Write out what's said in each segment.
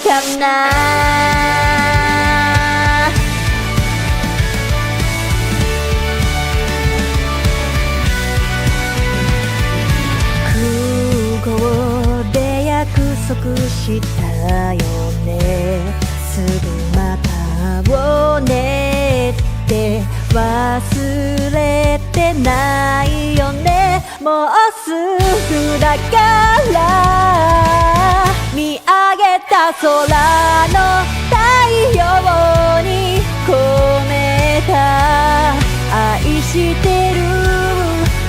かな。空港で約束したよね。すぐまたをねって忘れてないよね。もうすぐだから見上げた空の太陽に込めた愛してる。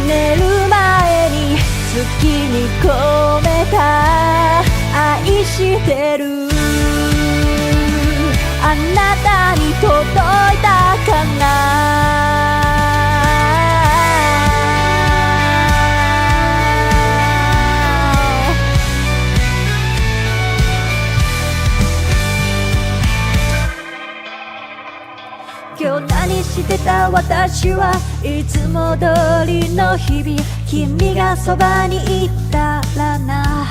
寝る前に月に込めた愛してる。あなたに届いたかな。今日何してた私はいつも通りの日々。君がそばにいたらな。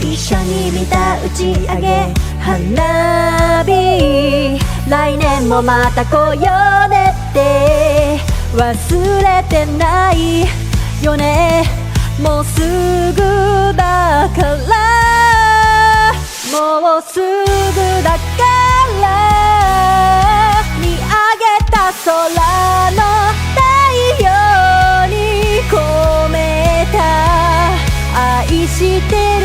一緒に見た打ち上げ花火。来年もまた来ようねって忘れてないよね。もうすぐだからもうすぐだから見上げた空の太陽に込めた愛してる。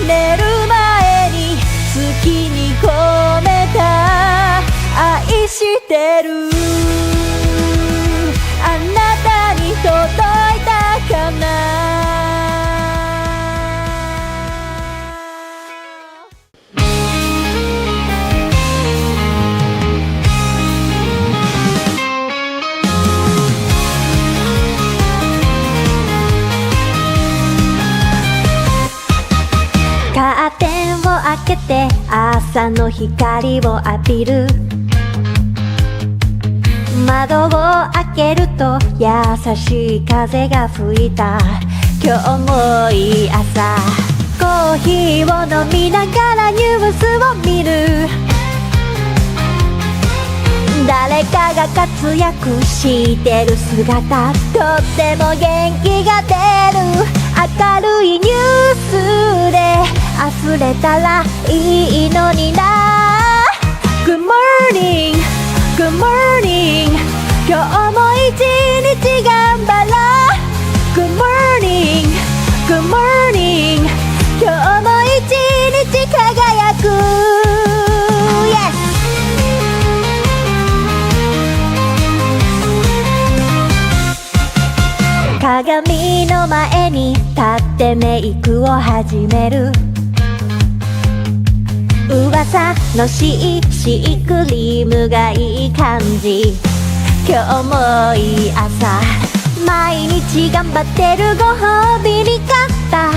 寝る前に月に込めた愛してる。あなたに届いたかな。カーテンを開けて朝の光を浴びる。窓を開けると優しい風が吹いた。今日もいい朝。コーヒーを飲みながらニュースを見る。誰かが活躍してる姿とっても元気が出る。明るいニュースで溢れたらいいのにな。 Good morning, good morning 今日も一日頑張ろう。 Good morning, good morning 今日も一日輝く。 Yes鏡の前に立ってメイクを始める。噂のシークリームがいい感じ。今日もいい朝。毎日頑張ってるご褒美に買った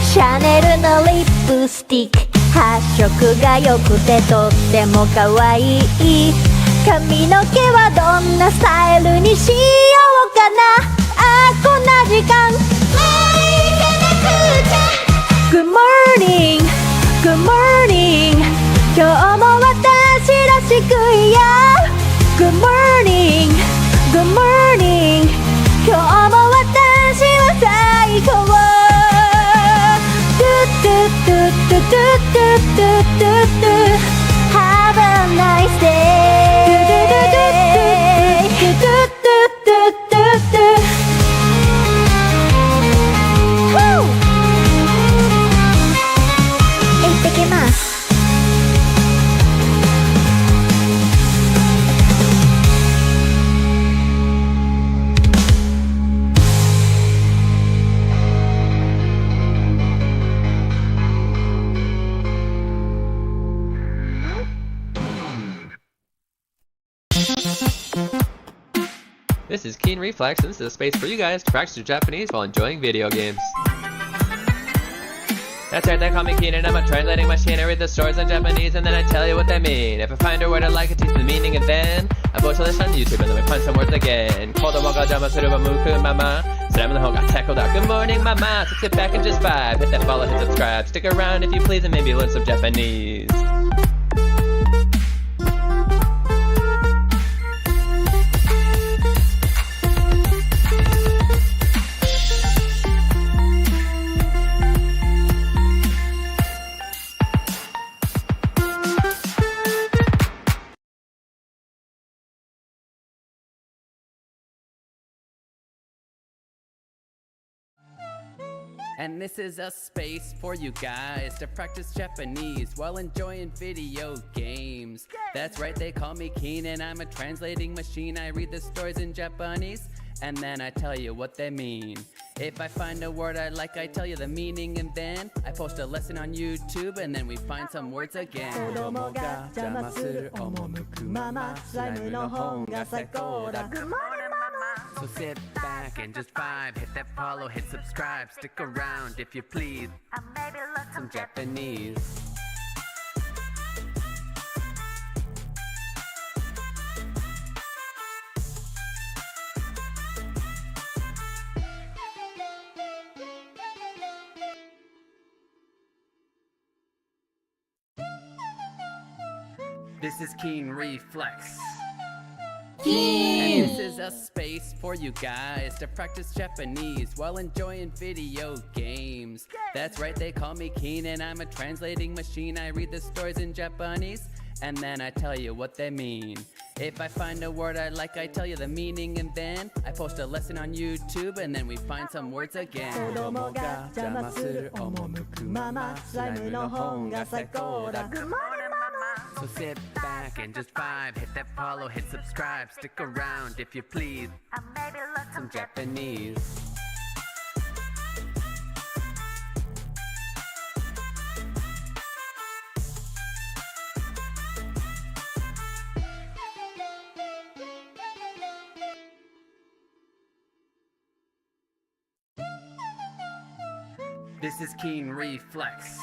シャネルのリップスティック。発色が良くてとっても可愛い。髪の毛はどんなスタイルにしようかな。あーこんな時間Good morning, good morning 今日も私らしくいよう。 Good morning, good morning 今日も私は最高。トゥトゥトゥトゥトゥトゥトゥトゥ Have a nice day トゥトゥトゥトゥトゥトゥトゥThis is Keen Reflex, and this is a space for you guys to practice your Japanese while enjoying video games. That's right, they call me Keen, and I'm a translating machine. I read the stories in Japanese, and then I tell you what they mean. If I find a word I like, I teach the meaning, and then I post a list on YouTube, and then we find some words again. Kodomo ga jama suru wa muku mama Jam in the hole got tackled out. Good morning, mama. So sit back and just vibe. Hit that follow, hit subscribe. Stick around if you please and maybe learn some Japanese. And this is a space for you guys to practice Japanese while enjoying video games. That's right, they call me Keen and I'm a translating machine. I read the stories in Japanese and then I tell you what they mean. If I find a word I like, I tell you the meaning, and then I post a lesson on YouTube and then we find some words again. 子供が邪魔する赴くままスライムの本が最高だ Good morning, mama. So sit back and just vibe. Hit that follow, hit subscribe. Stick around if you please. And maybe learn Some Japanese. This is Keen Reflex. And this is a space for you guys to practice Japanese while enjoying video games. That's right, they call me Keen and I'm a translating machine. I read the stories in Japanese and then I tell you what they mean. If I find a word I like, I tell you the meaning, and then I post a lesson on YouTube and then we find some words again. 子供が邪魔する赴くままスライムの本が最高だ Good morning, mama. So sit back and just vibe. Hit that follow, hit subscribe. Stick around if you please. And maybe learn Some Japanese. This is Keen Reflex.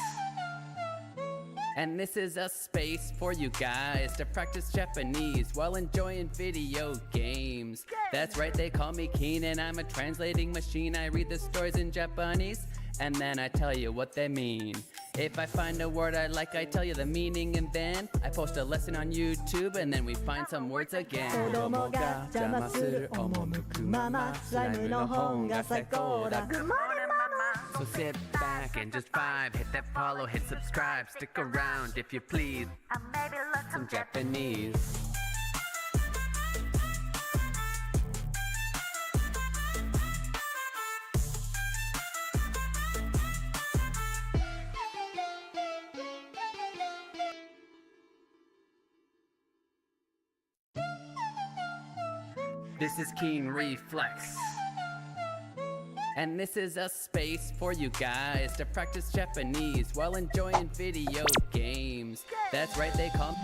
And this is a space for you guys to practice Japanese while enjoying video games. That's right, they call me Keen and I'm a translating machine. I read the stories in Japanese and then I tell you what they mean. If I find a word I like, I tell you the meaning, and then I post a lesson on YouTube and then we find some words again. 子供が邪魔する赴くままスライムの本が最高だ Good morning, mama. So sit back and just vibe. Hit that follow, hit subscribe. Stick around if you please. And maybe learn Some Japanese. This is Keen Reflex. And this is a space for you guys to practice Japanese while enjoying video games. That's right, they call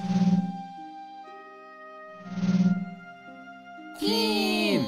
Keen.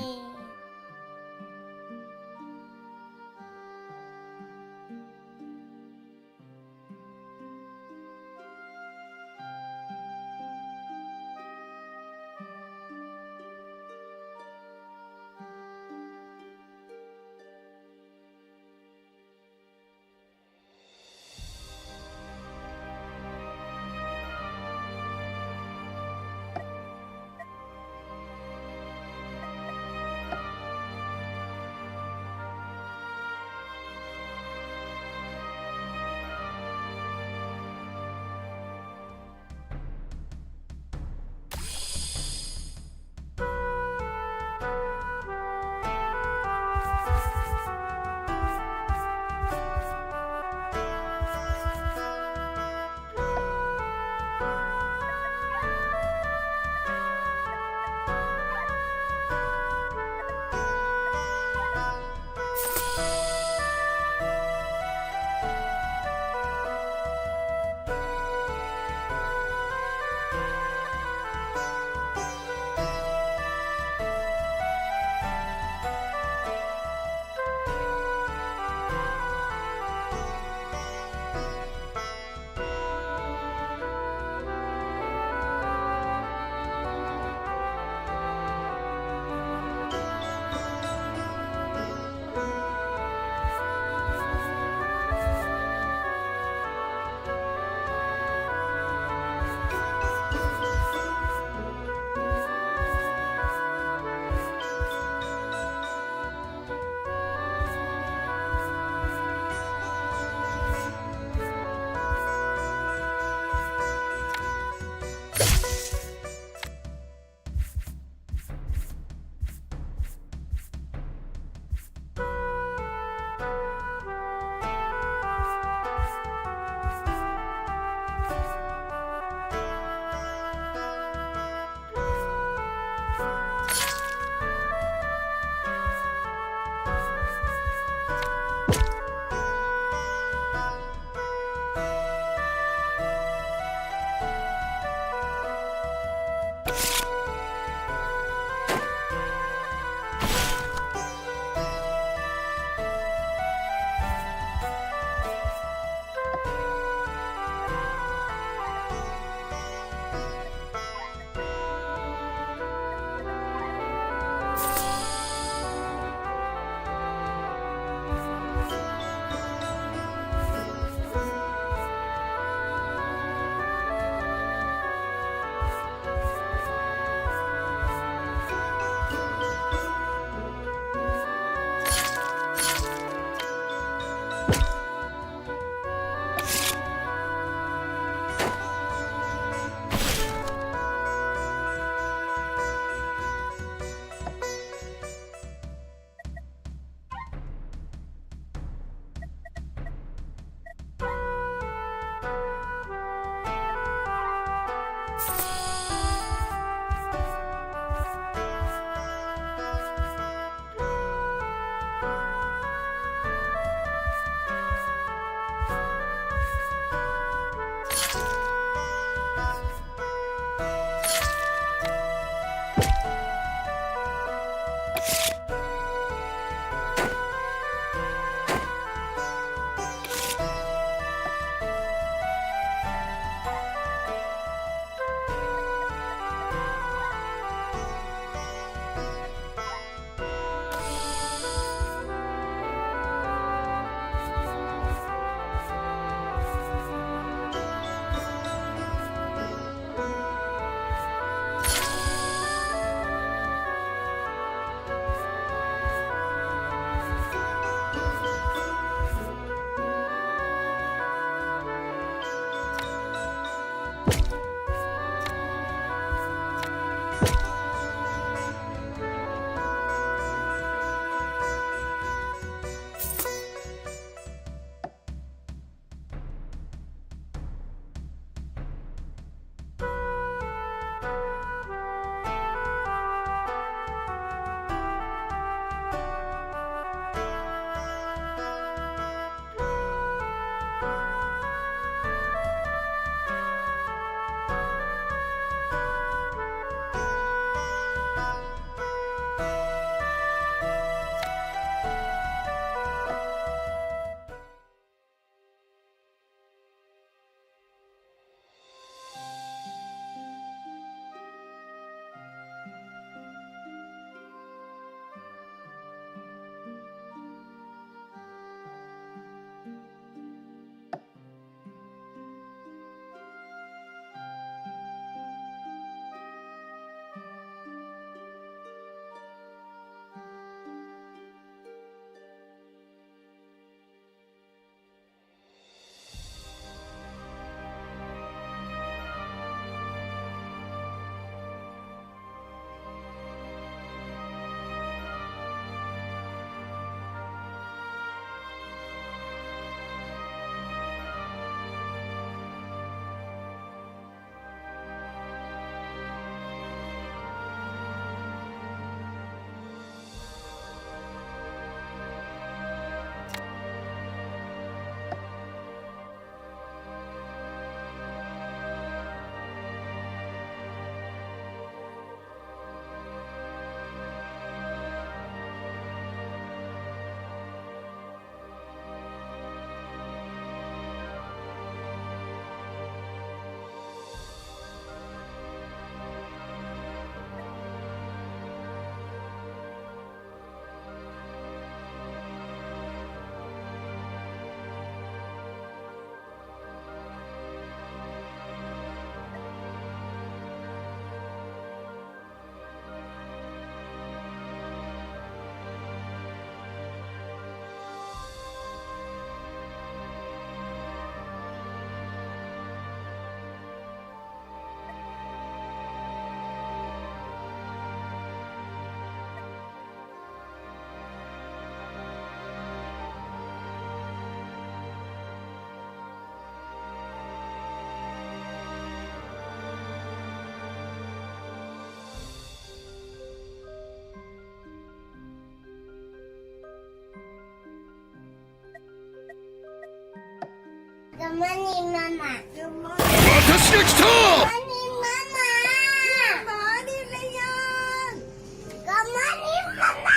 たまにママ。私が来た。たまにママ。Gimana Leon? Kamani mama.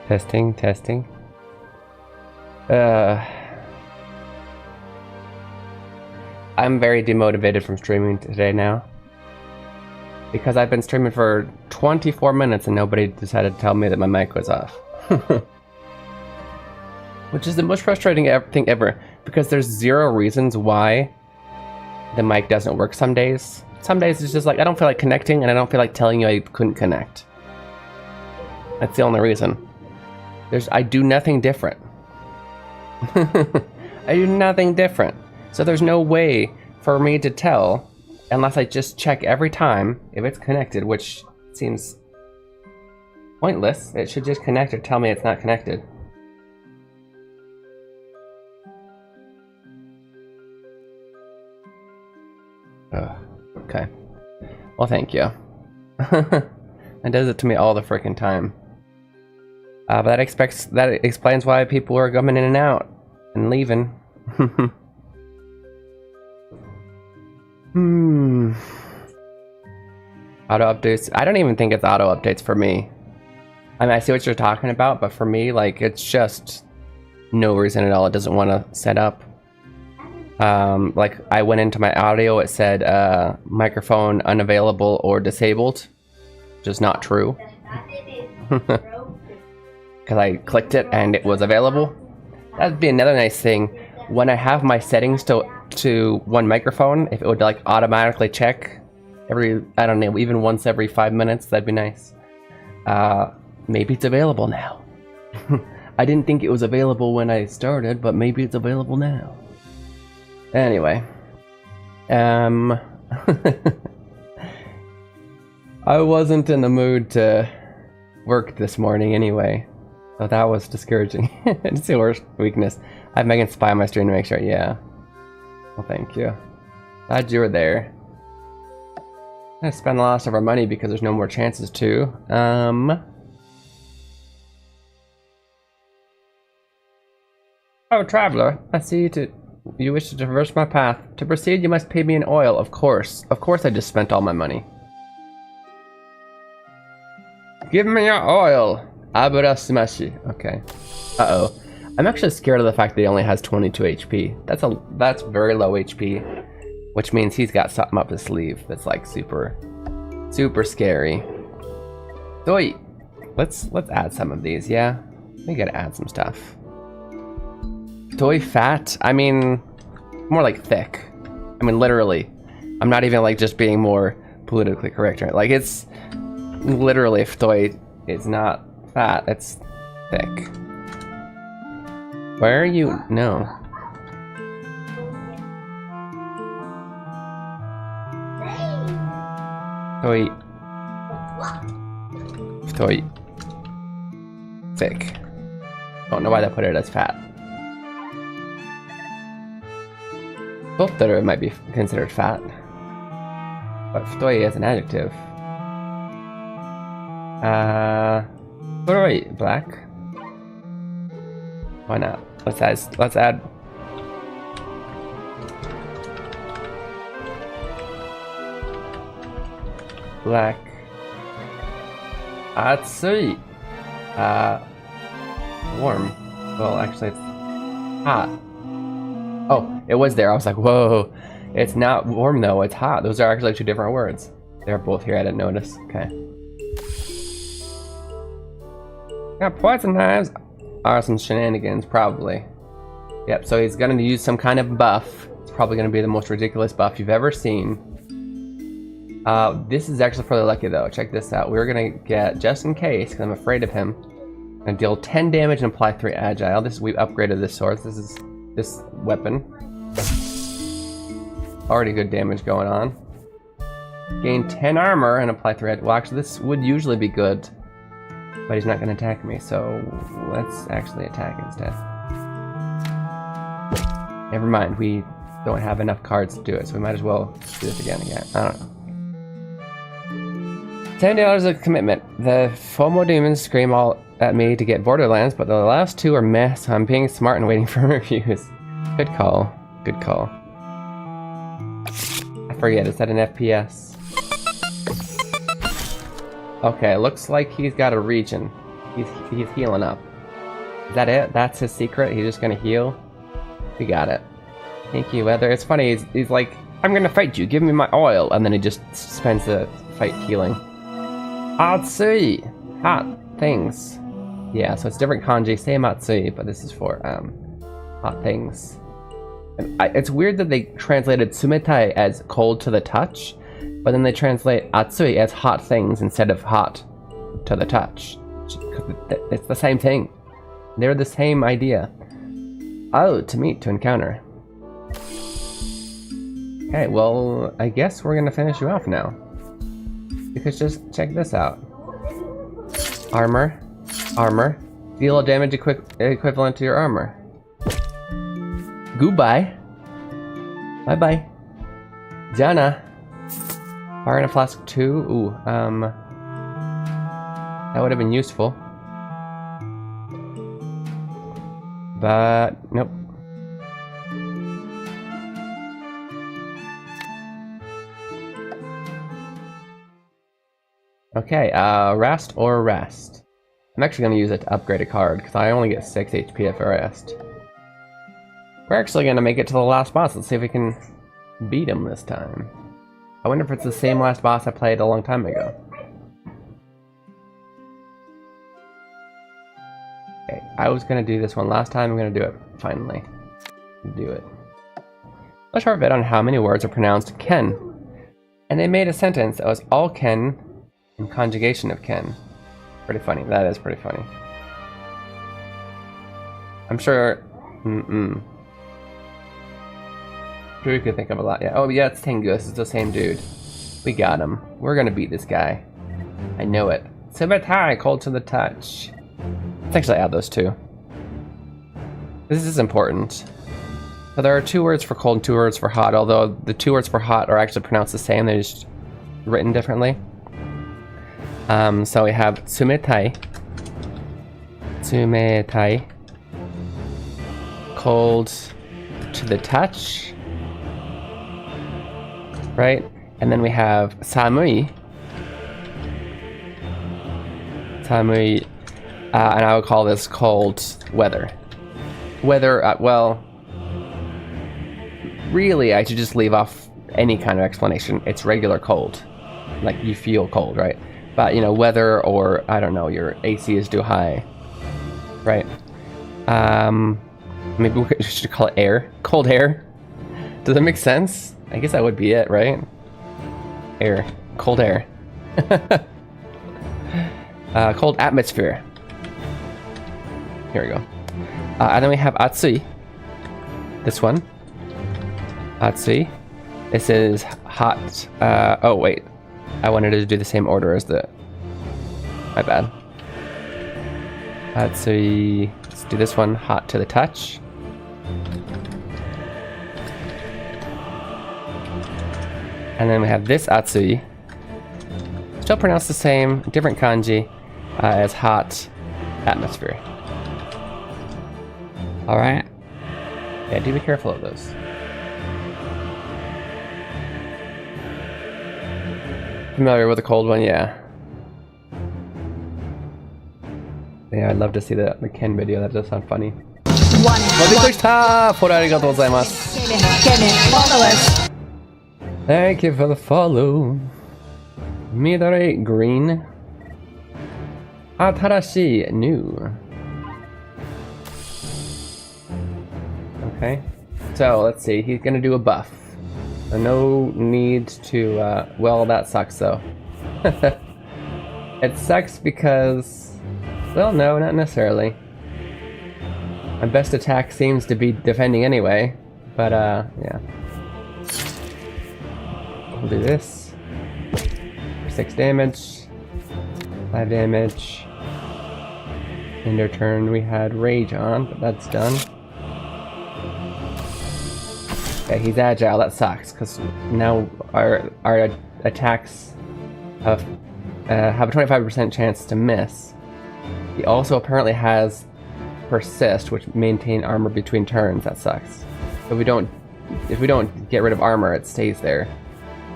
Testing, testing. I'm very demotivated from streaming today now. Because I've been streaming for 24 minutes and nobody decided to tell me that my mic was off. Which is the most frustrating thing ever. Because there's zero reasons why the mic doesn't work some days. Some days it's just like, I don't feel like connecting and I don't feel like telling you I couldn't connect. That's the only reason. I do nothing different. I do nothing different. So there's no way for me to tell unless I just check every time if it's connected, which seems pointless. It should just connect or tell me it's not connected. Okay. Well, thank you. It does it to me all the freaking time. But that explains why people are coming in and out and leaving. Auto updates. I don't even think it's auto updates for me. I mean, I see what you're talking about, but for me, like, it's just no reason at all. It doesn't want to set up. Like, I went into my audio, it said microphone unavailable or disabled, which is not true. Because I clicked it and it was available. That'd be another nice thing. When I have my settings to one microphone, if it would like automatically check every, I don't know, even once every 5 minutes, that'd be nice. Maybe it's available now. I didn't think it was available when I started, but maybe it's available now. Anyway. I wasn't in the mood to work this morning anyway. So that was discouraging. It's the worst weakness. I have Megan spy on my stream to make sure. Yeah. Well, thank you. Glad you were there. I'm gonna spend the last of our money because there's no more chances to. Oh, traveler, I see you wish to traverse my path. To proceed, you must pay me in oil, of course. Of course I just spent all my money. Give me your oil! Abura smashi. Okay. Uh-oh. I'm actually scared of the fact that he only has 22 HP. That's very low HP. Which means he's got something up his sleeve that's like super scary. Doi! Let's add some of these, yeah? We gotta add some stuff. Doi fat? I mean, more like thick. I mean, literally. I'm not even like just being more politically correct, right? Like, it's literally, if Doi is not fat, it's thick. Where are you? No. Doi. Doi. Thick. Don't know why they put it as fat. Both that it might be considered fat. But Ftoi is an adjective. Ftoi, black. Why not? Let's add. Black. Atsui. Warm. Well, actually, it's hot. Oh, it was there. I was like, whoa. It's not warm though. It's hot. Those are actually two different words. They're both here. I didn't notice. Okay. Got poison knives. Are some shenanigans, probably. Yep, so he's gonna use some kind of buff. It's probably gonna be the most ridiculous buff you've ever seen. This is actually fairly lucky though. Check this out. We're gonna get, just in case, because I'm afraid of him, and deal 10 damage and apply 3 agile. We've upgraded this sword. This is this weapon. Already good damage going on. Gain 10 armor and apply 3 agile. Well, actually, this would usually be good. But he's not going to attack me, so let's actually attack instead. Never mind, we don't have enough cards to do it, so we might as well do this again. I don't know. $10 of commitment. The FOMO demons scream all at me to get Borderlands, but the last 2 are meh, so I'm being smart and waiting for reviews. Good call. Good call. I forget, is that an FPS? Okay, looks like he's got a region. He's healing up. Is that it? That's his secret? He's just gonna heal? We got it. Thank you, Weather. It's funny, he's like, I'm gonna fight you, give me my oil, and then he just spends the fight healing. Atsui! Hot things. Yeah, so it's different kanji, same Atsui, but this is for hot things. And it's weird that they translated Tsumetai as cold to the touch, but then they translate Atsui as hot things instead of hot to the touch. It's the same thing. They're the same idea. Oh, to meet, to encounter. Okay, well, I guess we're gonna finish you off now. Because just check this out. Armor. Armor. Deal damage equivalent to your armor. Goodbye. Bye-bye. Jana. Fire in a flask 2. Ooh, that would have been useful. But, nope. Okay, rest or rest. I'm actually going to use it to upgrade a card, because I only get 6 HP if I rest. We're actually going to make it to the last boss. Let's see if we can beat him this time. I wonder if it's the same last boss I played a long time ago. Okay, I was going to do this one last time. I'm going to do it finally. Do it. A short bit on how many words are pronounced Ken. And they made a sentence that was all Ken and conjugation of Ken. Pretty funny. That is pretty funny. I'm sure... Sure you could think of a lot. Yeah. Oh yeah, it's Tengus. It's the same dude. We got him. We're gonna beat this guy. I know it. Sumetai, cold to the touch. Let's actually add those two. This is important. So there are 2 words for cold and 2 words for hot, although the 2 words for hot are actually pronounced the same, they're just written differently. So we have Tsumetai. Tsumetai. Cold to the touch. Right? And then we have Samui. Samui. And I would call this cold weather. Weather, well... Really, I should just leave off any kind of explanation. It's regular cold. Like, you feel cold, right? But, you know, weather or, I don't know, your AC is too high. Right? Maybe we should call it air. Cold air. Does that make sense? I guess that would be it, right? Air. Cold air. Cold atmosphere. Here we go. And then we have Atsui. This one. Atsui. This is hot. Oh, wait. I wanted to do the same order as the... My bad. Atsui. Let's do this one. Hot to the touch. And then we have this Atsui. Still pronounced the same, different kanji as hot atmosphere. Alright. Yeah, do be careful of those. Familiar with the cold one, yeah. Yeah, I'd love to see the Ken video, that does sound funny. Thank you for the follow. Midori green. Atarashi new. Okay. So let's see, he's gonna do a buff. So no need to well, that sucks though. It sucks because, well, no, not necessarily. My best attack seems to be defending anyway, but yeah. We'll do this. 6 damage. 5 damage. In their turn we had Rage on, but that's done. Okay, he's agile, that sucks, because now our attacks have a 25% chance to miss. He also apparently has Persist, which maintain armor between turns, that sucks. If we don't get rid of armor, it stays there.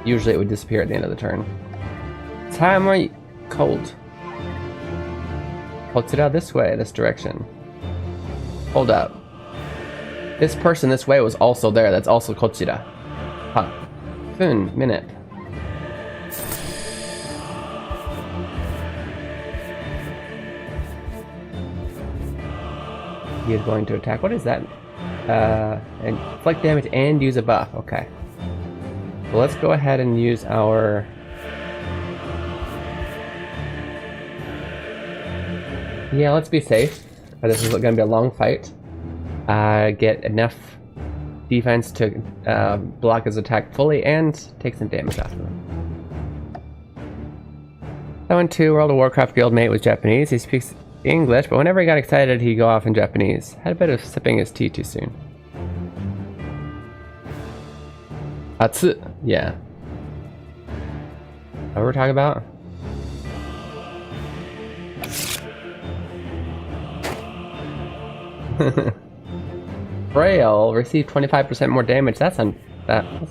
Usually it would disappear at the end of the turn. Time cold. Kotsura this way, this direction. Hold up. This person this way was also there. That's also Kotsura. Huh. Fun, minute. He is going to attack. What is that? Inflict damage and use a buff. Okay. So let's go ahead and use our... Yeah, let's be safe. This is going to be a long fight. Get enough defense to block his attack fully and take some damage off of him. I went to World of Warcraft guildmate was Japanese. He speaks English, but whenever he got excited, he'd go off in Japanese. Had a bit of sipping his tea too soon. Atsu. Yeah. What we're talking about? Frail, receive 25% more damage. That's not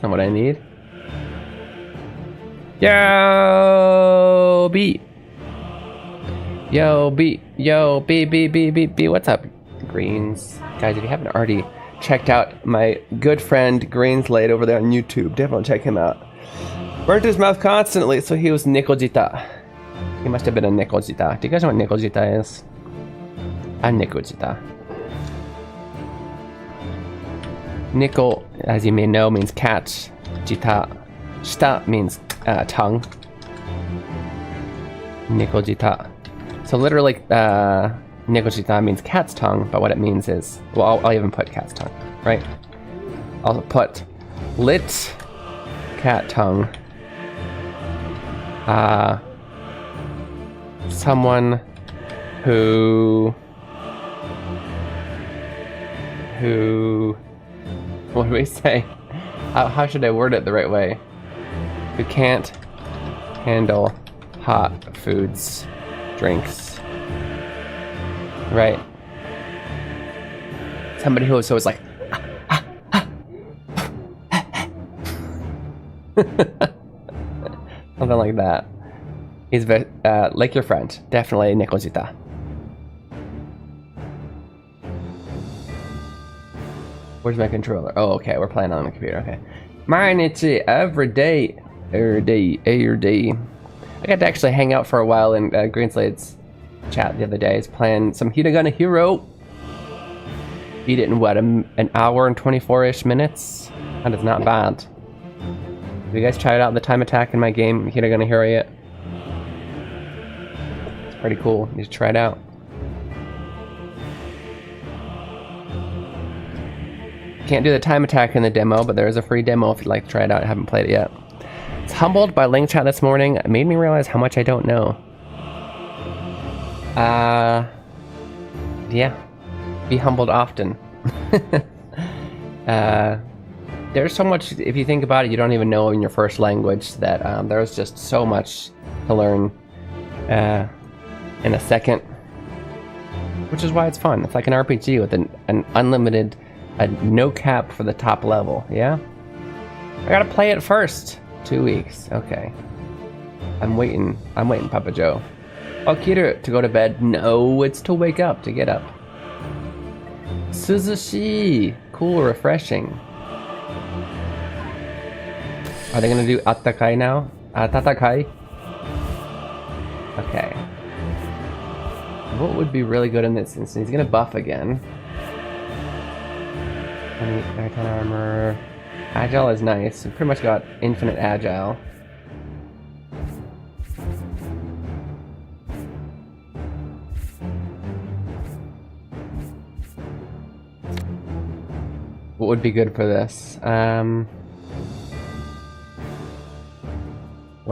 what I need. Yo, B. Yo, B. Yo, B, B, B, B, B. What's up, Greens? Guys, if you haven't already checked out my good friend Greenslade over there on YouTube, definitely check him out. Burnt his mouth constantly, so he was Nikojita. He must have been a Nikojita. Do you guys know what Nikojita is? I'm Nikojita. Nickel, as you may know, means cat. Jita. Shita means tongue. Nikojita. So literally, Nikojita means cat's tongue, but what it means is, well, I'll even put cat's tongue, right? I'll put lit cat tongue. Someone who, what do we say? How should I word it the right way? Who can't handle hot foods, drinks, right? Somebody who was always like, something like that. He's like your friend, definitely Nikojita. Where's my controller? Oh, okay, we're playing on the computer, okay. Mainichi, every day. I got to actually hang out for a while in Greenslade's chat the other day. He's playing some Hiragana Hero. Beat it in what, an hour and 24-ish minutes? That is not bad. Have you guys tried out the time attack in my game, Hiragana Hero, yet? It's pretty cool. You should try it out. Can't do the time attack in the demo, but there is a free demo if you'd like to try it out. I haven't played it yet. It's humbled by Ling Chat this morning. It made me realize how much I don't know. Yeah. Be humbled often. There's so much, if you think about it, you don't even know in your first language that there's just so much to learn in a second. Which is why it's fun. It's like an RPG with an unlimited, no cap for the top level, yeah? I gotta play it first. 2 weeks, okay. I'm waiting, Papa Joe. Oh, Kiru, to go to bed? No, it's to wake up, to get up. Suzushi, cool, refreshing. Are they gonna do Attakai now? Tatakai? Okay. What would be really good in this instance? He's gonna buff again. 10 armor. Agile is nice. We pretty much got infinite agile. What would be good for this? Well,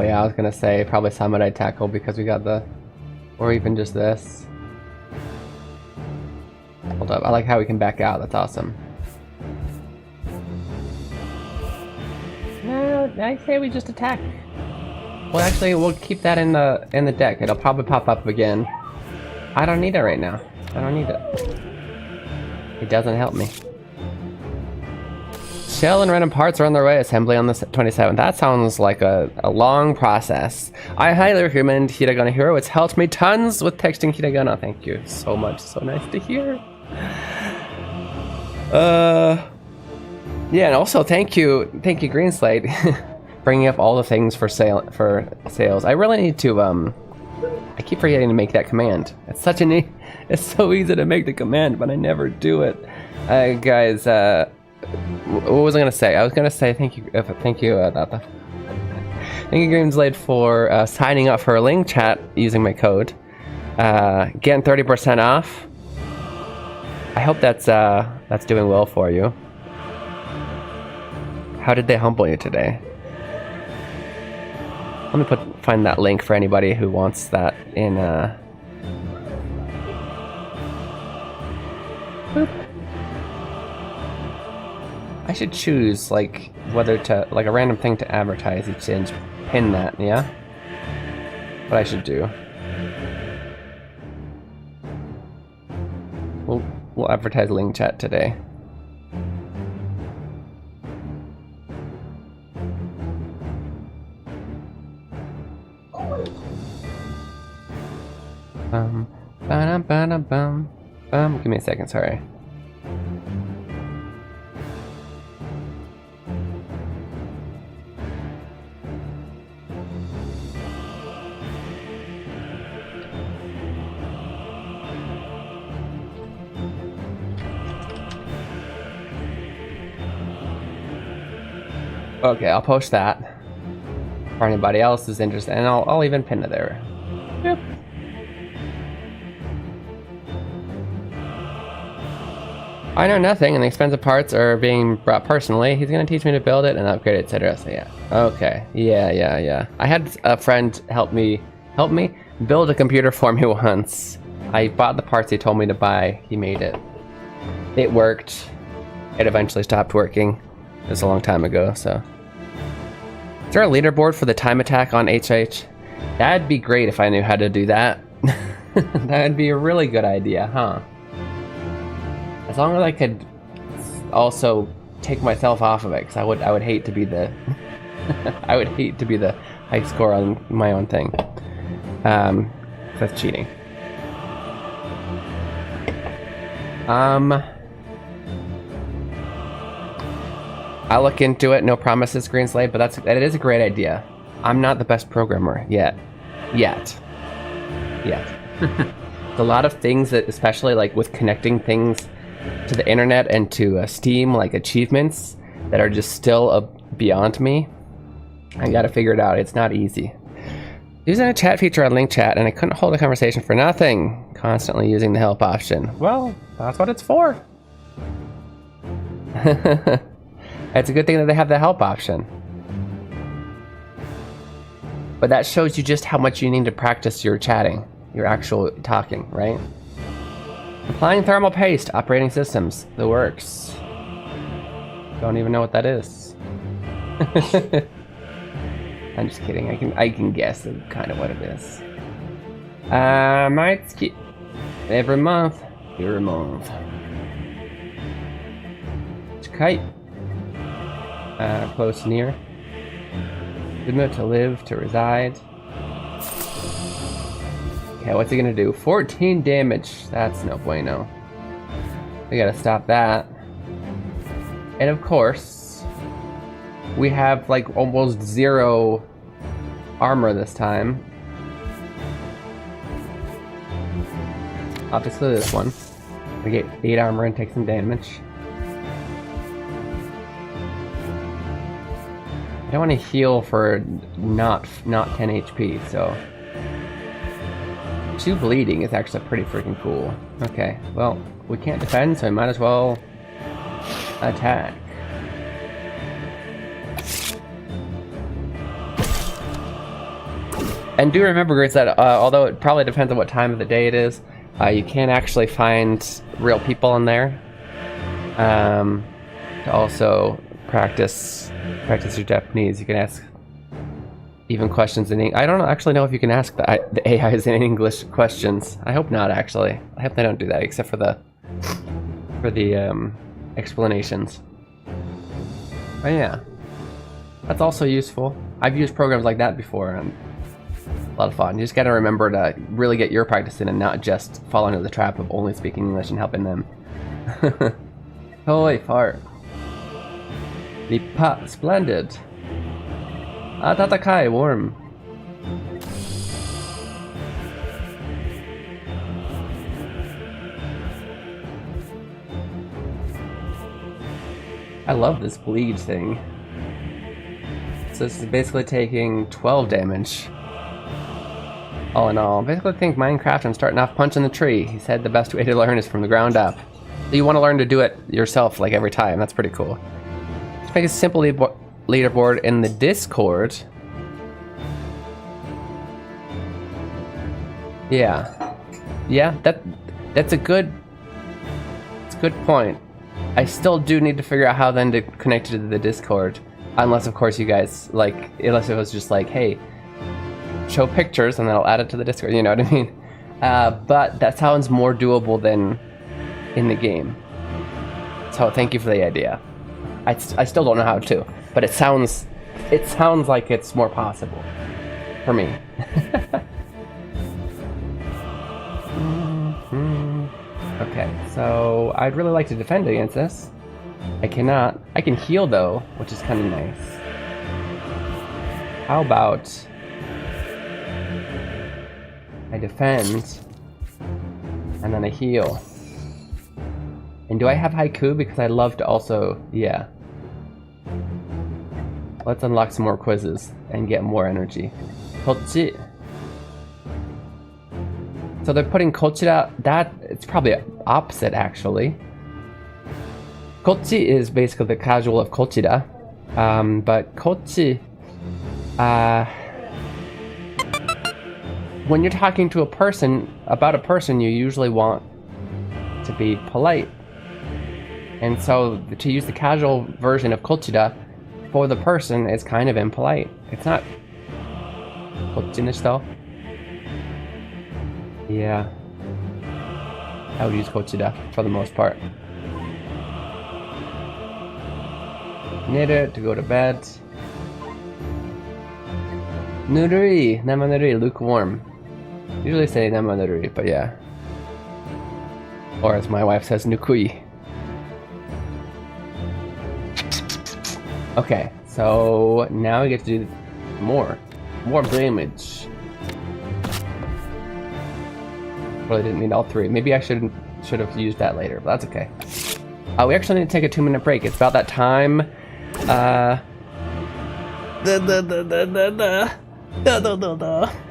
yeah, I was gonna say probably Samurai Tackle because we got the, or even just this. Hold up, I like how we can back out. That's awesome. No, I say we just attack. Well, actually, we'll keep that in the deck. It'll probably pop up again. I don't need it right now. I don't need it. It doesn't help me. Shell and random parts are on their way. Assembly on the 27th. That sounds like a long process. I highly recommend Hiragana Hero. It's helped me tons with texting Hiragana. Thank you so much. So nice to hear. Yeah, and also thank you, Green Slate, bringing up all the things for sales. I really need to. I keep forgetting to make that command. It's such it's so easy to make the command, but I never do it. Guys, what was I gonna say? I was gonna say thank you, thank you, Green Slate, for signing up for a link chat using my code, getting 30% off. I hope that's doing well for you. How did they humble you today? Let me find that link for anybody who wants that in. Boop. I should choose like whether to a random thing to advertise each day and pin that. Yeah, what I should do. We'll advertise link chat today. Give me a second, sorry. Okay, I'll post that for anybody else who's interested, and I'll even pin it there. Yep. I know nothing, and the expensive parts are being brought personally. He's gonna teach me to build it and upgrade it, etc. So yeah. Okay. Yeah. I had a friend help me build a computer for me once. I bought the parts he told me to buy. He made it. It worked. It eventually stopped working. It was a long time ago, so. Is there a leaderboard for the time attack on HH? That'd be great if I knew how to do that. That'd be a really good idea, huh? As long as I could also take myself off of it, because I would hate to be the I would hate to be the high score on my own thing. That's cheating. I'll look into it. No promises, Green Slate, but that is a great idea. I'm not the best programmer yet. A lot of things that, especially like with connecting things to the internet and to Steam, like achievements that are just still beyond me. I gotta figure it out. It's not easy. Using a chat feature on link chat, and I couldn't hold a conversation for nothing. Constantly using the help option. Well, that's what it's for. It's a good thing that they have the help option. But that shows you just how much you need to practice your chatting, your actual talking, right? Applying thermal paste, operating systems, the works. Don't even know what that is. I'm just kidding. I can guess kind of what it is. Mitsuki. Every month. Kite. Close, near. Good note to live, to reside. Okay, what's he gonna do? 14 damage. That's no bueno. We gotta stop that. And of course, we have like almost 0 armor this time. Obviously this one. We get 8 armor and take some damage. I don't want to heal for not 10 HP, so 2 bleeding is actually pretty freaking cool. Okay, well, we can't defend, so we might as well attack. And do remember, guys, that although it probably depends on what time of the day it is, you can actually find real people in there to also practice your Japanese. You can ask even questions in English. I don't actually know if you can ask the AIs in English questions. I hope not, actually. I hope they don't do that, except for the explanations. Oh yeah. That's also useful. I've used programs like that before, and a lot of fun. You just gotta remember to really get your practice in and not just fall into the trap of only speaking English and helping them. Holy fart. Lipa, splendid. Atatakai, warm. I love this bleed thing. So this is basically taking 12 damage. All in all. Basically think Minecraft and starting off punching the tree. He said the best way to learn is from the ground up. So you want to learn to do it yourself like every time. That's pretty cool. Let's make a simple leaderboard in the Discord. Yeah. Yeah, that's a good point. I still do need to figure out how then to connect it to the Discord. Unless, of course, you guys, like, unless it was just like, hey, show pictures and then I'll add it to the Discord, you know what I mean? But that sounds more doable than in the game. So thank you for the idea. I still don't know how to, but it sounds like it's more possible for me. Okay, so I'd really like to defend against this. I cannot. I can heal though, which is kind of nice. How about I defend and then I heal? And do I have haiku? Because I'd love to also, yeah. Let's unlock some more quizzes and get more energy. Kochi. So they're putting kochira, that, it's probably opposite actually. Kochi is basically the casual of kochira. But kochi, when you're talking to a person, about a person, you usually want to be polite. And so to use the casual version of kochira for the person is kind of impolite. It's not kochinish though. Yeah. I would use kochira for the most part. Neru to go to bed. Nurui, nama nurui, lukewarm. Usually say nama nurui, but yeah. Or as my wife says, nukui. Okay, so now we get to do more damage. Really didn't need all three. Maybe I should have used that later, but that's okay. We actually need to take a 2-minute break. It's about that time. If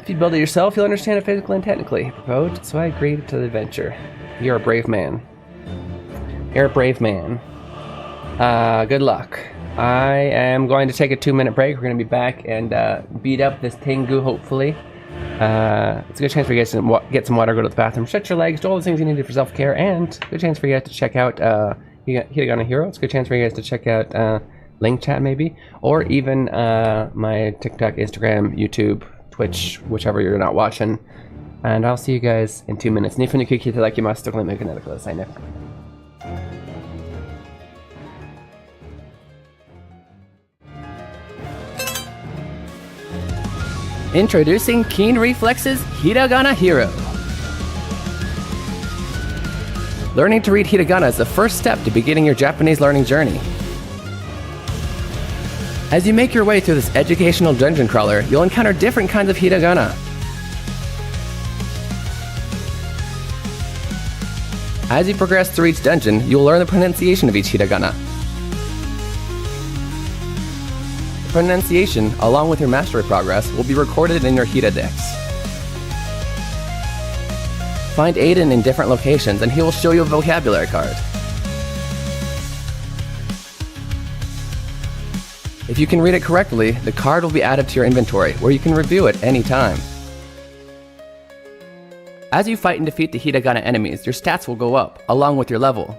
you build it yourself, you'll understand it physically and technically. Proposed, so I agreed to the adventure. You're a brave man. You're a brave man. Good luck. I am going to take a 2-minute break. We're going to be back and beat up this Tengu, hopefully. It's a good chance for you guys to get some water, go to the bathroom, stretch your legs, do all the things you need to do for self-care, and good chance for you guys to check out Hiragana Hero. It's a good chance for you guys to check out Link Chat maybe, or even my TikTok, Instagram, YouTube, Twitch, whichever you're not watching. And I'll see you guys in 2 minutes. Introducing Keen Reflex's Hiragana Hero. Learning to read hiragana is the first step to beginning your Japanese learning journey. As you make your way through this educational dungeon crawler, you'll encounter different kinds of hiragana. As you progress through each dungeon, you'll learn the pronunciation of each hiragana. The pronunciation, along with your mastery progress, will be recorded in your Hiradex. Find Aiden in different locations and he will show you a vocabulary card. If you can read it correctly, the card will be added to your inventory, where you can review it any time. As you fight and defeat the hiragana enemies, your stats will go up, along with your level.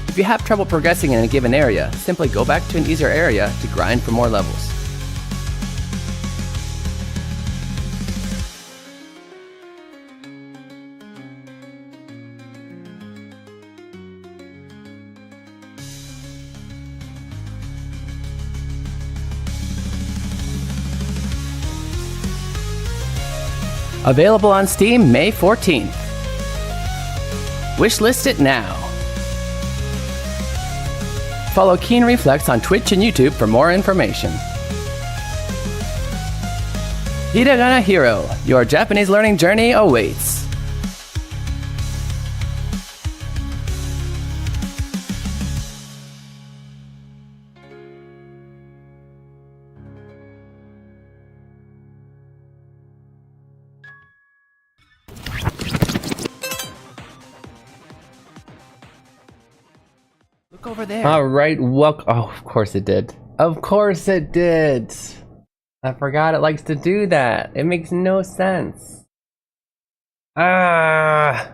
If you have trouble progressing in a given area, simply go back to an easier area to grind for more levels. Available on Steam May 14th. Wishlist it now. Follow Keen Reflex on Twitch and YouTube for more information. Hiragana Hero, your Japanese learning journey awaits. Look over there. All right, welcome. Oh, of course it did. Of course it did. I forgot it likes to do that. It makes no sense. Ah.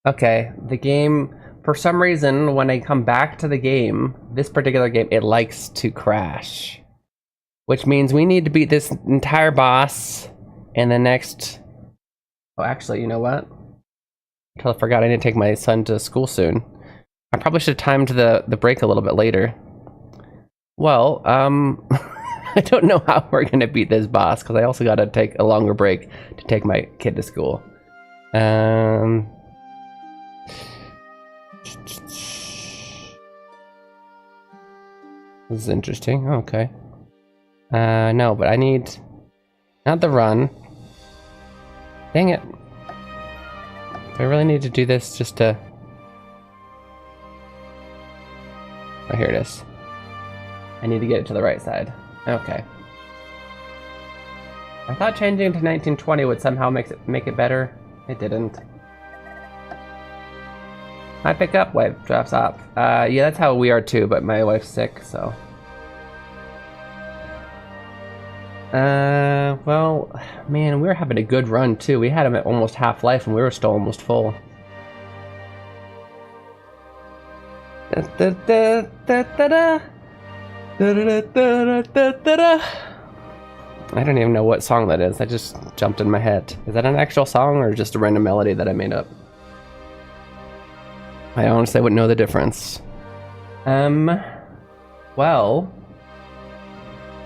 Okay, the game, for some reason, when I come back to the game, this particular game, it likes to crash. Which means we need to beat this entire boss in the next... Oh, actually, you know what? I forgot I need to take my son to school soon. I probably should have timed the break a little bit later. Well, I don't know how we're gonna beat this boss, because I also gotta take a longer break to take my kid to school. This is interesting. Okay. No, but I need... Not the run. Dang it. Do I really need to do this just to... Oh, here it is. I need to get it to the right side. Okay. I thought changing it to 1920 would somehow make it better. It didn't. My pickup wife drops off. Yeah, that's how we are too, but my wife's sick, so. Well, man, we were having a good run too. We had him at almost half life and we were still almost full. I don't even know what song that is. I just jumped in my head. Is that an actual song or just a random melody that I made up? I honestly wouldn't know the difference. Well,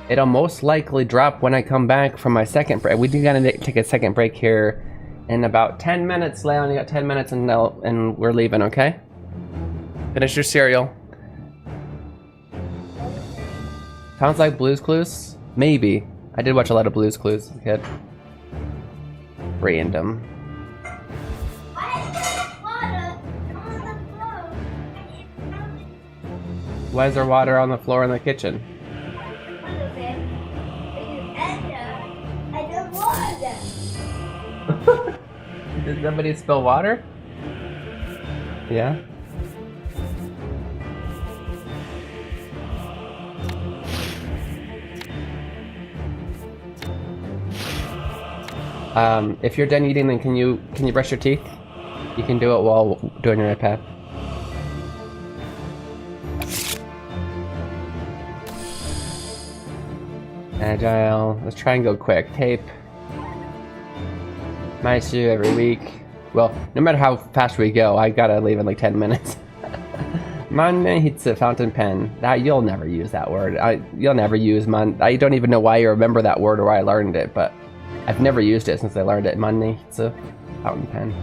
it'll most likely drop when I come back from my second break. We do gotta take a second break here in about 10 minutes. Leon, you got 10 minutes and we're leaving, okay? Finish your cereal. Sounds like Blue's Clues? Maybe. I did watch a lot of Blue's Clues as a kid. Random. Why is there water on the floor in the kitchen? Did somebody spill water? Yeah. If you're done eating, then can you brush your teeth? You can do it while doing your iPad. Agile. Let's try and go quick. Tape. My shoe every week. Well, no matter how fast we go, I gotta leave in like 10 minutes. Manne hitsu fountain pen. You'll never use that word. You'll never use man. I don't even know why you remember that word or why I learned it, but I've never used it since I learned it. Manne hitsu fountain pen.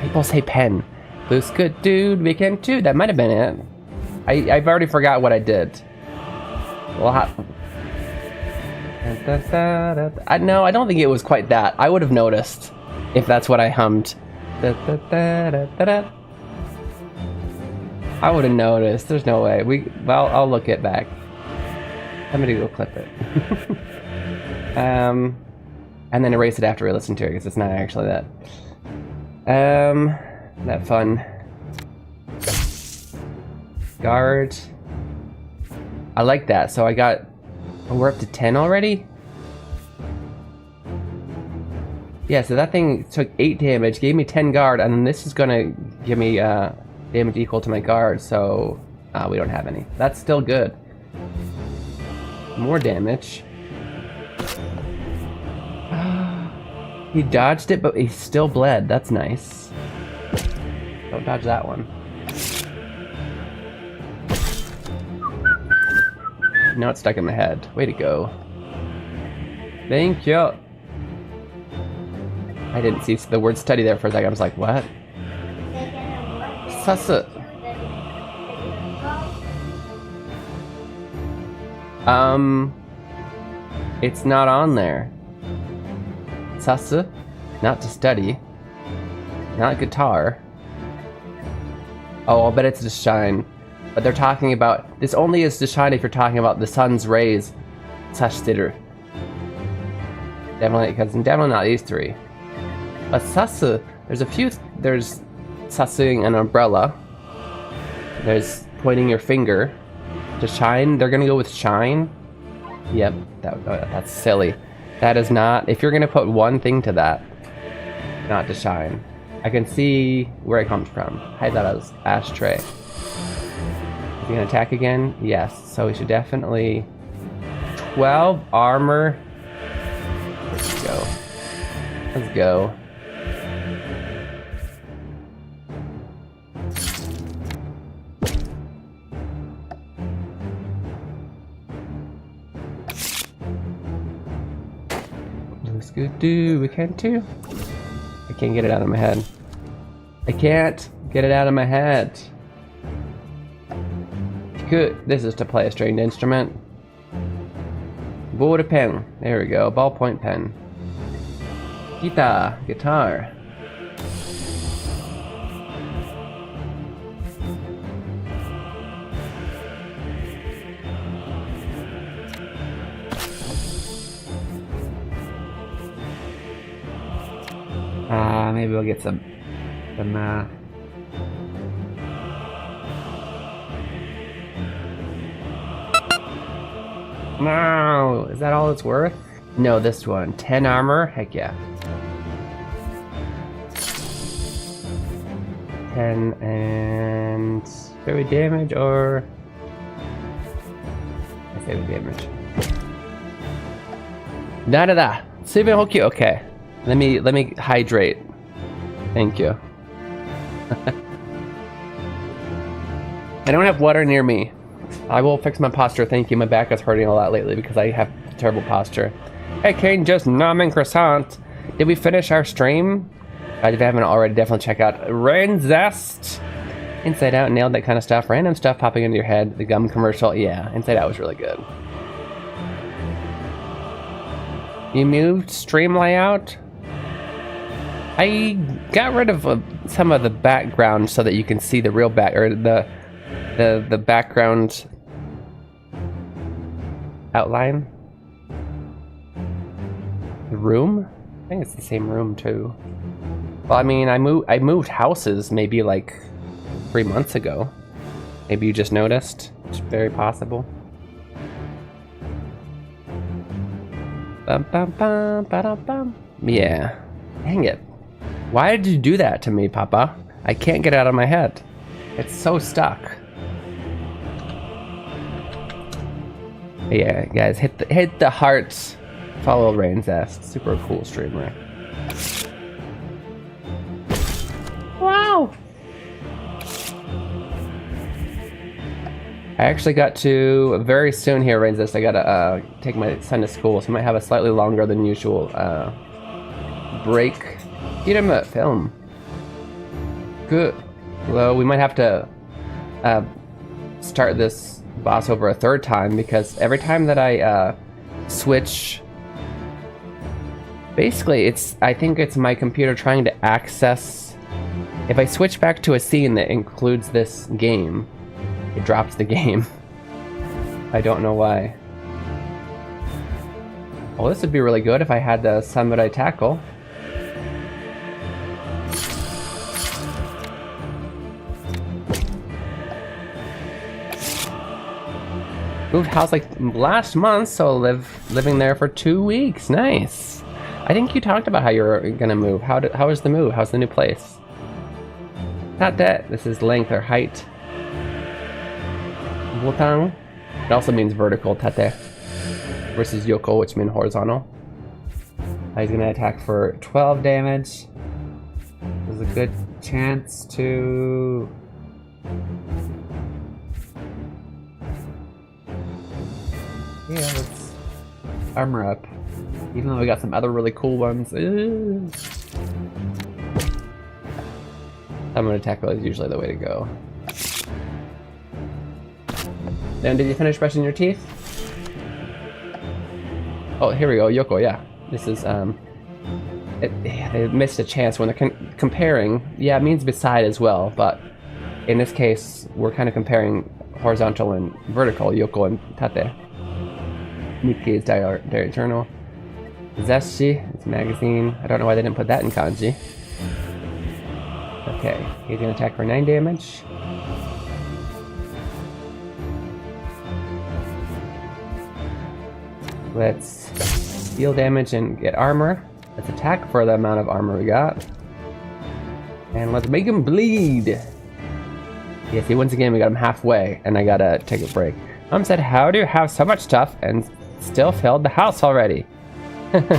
People say pen. Blue's good, dude. We can too. That might have been it. I've already forgot what I did. Well, no, I don't think it was quite that. I would have noticed if that's what I hummed. I would have noticed. There's no way. Well, I'll look it back. Somebody go clip it. And then erase it after we listen to it because it's not actually that. That fun. Guard. I like that. So I got... Oh, we're up to 10 already? Yeah, so that thing took 8 damage, gave me 10 guard, and then this is gonna give me damage equal to my guard, so we don't have any. That's still good. More damage. He dodged it, but he still bled. That's nice. Don't dodge that one. Now it's stuck in my head. Way to go. Thank you. I didn't see the word study there for a second. I was like, what? Sasu. It's not on there. Sasu, not to study. Not guitar. Oh, I'll bet it's to shine. But they're talking about, this only is to shine if you're talking about the sun's rays. Sashiteru. Definitely, because definitely not these three. But sasu, there's a few, there's sasuing an umbrella. There's pointing your finger. To shine, they're gonna go with shine. Yep, that's silly. That is not, if you're gonna put one thing to that, not to shine. I can see where it comes from. I thought it was ashtray. Is he gonna attack again? Yes, so we should definitely... 12 armor. Let's go. Let's go. Let's go do we can too. I can't get it out of my head. I can't get it out of my head. Good. This is to play a stringed instrument. Board pen. There we go. Ballpoint pen. Guitar. Guitar. Maybe we'll get some No, is that all it's worth? No, this one. 10 armor? Heck yeah. 10 and fairy damage or I say damage. Da. Suiben Hokyu, okay. Let me hydrate. Thank you. I don't have water near me. I will fix my posture, thank you. My back is hurting a lot lately because I have terrible posture. Hey Kane, just nomming croissant. Did we finish our stream? If you haven't already, definitely check out Rain Zest. Inside Out, nailed that kind of stuff. Random stuff popping into your head. The gum commercial, yeah. Inside Out was really good. You moved stream layout? I got rid of some of the background so that you can see the real back, or the background outline. The room? I think it's the same room too. Well, I mean, I moved houses maybe like 3 months ago. Maybe you just noticed. It's very possible. Bum, bum, bum, ba-dum, bum. Yeah. Dang it. Why did you do that to me, Papa? I can't get it out of my head. It's so stuck. Yeah, guys, hit the hearts. Follow Rain Zest. Super cool streamer. Wow. I actually got to very soon here, Rain Zest. I gotta take my son to school, so I might have a slightly longer than usual break. Get him a film. Good. Well, we might have to start this boss over a third time because every time that I switch, basically I think it's my computer trying to access. If I switch back to a scene that includes this game, it drops the game. I don't know why. Well, this would be really good if I had the samurai tackle. Moved house like last month, so living there for 2 weeks. Nice. I think you talked about how you're gonna move. How is the move? How's the new place? Not that. This is length or height. Butang. It also means vertical. Tate. Versus Yoko, which means horizontal. He's gonna attack for 12 damage. There's a good chance to. Yeah, let's armor up. Even though we got some other really cool ones. Summon tackle is usually the way to go. Then did you finish brushing your teeth? Oh, here we go, Yoko, yeah. This is, they missed a chance when they're comparing. Yeah, it means beside as well, but in this case, we're kind of comparing horizontal and vertical, Yoko and Tate. Yuke is diary journal. Zashi, it's magazine. I don't know why they didn't put that in kanji. Okay, he's gonna attack for 9 damage. Let's deal damage and get armor. Let's attack for the amount of armor we got. And let's make him bleed. Yes, once again we got him halfway, and I gotta take a break. Mom said, how do you have so much stuff and still filled the house already?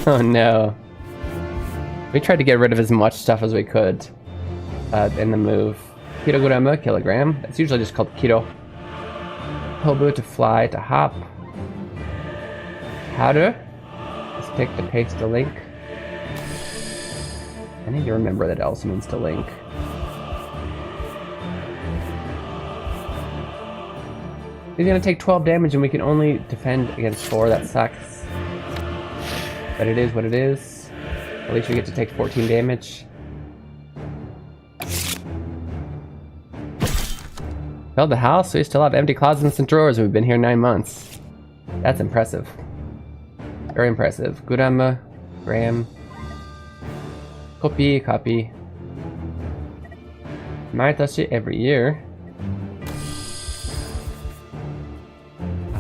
Oh no. We tried to get rid of as much stuff as we could in the move. Kilograma, kilogram. It's usually just called kilo. Hobu, to fly, to hop. Powder. Stick, to paste, to link. I need to remember that also means to link. He's gonna take 12 damage and we can only defend against 4. That sucks. But it is what it is. At least we get to take 14 damage. Build the house, so we still have empty closets and drawers, and we've been here 9 months. That's impressive. Very impressive. Gurama, gram. Copy. Maitashi every year.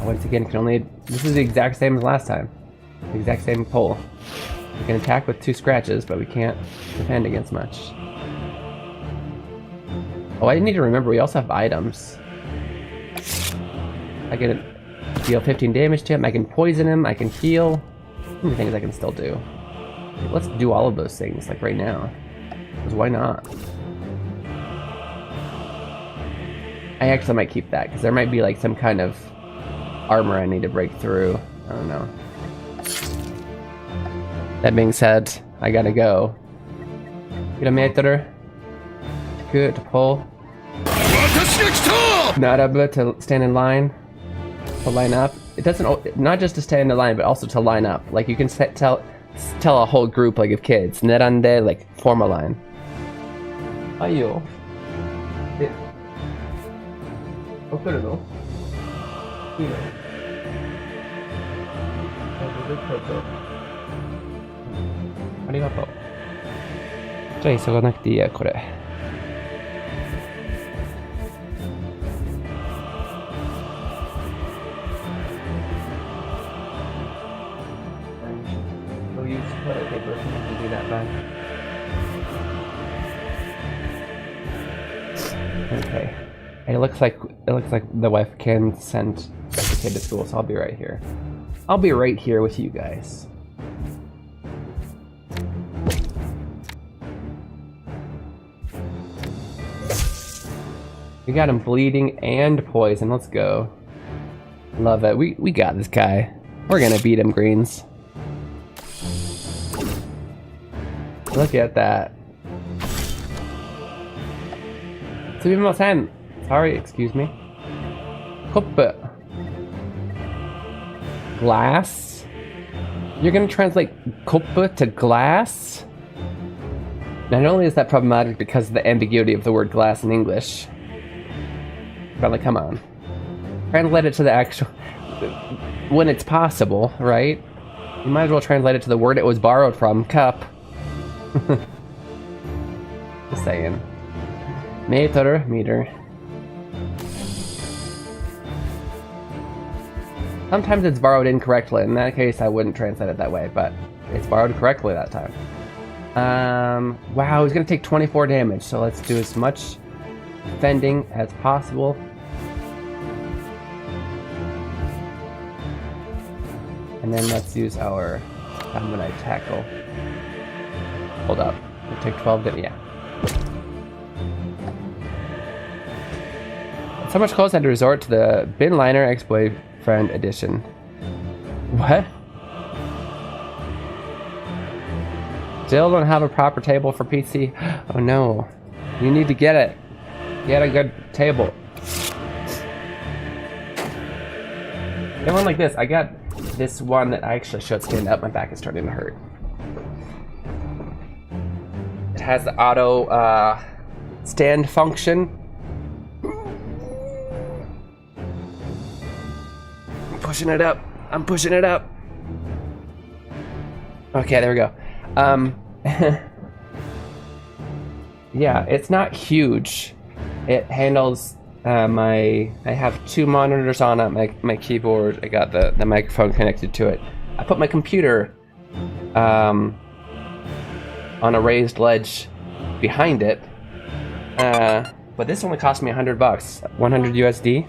Once again, can only. This is the exact same as last time. The exact same pull. We can attack with 2 scratches, but we can't defend against much. Oh, I need to remember we also have items. I can deal 15 damage to him, I can poison him, I can heal. How many things I can still do? Let's do all of those things, like right now. Because why not? I actually might keep that, because there might be like some kind of armor I need to break through. I don't know. That being said, I gotta go. Kilometer. Good to pull. Narabu, to stand in line. To line up. It doesn't, not just to stand in line, but also to line up. Like you can tell a whole group like of kids. Nerande, like form a line. Ayo. Okuru no? Ino. Arigatou. じゃあ急がなくていいや、これ。We'll use toilet paper if we have to do that back. Okay. It looks like the wife can send the kid to school, so I'll be right here. I'll be right here with you guys. We got him bleeding and poison. Let's go. Love it. We got this guy. We're gonna beat him, Greens. Look at that. Sumimasen. Sorry, excuse me. Koppe. Glass? You're gonna translate koppe to glass? Not only is that problematic because of the ambiguity of the word glass in English, but like, come on. Translate it to the actual... when it's possible, right? You might as well translate it to the word it was borrowed from, cup. Just saying. Meter. Sometimes it's borrowed incorrectly. In that case, I wouldn't translate it that way, but it's borrowed correctly that time. Wow, he's gonna take 24 damage, so let's do as much defending as possible. And then let's use our Samurai Tackle. Hold up. We'll take 12 damage. Yeah. So much close I had to resort to the Bin Liner Ex-Boyfriend edition. What? still don't have a proper table for PC. Oh no. You need to get it. Get a good table. Get one like this. I got this one that I actually should stand up. My back is starting to hurt. It has the auto stand function. I'm pushing it up. I'm pushing it up. Okay, there we go. Yeah, it's not huge. It handles I have 2 monitors on it, my keyboard. I got the microphone connected to it. I put my computer on a raised ledge behind it. But this only cost me $100, 100 USD.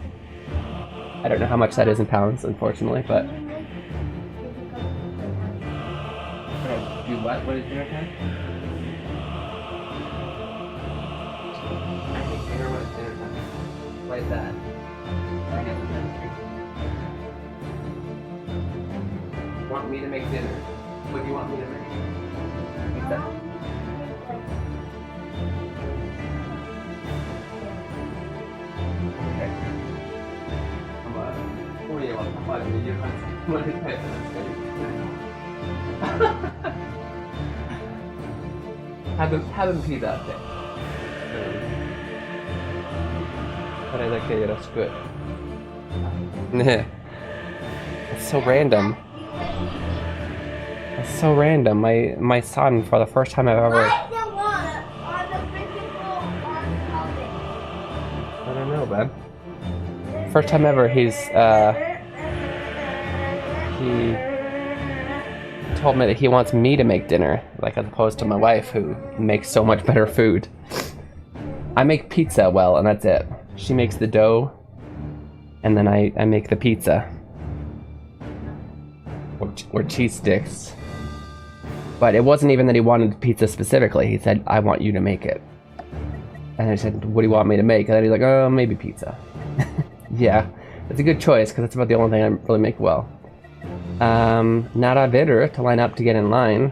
I don't know how much that is in pounds, unfortunately, but. Do what? What is dinner time? I think dinner was dinner time. Why is that? Want me to make dinner? What do you want me to make? Pizza? Okay. Haven't pizzaって。あれだけよろしく。ねえ。It's so random. It's so random. My son, for the first time I've ever. I don't know, man. First time ever, he told me that he wants me to make dinner, like as opposed to my wife, who makes so much better food. I make pizza well, and that's it. She makes the dough, and then I make the pizza. Or cheese sticks. But it wasn't even that he wanted pizza specifically. He said, I want you to make it. And I said, what do you want me to make? And then he's like, oh, maybe pizza. Yeah, it's a good choice, because that's about the only thing I really make well. Naraberu, to line up to get in line.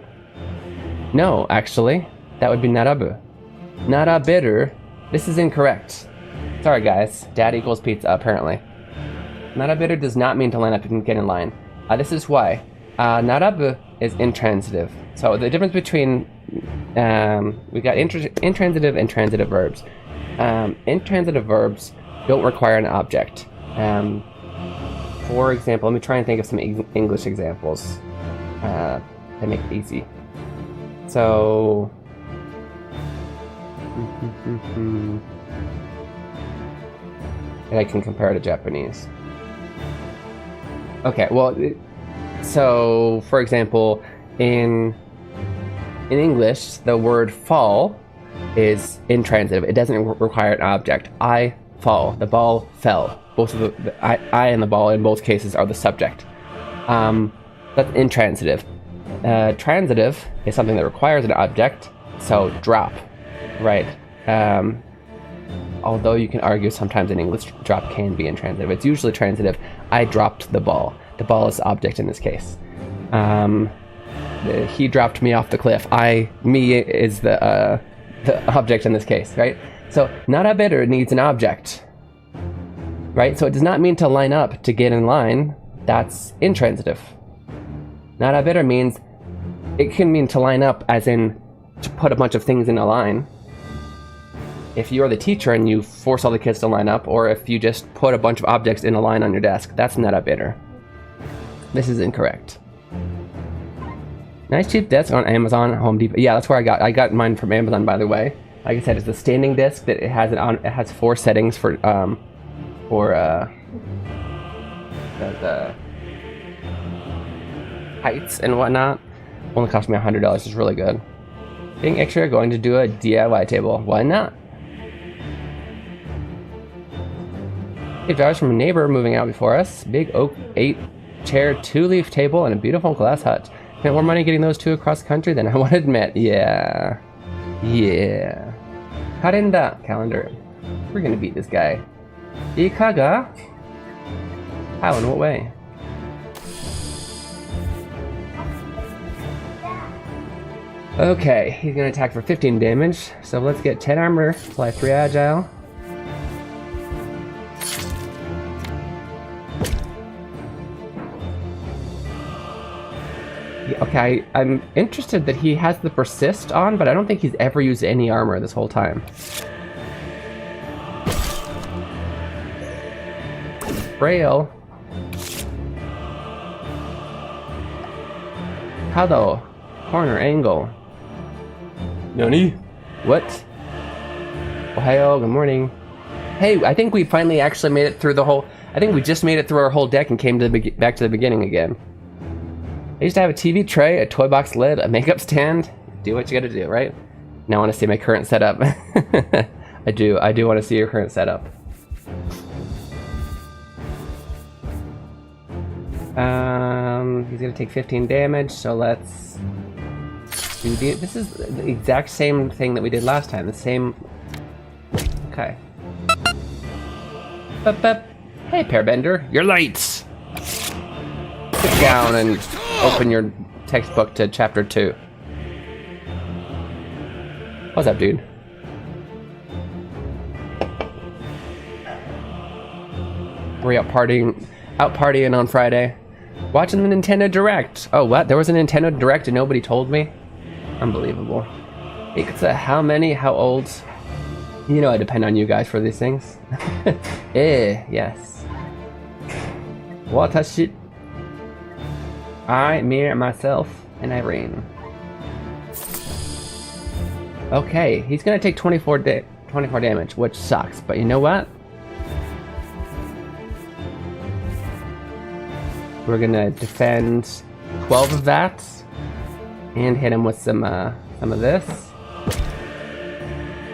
No, actually, that would be narabu. Naraberu, this is incorrect. Sorry guys, dad equals pizza, apparently. Naraberu does not mean to line up and get in line. This is why. Narabu is intransitive. So the difference between, we got intransitive and transitive verbs. Intransitive verbs don't require an object. For example, let me try and think of some English examples that make it easy. So, and I can compare it to Japanese. Okay, well, so for example, in English, the word fall is intransitive. It doesn't require an object. I fall. The ball fell. Both of the I and the ball in both cases are the subject. That's intransitive. Transitive is something that requires an object. So drop, right? Although you can argue sometimes in English drop can be intransitive. It's usually transitive. I dropped the ball. The ball is the object in this case. He dropped me off the cliff. Me is the object in this case, right? So naraberu needs an object. Right? So it does not mean to line up to get in line. That's intransitive. Naraberu means, it can mean to line up as in to put a bunch of things in a line. If you're the teacher and you force all the kids to line up, or if you just put a bunch of objects in a line on your desk, that's naraberu. This is incorrect. Nice cheap desk on Amazon, Home Depot. Yeah, that's where I got mine from Amazon, by the way. Like I said, it's a standing desk that it has 4 settings for the heights and whatnot. Only cost me $100. It's really good. Being extra, going to do a DIY table. Why not? Hey, drivers from a neighbor moving out before us. Big oak 8-chair 2-leaf table and a beautiful glass hut. Spent more money getting those 2 across the country than I want to admit. Yeah. Calendar. We're gonna beat this guy. Ikaga? How, in what way? Okay, he's gonna attack for 15 damage. So let's get 10 armor, apply 3 agile. Yeah, okay, I'm interested that he has the persist on, but I don't think he's ever used any armor this whole time. Frail. Kado. Corner angle. Nani? What? Ohio, good morning. Hey, I think we finally actually made it through the whole... I think we just made it through our whole deck and came to the back to the beginning again. I used to have a TV tray, a toy box lid, a makeup stand. Do what you gotta do, right? Now I want to see my current setup. I do want to see your current setup. He's gonna take 15 damage, so let's do this is the exact same thing that we did last time. The same. Okay. Bup, bup. Hey, Pairbender, you're late. Sit down and open your textbook to chapter 2. What's up, dude? We're out partying on Friday. Watching the Nintendo Direct. Oh, what? There was a Nintendo Direct and nobody told me? Unbelievable. It's how many? How old? You know I depend on you guys for these things. Yes. Watashi. I, me, myself, and Irene. Okay, he's gonna take 24 damage, which sucks, but you know what? We're gonna defend 12 of that and hit him with some of this.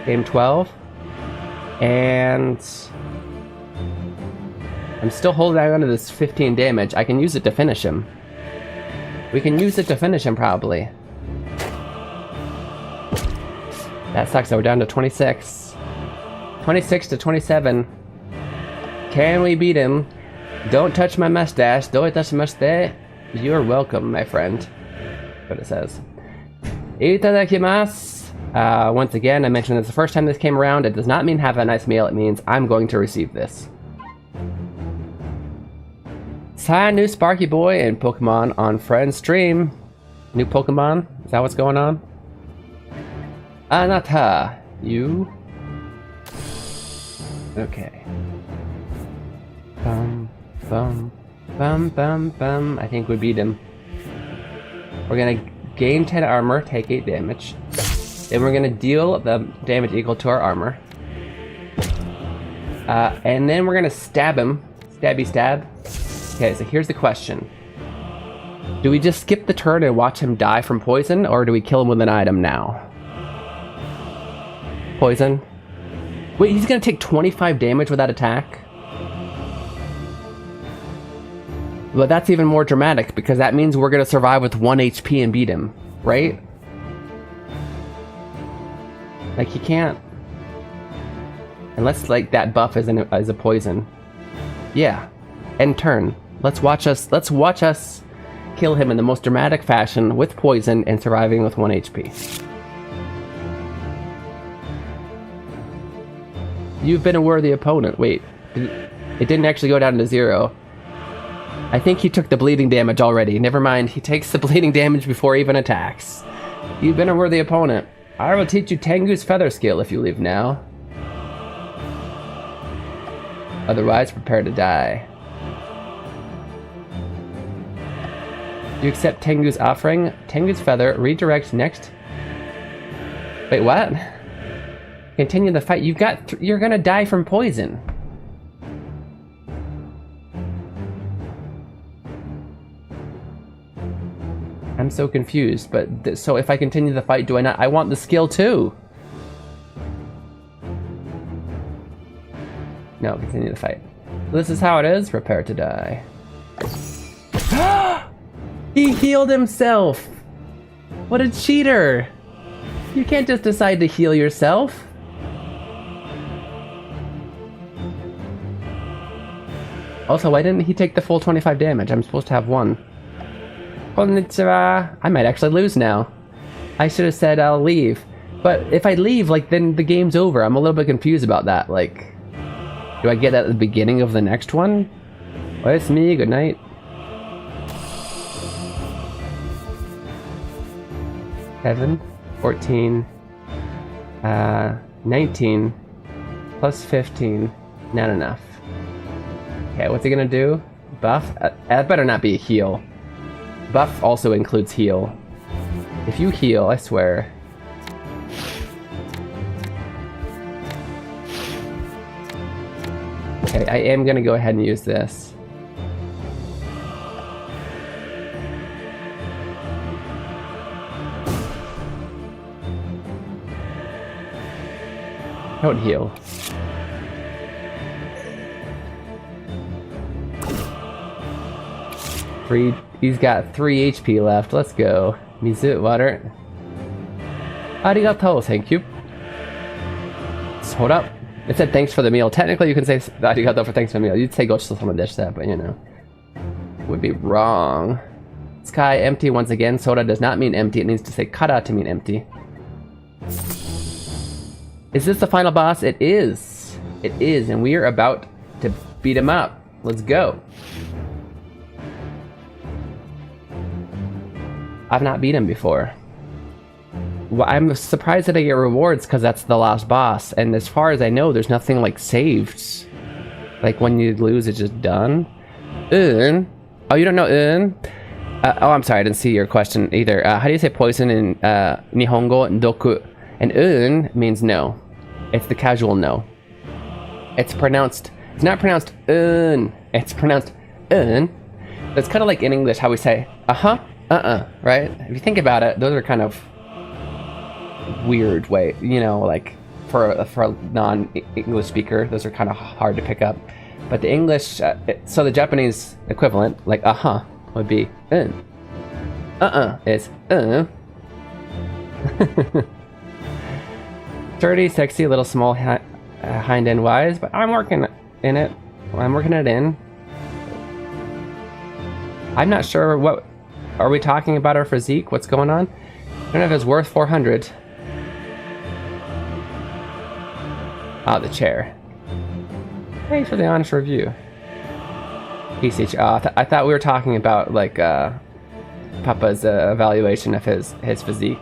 Game 12. And I'm still holding on to this 15 damage. I can use it to finish him. We can use it to finish him probably. That sucks, so we're down to 26. 26 to 27. Can we beat him? Don't touch my mustache. Don't touch my mustache. You're welcome, my friend. That's what it says. Itadakimasu. Once again, I mentioned this the first time this came around. It does not mean have a nice meal. It means I'm going to receive this. Hi, new Sparky Boy and Pokemon on Friends stream. New Pokemon? Is that what's going on? Anata. You? Okay. Bum, bum. I think we beat him. We're gonna gain 10 armor, take 8 damage. Then we're gonna deal the damage equal to our armor. And then we're gonna stab him. Stabby stab. Okay, so here's the question. Do we just skip the turn and watch him die from poison, or do we kill him with an item now? Poison. Wait, he's gonna take 25 damage with that attack? But that's even more dramatic, because that means we're gonna survive with 1 HP and beat him, right? Like, he can't... Unless, like, that buff is a poison. Yeah. End turn. Let's watch us kill him in the most dramatic fashion with poison and surviving with 1 HP. You've been a worthy opponent. Wait. It didn't actually go down to 0. I think he took the bleeding damage already. Never mind, he takes the bleeding damage before he even attacks. You've been a worthy opponent. I will teach you Tengu's feather skill if you leave now. Otherwise, prepare to die. You accept Tengu's offering. Tengu's feather, redirect next. Wait, what? Continue the fight. You're gonna die from poison. I'm so confused, but so if I continue the fight, do I not? I want the skill too. No, continue the fight. This is how it is. Prepare to die. He healed himself. What a cheater. You can't just decide to heal yourself. Also, why didn't he take the full 25 damage? I'm supposed to have 1. Konnichiwa. I might actually lose now. I should have said I'll leave. But if I leave, like, then the game's over. I'm a little bit confused about that. Like, do I get that at the beginning of the next one? Well, it's me. Good night. Seven, 14, 19, plus 15. Not enough. Okay, what's he gonna do? Buff? That better not be a heal. Buff also includes heal. If you heal, I swear. Okay, I am gonna go ahead and use this. Don't heal. He's got 3 HP left. Let's go. Mizu, water. Arigato, thank you. So, hold up. It said thanks for the meal. Technically, you can say arigato for thanks for the meal. You'd say gochiso sama deshita, but you know. It would be wrong. Sky empty once again. Soda does not mean empty. It needs to say kara to mean empty. Is this the final boss? It is. It is, and we are about to beat him up. Let's go. I've not beat him before. Well, I'm surprised that I get rewards because that's the last boss. And as far as I know, there's nothing like saved. Like when you lose, it's just done. Oh, you don't know oh, I'm sorry, I didn't see your question either. How do you say poison in Nihongo? Doku. And means no. It's the casual no. It's not pronounced it's pronounced It's kind of like in English how we say right? If you think about it, those are kind of weird way, you know, like for a non-English speaker, those are kind of hard to pick up. But the English, so the Japanese equivalent, like would be is Sturdy, sexy, little small, hind end wise, but I'm working in it. I'm working it in. I'm not sure what. Are we talking about our physique? What's going on? I don't know if it's worth 400. Ah, the chair. Thanks for the honest review. PCH. I thought we were talking about like Papa's evaluation of his physique.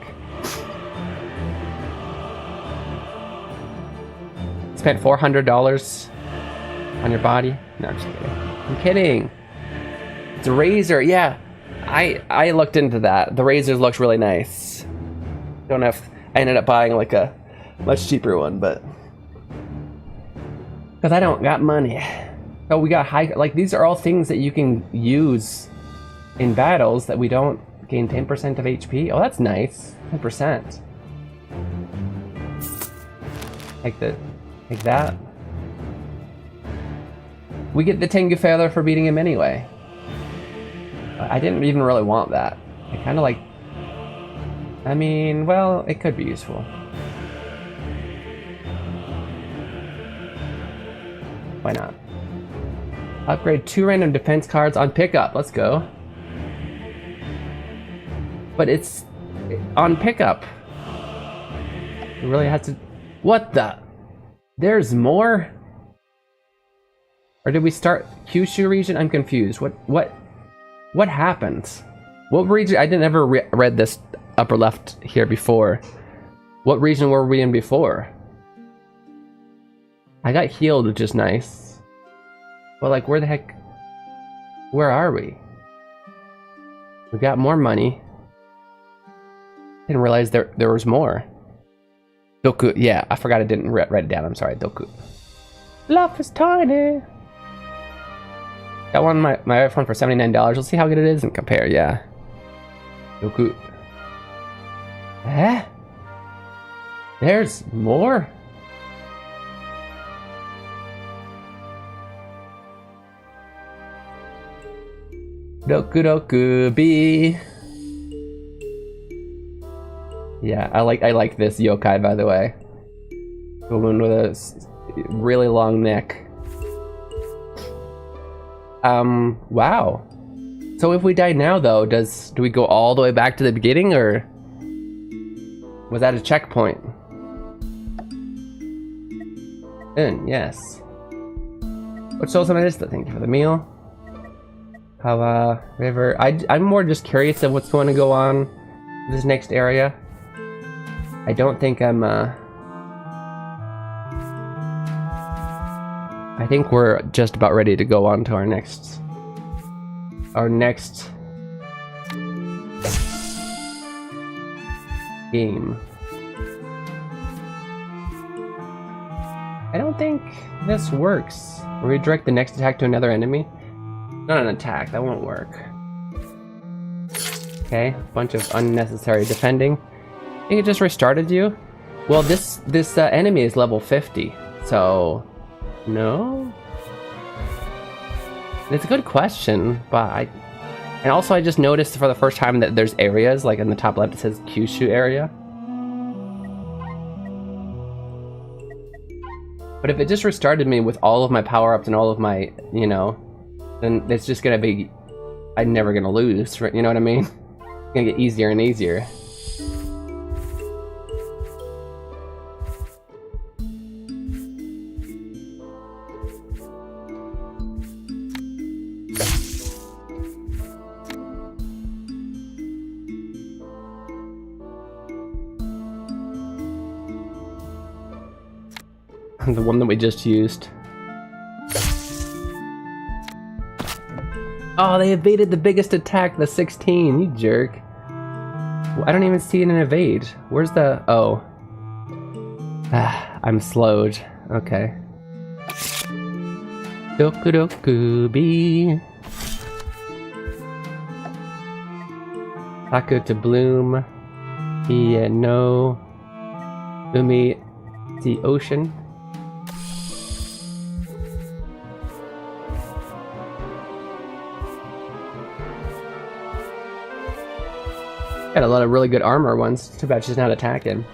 Spent $400 on your body? No, I'm just kidding. I'm kidding. It's a razor, yeah. I looked into that. The razors looked really nice. Don't know if I ended up buying like a much cheaper one, but because I don't got money. Oh, we got high. Like these are all things that you can use in battles that we don't gain 10% of HP. Oh, that's nice. 10%. Like that. We get the Tengu Feather for beating him anyway. I didn't even really want that. I kind of like... I mean, well, it could be useful. Why not? Upgrade 2 random defense cards on pickup. Let's go. But it's on pickup. It really has to... What the? There's more? Or did we start Kyushu region? I'm confused. What happened? What region? I didn't ever read this upper left here before. What region were we in before? I got healed, which is nice. But like, where the heck? Where are we? We got more money. Didn't realize there was more. Doku, yeah, I forgot I didn't write it down. I'm sorry, Doku. Life is tiny. Got one my iPhone for $79. Let's see how good it is and compare. Yeah. Doku. Eh? There's more? Doku Doku B. Yeah, I like this yokai, by the way. Woman with a really long neck. Wow. So if we die now, though, do we go all the way back to the beginning, or Was that a checkpoint? Yes. Which soul summon is that? Thank you for the meal. River. I'm more just curious of what's going to go on in this next area. I don't think I'm, I think we're just about ready to go on to our next game. I don't think this works. Redirect the next attack to another enemy. Not an attack, that won't work. Okay, bunch of unnecessary defending. I think it just restarted you. Well, this enemy is level 50, so no. It's a good question, but and also I just noticed for the first time that there's areas, like in the top left it says Kyushu area. But if it just restarted me with all of my power-ups and all of my, you know, then it's just gonna be, I'm never gonna lose, right? You know what I mean? It's gonna get easier and easier. The one that we just used. Oh, they evaded the biggest attack, the 16, you jerk. I don't even see an evade. Where's the... oh. I'm slowed. Okay. Dokurokubi. Taku to bloom. Yeah, no. Umi, the ocean. Got a lot of really good armor ones. Too bad she's not attacking.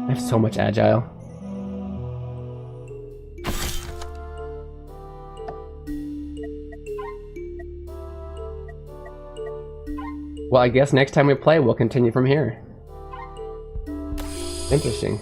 I have so much agile. Well, I guess next time we play, we'll continue from here. Interesting.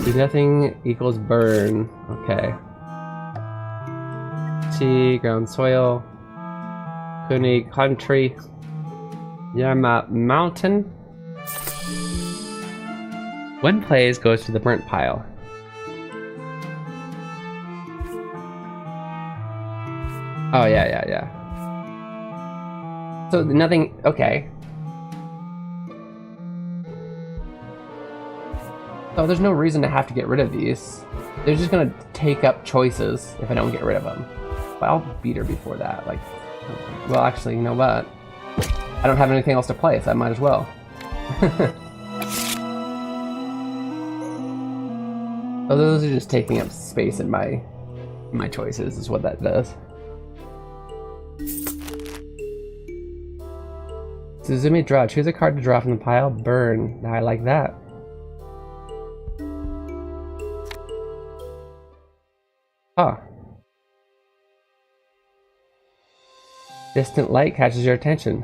Do nothing equals burn. Okay. Tea, ground soil. Kuni country. Yama mountain. When plays goes to the burnt pile. Oh yeah. So nothing. Okay. Oh, there's no reason to have to get rid of these. They're just gonna take up choices if I don't get rid of them. But I'll beat her before that. Like, well, actually, you know what? I don't have anything else to play, so I might as well. Oh, those are just taking up space in my choices, is what that does. Suzumi draw. Choose a card to draw from the pile. Burn. I like that. Huh. Distant light catches your attention.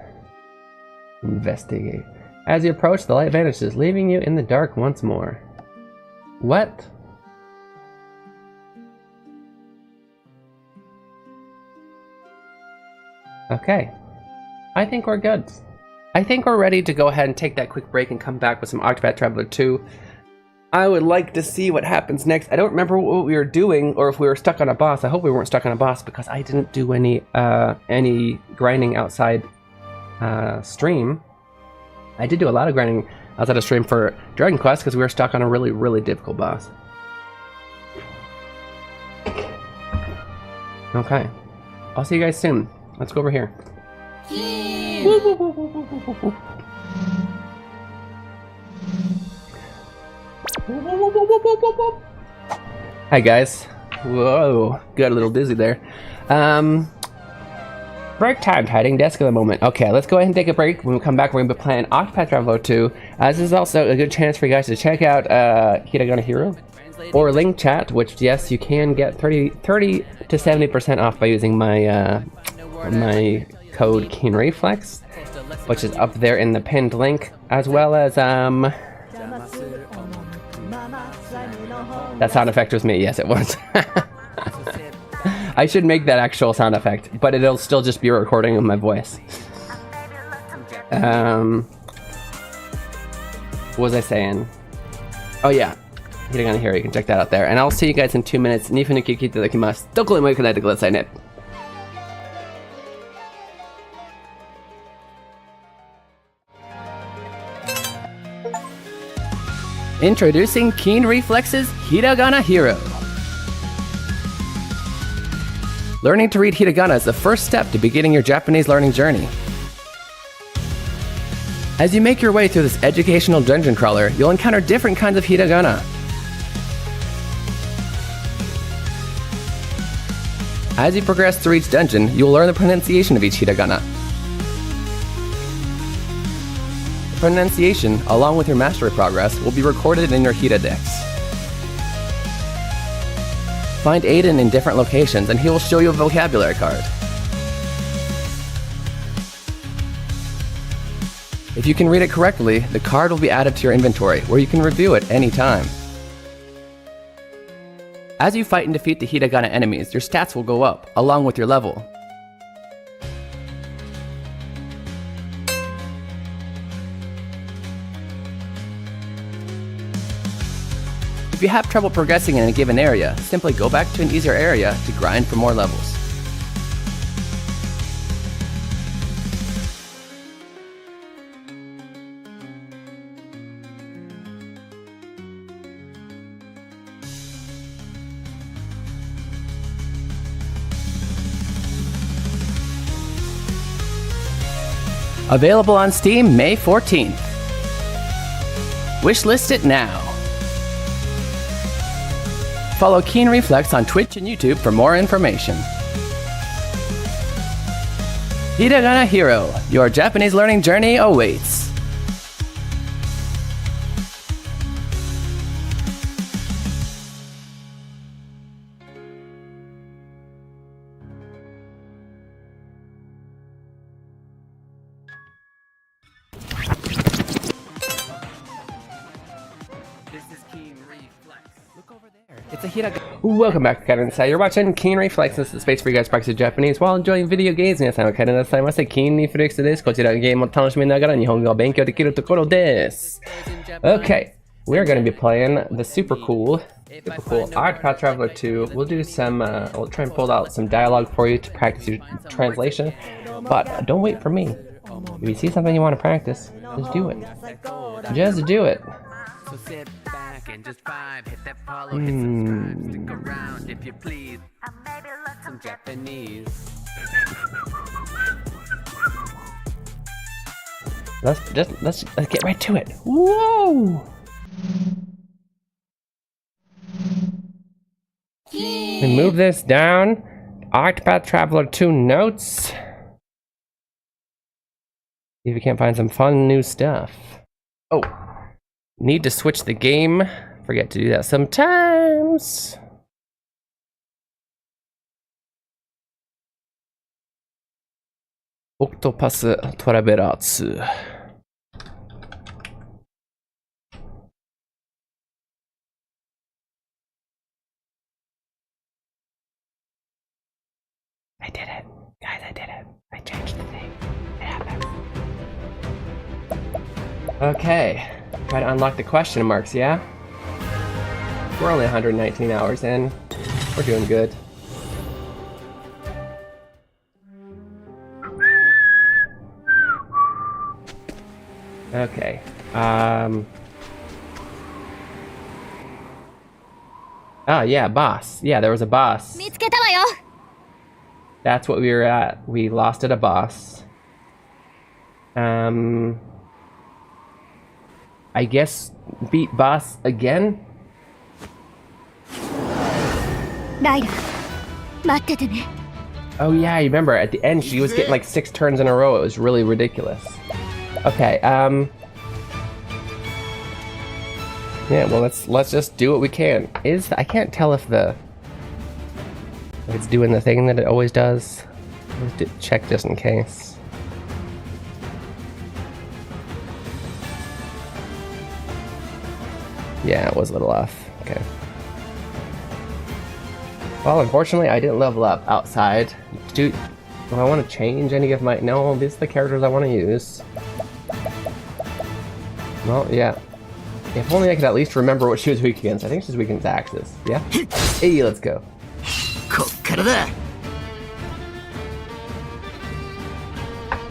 Investigate. As you approach, the light vanishes, leaving you in the dark once more. What? Okay. I think we're good. I think we're ready to go ahead and take that quick break and come back with some Octopath Traveler 2. I would like to see what happens next. I don't remember what we were doing, or if we were stuck on a boss. I hope we weren't stuck on a boss, because I didn't do any grinding outside stream. I did do a lot of grinding outside of stream for Dragon Quest, because we were stuck on a really, really difficult boss. Okay. I'll see you guys soon. Let's go over here. Woo, woo, woo, woo, woo, woo, woo. Hi guys. Whoa, got a little dizzy there. Break time, hiding desk at the moment. Okay, let's go ahead and take a break. When we come back, we're going to be playing Octopath Traveler 2. This is also a good chance for you guys to check out Hiragana Hero or Link Chat, which, yes, you can get 30 to 70% off by using my my code Keen Reflex, which is up there in the pinned link, as well as that sound effect was me. Yes, it was. I should make that actual sound effect, but it'll still just be a recording of my voice. What was I saying? Oh yeah, Hiragana Hero, you can check that out there. And I'll see you guys in 2 minutes. Nifunuki itadakimasu. Doku mo ikunai de kudasai ne. Introducing Keen Reflex's Hiragana Hero. Learning to read hiragana is the first step to beginning your Japanese learning journey. As you make your way through this educational dungeon crawler, you'll encounter different kinds of hiragana. As you progress through each dungeon, you'll learn the pronunciation of each hiragana. The pronunciation, along with your mastery progress, will be recorded in your Hiradex. Find Aiden in different locations and he will show you a vocabulary card. If you can read it correctly, the card will be added to your inventory, where you can review it any time. As you fight and defeat the hiragana enemies, your stats will go up, along with your level. If you have trouble progressing in a given area, simply go back to an easier area to grind for more levels. Available on Steam May 14th. Wishlist it now. Follow Keen Reflex on Twitch and YouTube for more information. Hiragana Hero, your Japanese learning journey awaits. It's a hiragana. Welcome back to Kaiden Sai. You're watching Keen Reflex. This is the space for you guys to practice Japanese while enjoying video games. 皆さんはKaiden Sai. Keen Reflex です。こちらゲームを楽しみながら日本語を勉強できるところです。Okay, we're going to be playing the super cool Octopath Traveler 2. We'll do some, we'll try and pull out some dialogue for you to practice your translation. But don't wait for me. If you see something you want to practice, just do it. Just do it. So sit back and just vibe, hit that follow, hit subscribe, stick around if you please. Some Japanese. Let's get right to it. Whoa! And move this down. Octopath Traveler 2 notes. See if we can't find some fun new stuff. Oh. Need to switch the game. Forget to do that sometimes. Octopath Traveler II. I did it. Guys, I did it. I changed the name. It happened. Okay. Try to unlock the question marks, yeah? We're only 119 hours in. We're doing good. Okay. Oh yeah, boss. Yeah, there was a boss. That's what we were at. We lost at a boss. I guess, beat boss again? ライラ待っててね Oh yeah, I remember at the end she was getting like 6 turns in a row. It was really ridiculous. Okay, yeah, well let's just do what we can. I can't tell if it's doing the thing that it always does. Let's check just in case. Yeah, it was a little off. Okay. Well, unfortunately, I didn't level up outside. Do I want to change any of my... No, these are the characters I want to use. Well, yeah. If only I could at least remember what she was weak against. I think she's weak against axes. Yeah? Hey, let's go.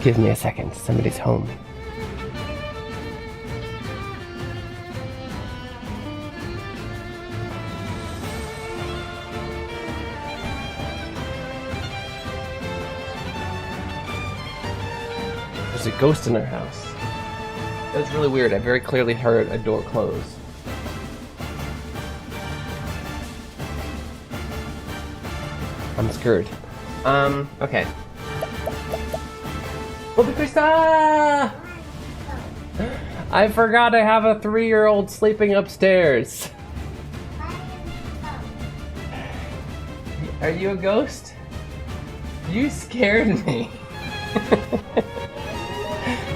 Give me a second. Somebody's home. There's a ghost in our house. That's really weird. I very clearly heard a door close. I'm scared. Okay. Oh, I forgot I have a 3-year-old sleeping upstairs. Are you a ghost? You scared me.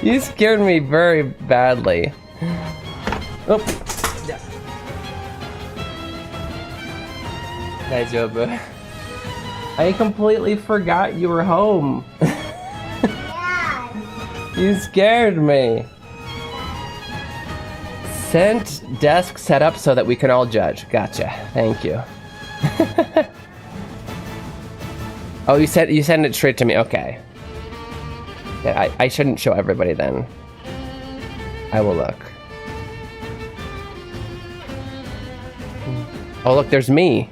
You scared me very badly. Oh. Yeah. 大丈夫? I completely forgot you were home. You scared me. Sent desk set up so that we can all judge. Gotcha. Thank you. Oh, you sent it straight to me. Okay. Yeah, I shouldn't show everybody then. I will look. Oh, look, there's me.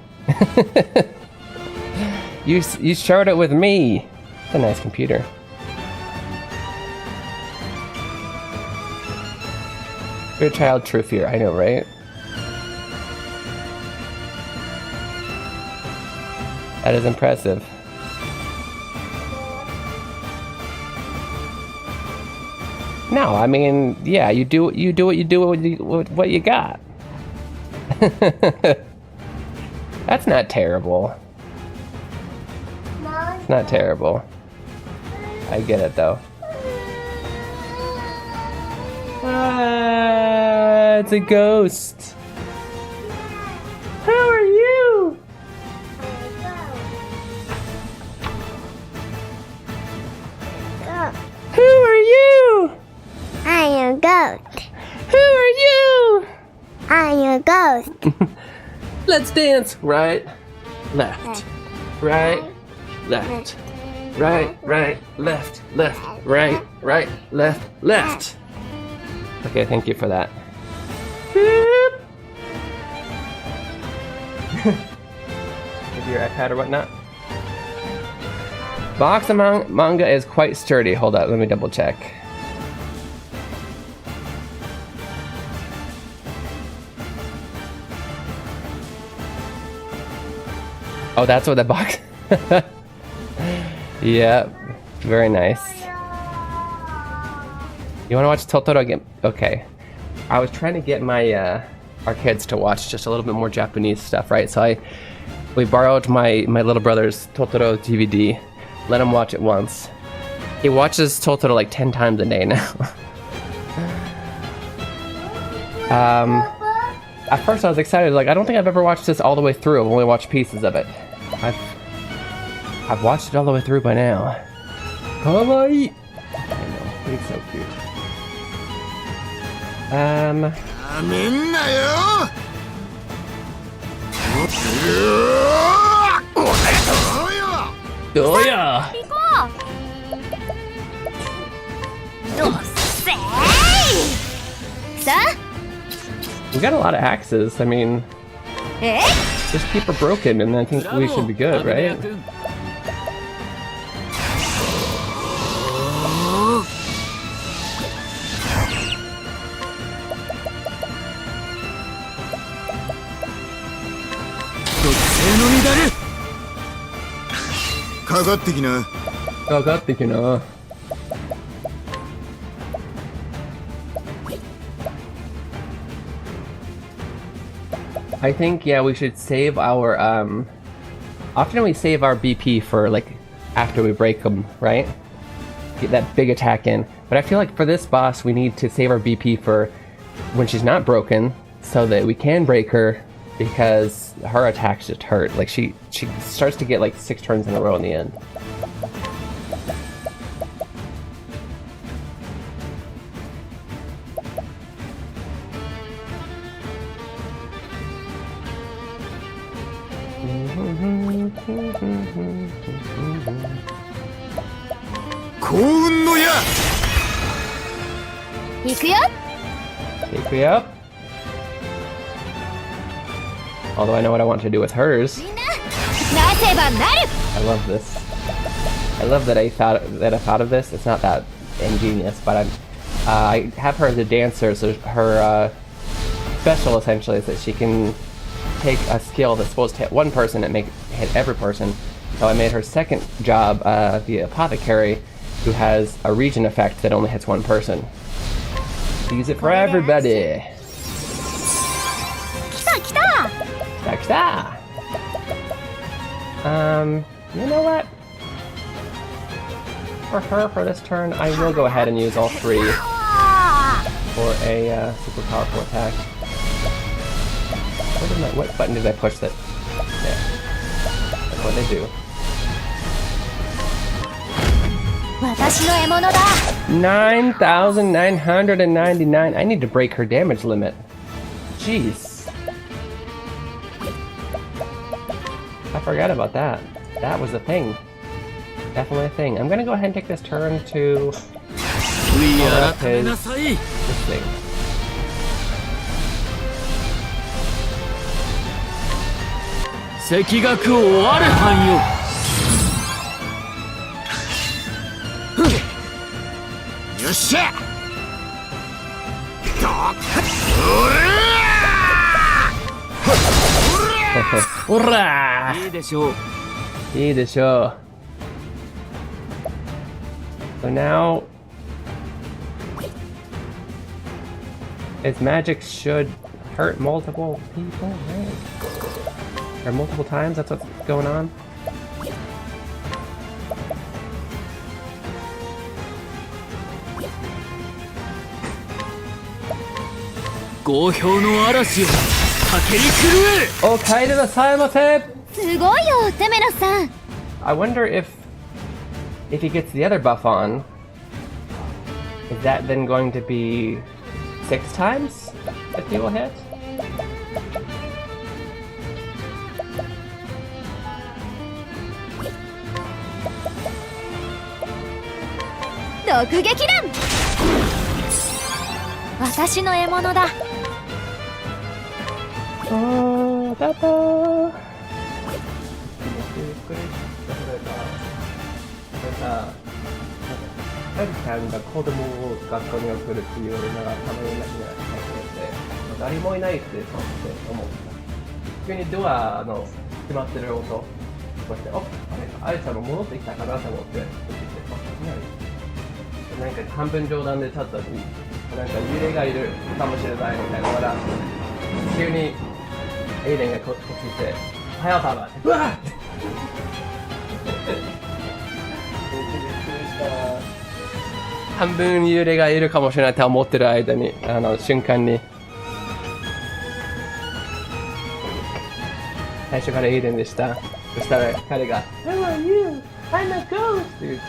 You shared it with me. It's a nice computer. Your child, true fear. I know, right? That is impressive. No, I mean, yeah, you do what you do with what you got. That's not terrible. It's not terrible. I get it though. Ah, it's a ghost. How are you? Who are you? I am a ghost. Who are you? I am a ghost. Let's dance. Right, left, right, left, right, left, right, left. Okay, thank you for that. Maybe your iPad or whatnot. Box of manga is quite sturdy. Hold up, let me double check. Oh, that's what the box... Yep, very nice. You wanna watch Totoro again? Okay. I was trying to get my our kids to watch just a little bit more Japanese stuff, right? So we borrowed my little brother's Totoro DVD, let him watch it once. He watches Totoro like 10 times a day now. At first I was excited, like I don't think I've ever watched this all the way through. I've only watched pieces of it. I've watched it all the way through by now. Kawaii! I know, he's so cute. Oh yeah! We got a lot of axes. I mean, just keep her broken, and I think we should be good, right? かかってきな。かかってきな。I think, yeah, we should save our, often we save our BP for, like, after we break them, right? Get that big attack in. But I feel like for this boss, we need to save our BP for when she's not broken, so that we can break her, because her attacks just hurt. Like, she starts to get, like, 6 turns in a row in the end. Pick me up. Although I know what I want to do with hers. I love this. I love that I thought of this. It's not that ingenious, but I have her as a dancer, so her special essentially is that she can take a skill that's supposed to hit one person and make it hit every person. So I made her second job the apothecary, who has a region effect that only hits one person. Use it for everybody. Kita. You know what? For her, for this turn, I will go ahead and use all 3 for a super powerful attack. What button did I push that? Yeah. That's what they do. 9,999. I need to break her damage limit. Jeez. I forgot about that. That was a thing. Definitely a thing. I'm gonna go ahead and take this turn to pull up this thing. Hurrah! いいでしょう. So now its magic should hurt multiple people, right? Or multiple times, that's what's going on. Oh, I wonder if he gets the other buff on, is that then going to be 6 times that he will hit? Oh, Papa. ハルちゃんが子供を学校に送るっていうよりならたまになくなって誰もいないって思った。急にドアの閉まってる音そしてあれちゃんも戻ってきたかなと思ってなんか半分冗談でちょっとなんか幽霊がいるかもしれないみたいな笑急にエイレンがこっち来て「はやパパ」ってうわっ半分幽霊がいるかもしれないと思ってる間に瞬間に最初からエイレンでした。そしたら彼が「Who are you? I'm a ghost!」って言って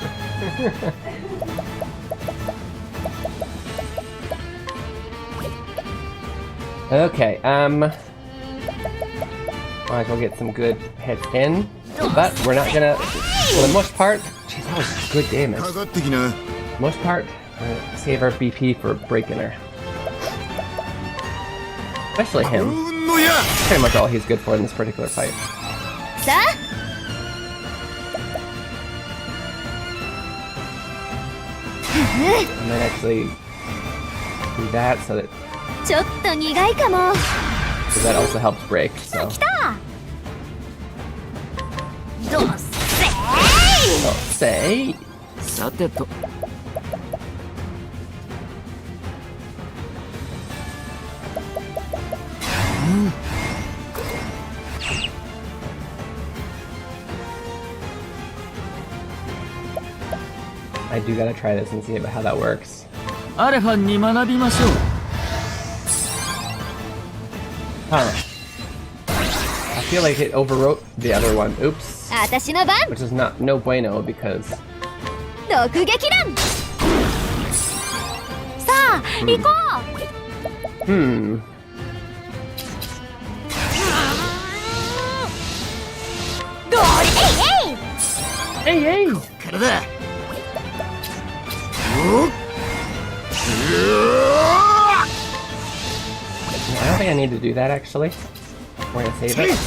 Okay, might as well get some good hits in, but we're not gonna, for the most part, geez, that was good damage. Most part, we're gonna save our BP for breaking her. Especially him. Pretty much all he's good for in this particular fight. And then actually do that so that that also helps break, so. Say. さてと I do gotta try this and see how that works. アレファンに学びましょう Huh. I feel like it overwrote the other one. Oops. 私の番 Which is not no bueno because 毒撃弾さあ行こう hmm. ゴールえいえい Hey hey. からだ I don't think I need to do that actually. We're gonna save it.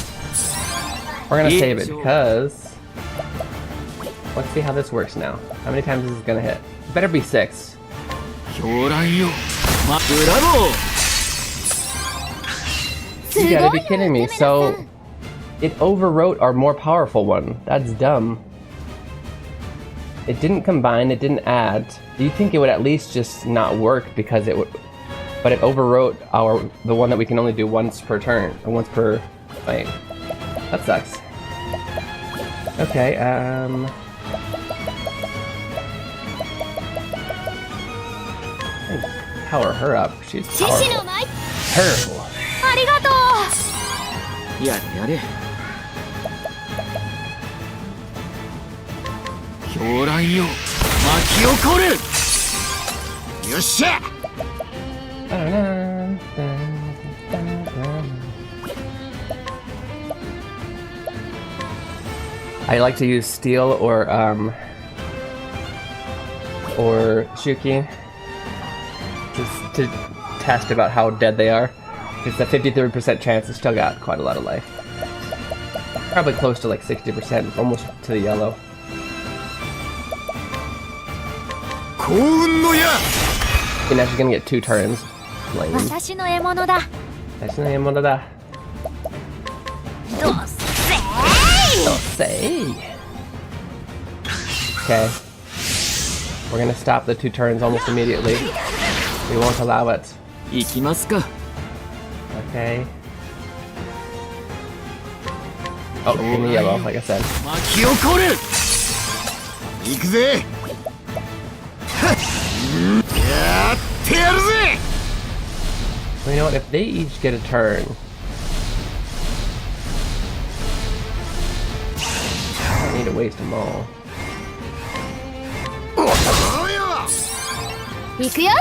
We're gonna save it because let's see how this works now. How many times is this gonna hit? It better be 6. 狂乱よまブラボー You gotta be kidding me. So it overwrote our more powerful one. That's dumb. It didn't combine, it didn't add. Do you think it would at least just not work because it would, but it overwrote the one that we can only do once per turn, or once per fight. That sucks. Okay, power her up. She's 獅子の powerful. 舞 Terrible. ありがとうやれやれ狂乱よ巻き起こるよっしゃ I like to use steel or Shuki just to test about how dead they are. It's a 53% chance. It's still got quite a lot of life. Probably close to like 60%, almost to the yellow. 幸運の矢 And now she's gonna get 2 turns. Lame. 私の獲物だ That's the name of that. どうせ Don't say. Okay. We're gonna stop the 2 turns almost immediately. We won't allow it. 行きますか Okay. Oh, in the yellow, like I said. 巻き起こる行くぜはっやってやるぜ Well, you know what? If they each get a turn, I don't need to waste them all. およ行くよ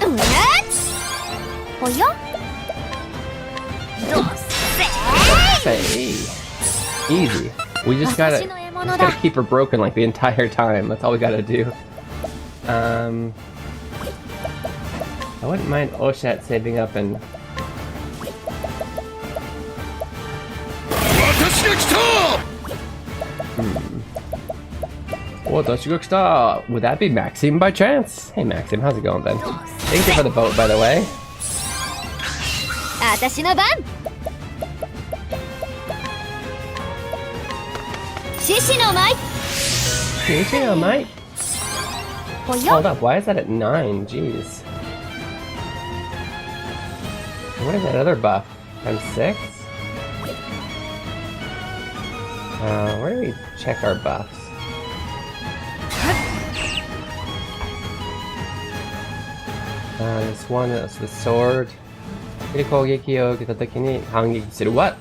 うわっおよどうせ Say, easy. We just gotta keep her broken like the entire time. That's all we gotta do. I wouldn't mind Oshat saving up and 私が来た oh, Doshigoksta! Would that be Maxime by chance? Hey Maxime, how's it going then? Thank you for the vote, by the way. 私の番獅子の舞 Yeah, mate. およ Hold up, why is that at 9? Jeez. What is that other buff? Times 6? Where do we check our buffs? This one is the sword. What?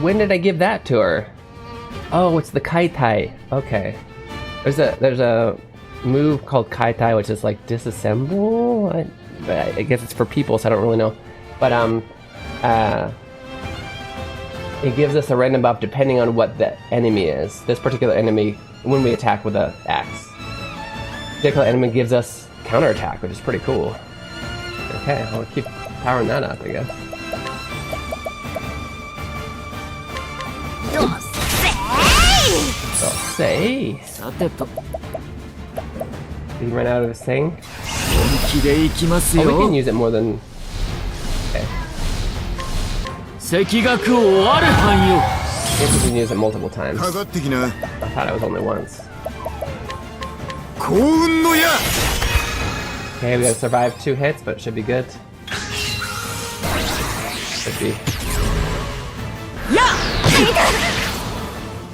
When did I give that to her? Oh, it's the Kaitai. Okay. There's a move called Kaitai, which is like disassemble. I guess it's for people, so I don't really know. But it gives us a random buff depending on what the enemy is. This particular enemy, when we attack with an axe, particular enemy gives us counterattack, which is pretty cool. Okay, I'll keep powering that up, I guess. どうせ So say, さてと did he run out of his thing? 本気で行きます Oh, we よ can use it more than. Okay. 赤学終わるはんよ。 I guess you can use it multiple times. かかってきな。 I thought it was only once. 幸運の矢。 Okay, we gotta survive 2 hits, but it should be good. Should be.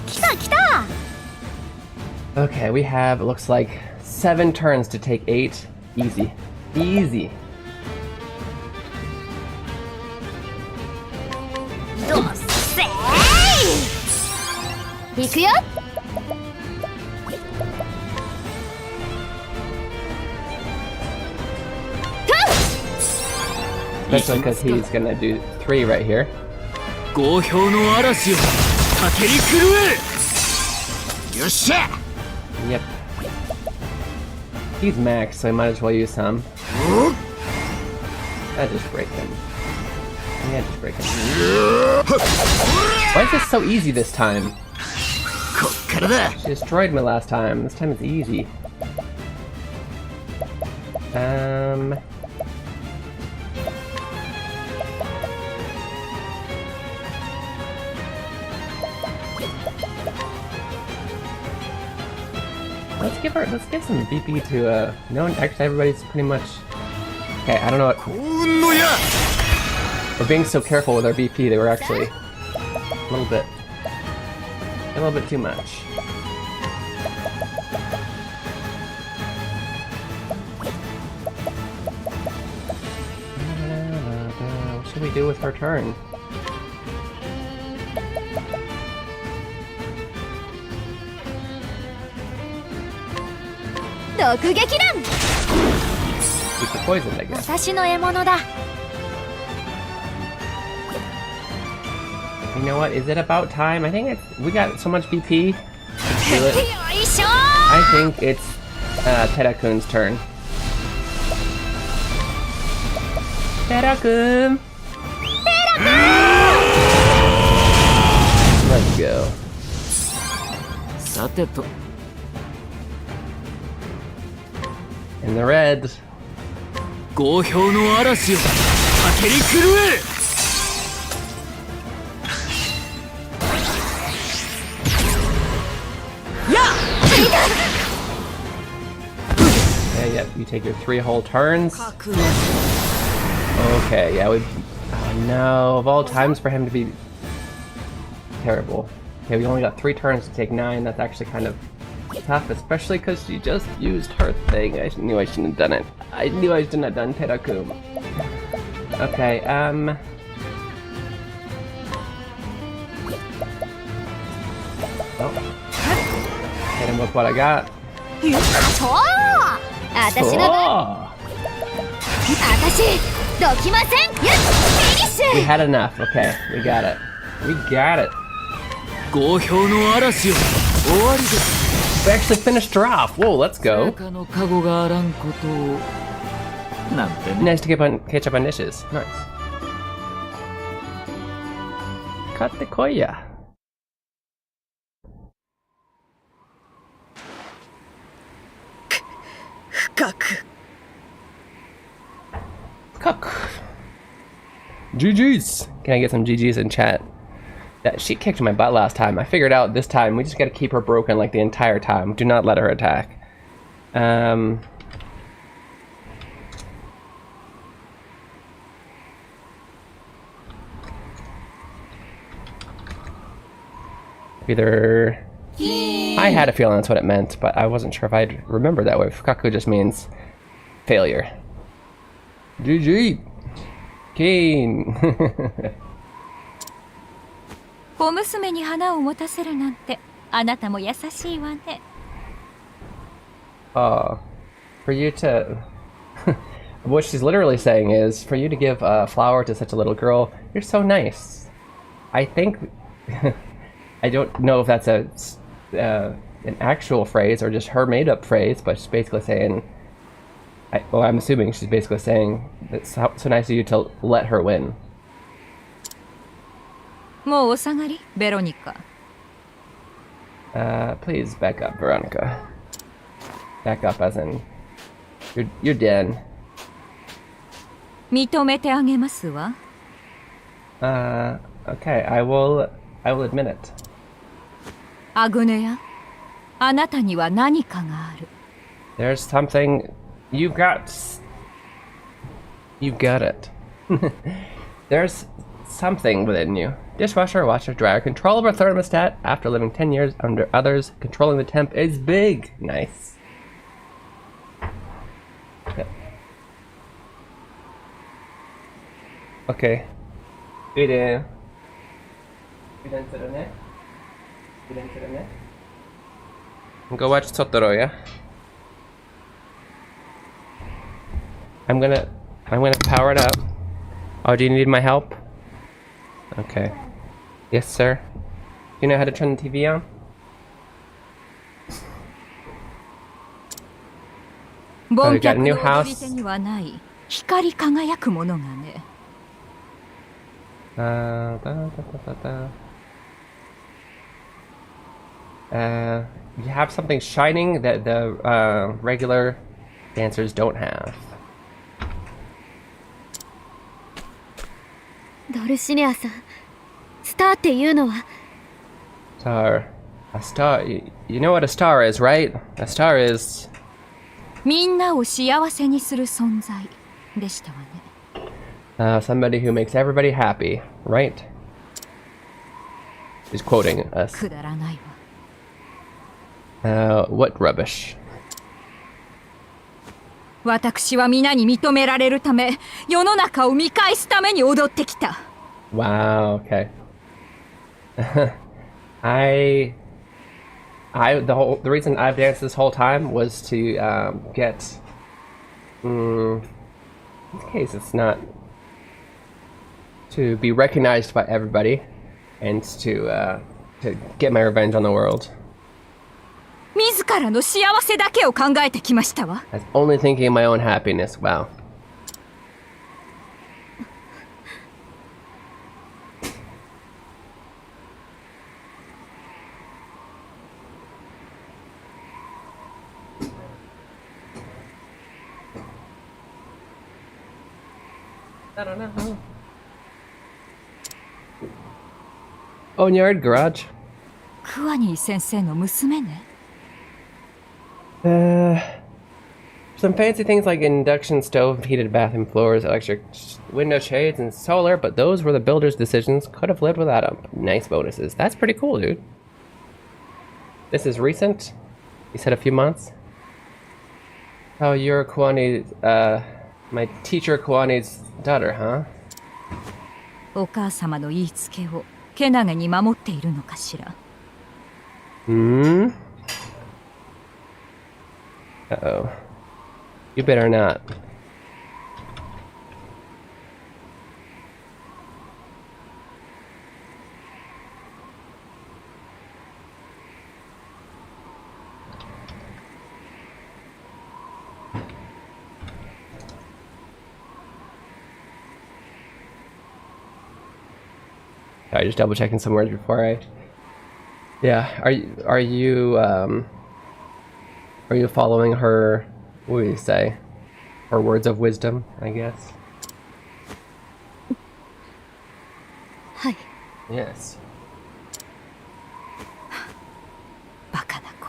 来た来た Okay, we have, it looks like 7 turns to take 8. Easy. Easy. どっせーいくよ Especially because he's gonna do 3 right here. 好評の嵐を駆けに狂え。よっしゃ。 Yep. He's max, so I might as well use some. I just break him. Yeah, just break him. Why is this so easy this time? こっからだ。 She destroyed me last time. This time it's easy. Let's give some BP to no, actually everybody's pretty much okay. I don't know what 幸運の矢。 we're being so careful with our BP. They were actually a little bit too much. What should we do with her turn? Keep Keep the poison, I guess. 私の獲物だ You know what? Is it about time? I think we got so much BP. Let's do it. よいしょ I think it's Terakun's turn. Terakun! Let's go. さてと In the red. 好評の嵐を駆けに狂え。 Yeah, you take your 3 whole turns. Okay, yeah, we. Oh no, of all times for him to be terrible. Okay, we only got 3 turns to take 9. That's actually kind of tough, especially because she just used her thing. I knew I shouldn't have done it. I knew I shouldn't have done Terakum. Okay, oh. Hit him with what I got. そう私の Oh! 私どきませんフィニッシ We ュ had enough. Okay, we got it. We got it. 好評の嵐を終わりです。 We actually finished her off. Whoa, let's 成 go. 果の加護があらんことをなんてね。 Nice to catch up on dishes. Nice. Katte koya. Cuck. GG's. Can I get some GG's in chat? Yeah, she kicked my butt last time. I figured out this time we just gotta keep her broken like the entire time. Do not let her attack. Either I had a feeling that's what it meant, but I wasn't sure if I'd remember that way. Fukaku just means failure. GG. Keen. 小娘に花を持たせるなんてあなたも優しいわね。For you to what she's literally saying is for you to give a flower to such a little girl, you're so nice. I think I don't know if that's an actual phrase or just her made-up phrase, but she's basically saying, well, I'm assuming she's basically saying it's so nice of you to let her win. もうお下がり、ベロニカ。Please back up, Veronica. Back up as in you're dead. 認めてあげますわ。Okay, I will admit it. アグネア、あなたには何かがある。 There's something you got it. There's something within you. Dishwasher, washer, dryer, controllable thermostat. After living 10 years under others, controlling the temp is big. Nice. Okay. Go watch Totoro, yeah? I'm gonna power it up. Oh, do you need my help? Okay. Yes, sir. You know how to turn the TV on? ボン got 脚 a new の house. 踊り手にはない光り輝くものがね。You have something shining that the regular dancers don't have. ドルシネアさん、スターっていうのは Star. A star. You know what a star is, right? A star is... みんなを幸せにする存在でしたわね。somebody who makes everybody happy, right? He's quoting us. くだらないわ。What rubbish? 私は皆に認められるため、世の中を見返すために踊ってきた。Wow, okay. the reason I've danced this whole time was to get in this case it's not to be recognized by everybody and to get my revenge on the world. 自らの幸せだけを考えてきましたわ。 I was only thinking of my own happiness. Wow. I don't know. Onyard garage. クワニー先生の娘ね。Some fancy things like induction stove, heated bathroom floors, electric window shades, and solar, but those were the builder's decisions. Could have lived without them. Nice bonuses. That's pretty cool, dude. This is recent? You said a few months? Oh, you're Kwani, my teacher Kwani's daughter, huh? お母様の言いつけをけなげに守っているのかしら。Hmm? Uh-oh. You better not. Sorry, just double checking some words before I... Yeah, are you following her, what do you say? Her words of wisdom, I guess? はい。 Yes. バカな子。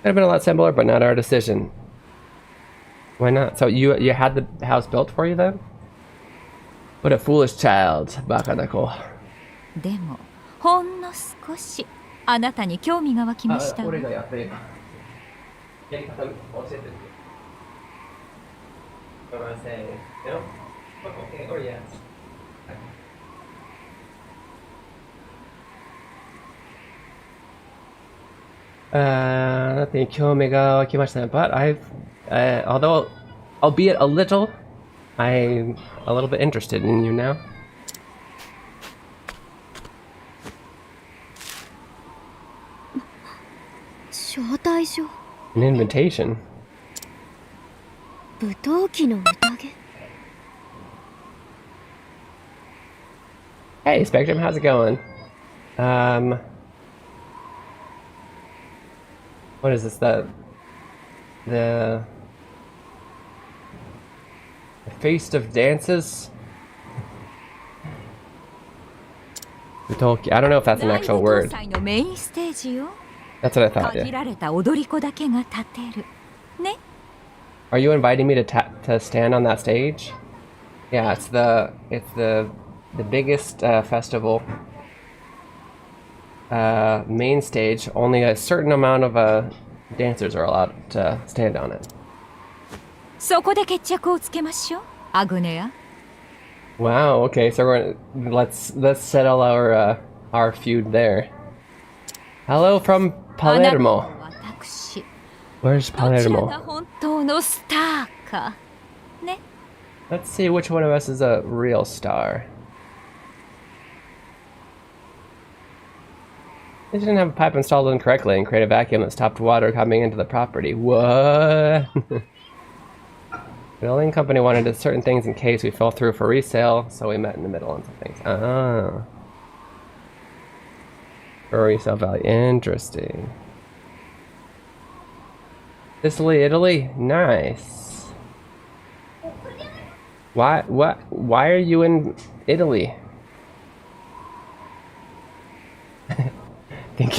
Could have been a lot simpler, but not our decision. Why not? So you had the house built for you then? What a foolish child, Bakanako. でもほんの少しあなたに興味が湧きましたわ。 nothing but I've, although, albeit a little, I'm a little bit interested in you now. 招待状。 An invitation. 舞踏機の宴。Hey, Spectrum, how's it going? What is this? The Feast of Dances? I don't know if that's an actual word. That's what I thought, yeah. Are you inviting me to stand on that stage? Yeah, it's the biggest festival main stage. Only a certain amount of dancers are allowed to stand on it. Wow. Okay, so let's settle our feud there. Hello from Palermo. Where's Palermo? Let's see which one of us is a real star. They didn't have a pipe installed incorrectly and create a vacuum that stopped water coming into the property. What? The building company wanted certain things in case we fell through for resale, so we met in the middle on some things. Ah. For resale value. Interesting. Italy? Nice. Why are you in Italy? I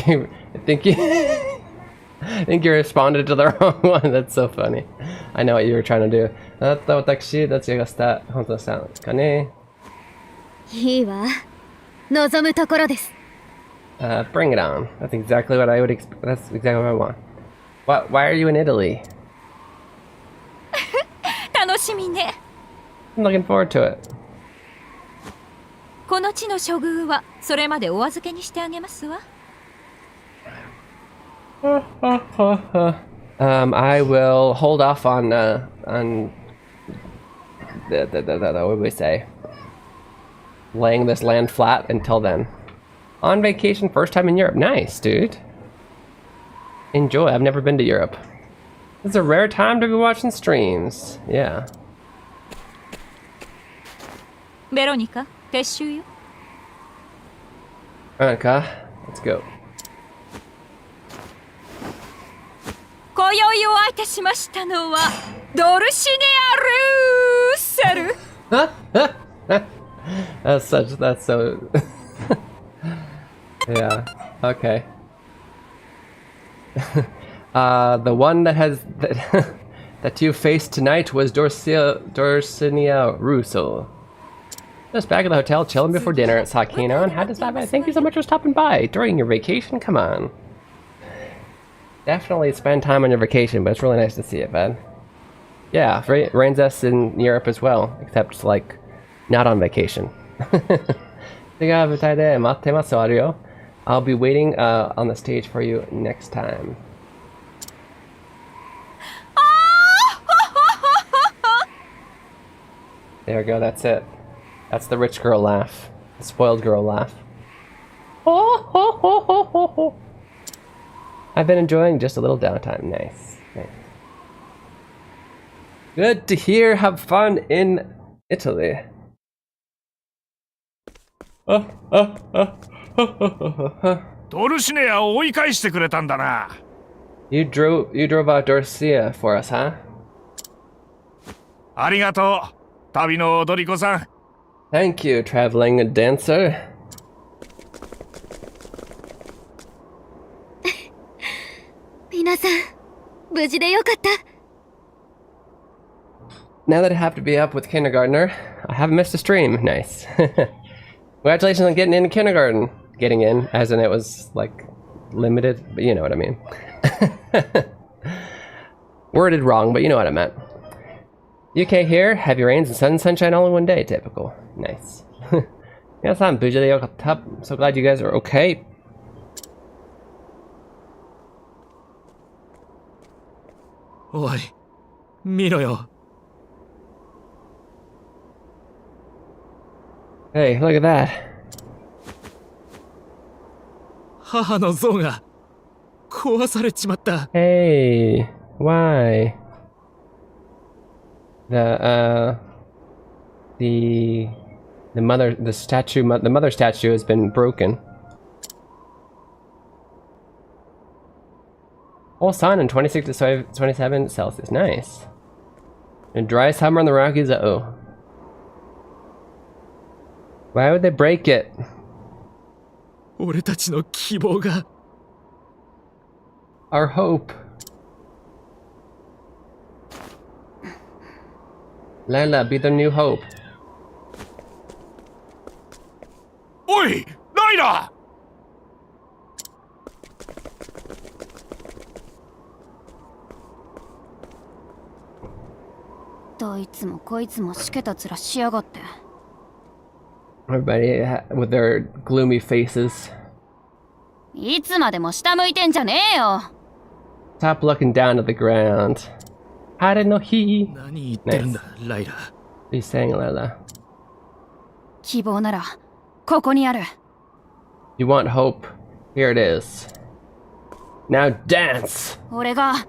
think you responded to the wrong one. That's so funny. I know what you were trying to do. Bring it on. That's exactly what I would expect. That's exactly what I want. Why are you in Italy? I'm looking forward to it. I will hold off on the what would we say? Laying this land flat until then. On vacation, first time in Europe. Nice, dude. Enjoy. I've never been to Europe. It's a rare time to be watching streams. Yeah. Veronica, Veronica, let's go. 今宵お相手しましたのはドルシネア・ルーセル That's so yeah, okay. The one that you faced tonight was Dorsinia Russo. Just back at the hotel, chilling before dinner at Sakino, and had to stop by. Thank you so much for stopping by during your vacation. Come on. Definitely spend time on your vacation, but it's really nice to see it, man. Yeah, rains us in Europe as well, except like not on vacation. I'll be waiting on the stage for you next time. There we go, that's it. That's the rich girl laugh. The spoiled girl laugh. I've been enjoying just a little downtime. Nice. Nice. Good to hear. Have fun in Italy. You drove out Dorsia for us, huh? Thank you, traveling dancer. Now that I have to be up with kindergartner, I haven't missed a stream. Nice. Congratulations on getting into kindergarten. Getting in, as in it was like limited, but you know what I mean. Worded wrong, but you know what I meant. UK here, heavy rains and sunshine all in one day. Typical. Nice. I'm so glad you guys are okay. Oi, miro yo. Hey, look at that. 母の像が壊されちまった。 Hey, why? The The mother statue has been broken. Whole sun in 26 to 27 Celsius. Nice. And dry summer in the Rockies. Uh-oh. Why would they break it? 俺たちの希望が Our hope. Layla, be the new hope. おいライラどいつもこいつもしけた面しやがって。 Everybody with their gloomy faces. いつまでも下向いてんじゃねえよ。 Stop looking down at the ground. I didn't know he. 何言ってるんだ、ライラ He's saying, Layla. 希望ならここにある。 You want hope? Here it is. Now dance! 俺が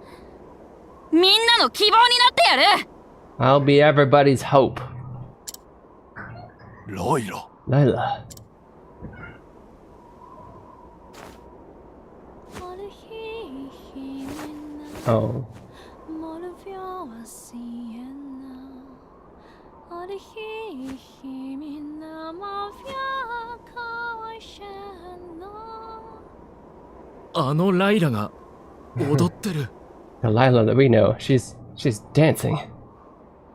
みんなの希望になってやる。 I'll be everybody's hope. ライラ Layla. Oh. The Layla that we know, she's dancing. I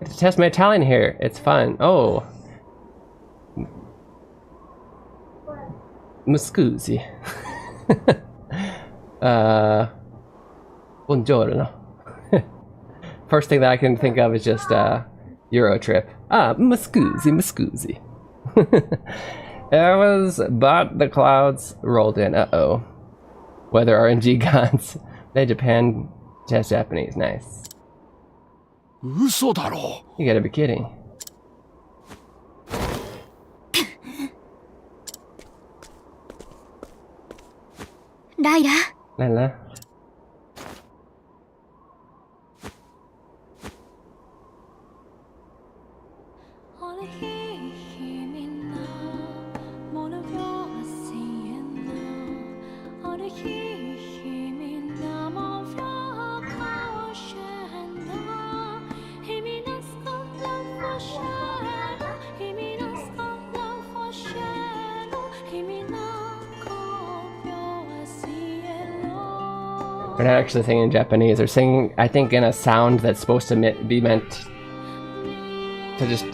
have to test my Italian here. It's fun. Oh. Muscusi. Buongiorno. First thing that I can think of is just Euro trip. Ah, muscusi. It was, but the clouds rolled in. Uh-oh. Weather RNG gods. They Japan test Japanese. Nice. 嘘だろ You gotta be kidding. Layla. Layla. They're not actually singing in Japanese. They're singing, I think, in a sound that's supposed to be meant to just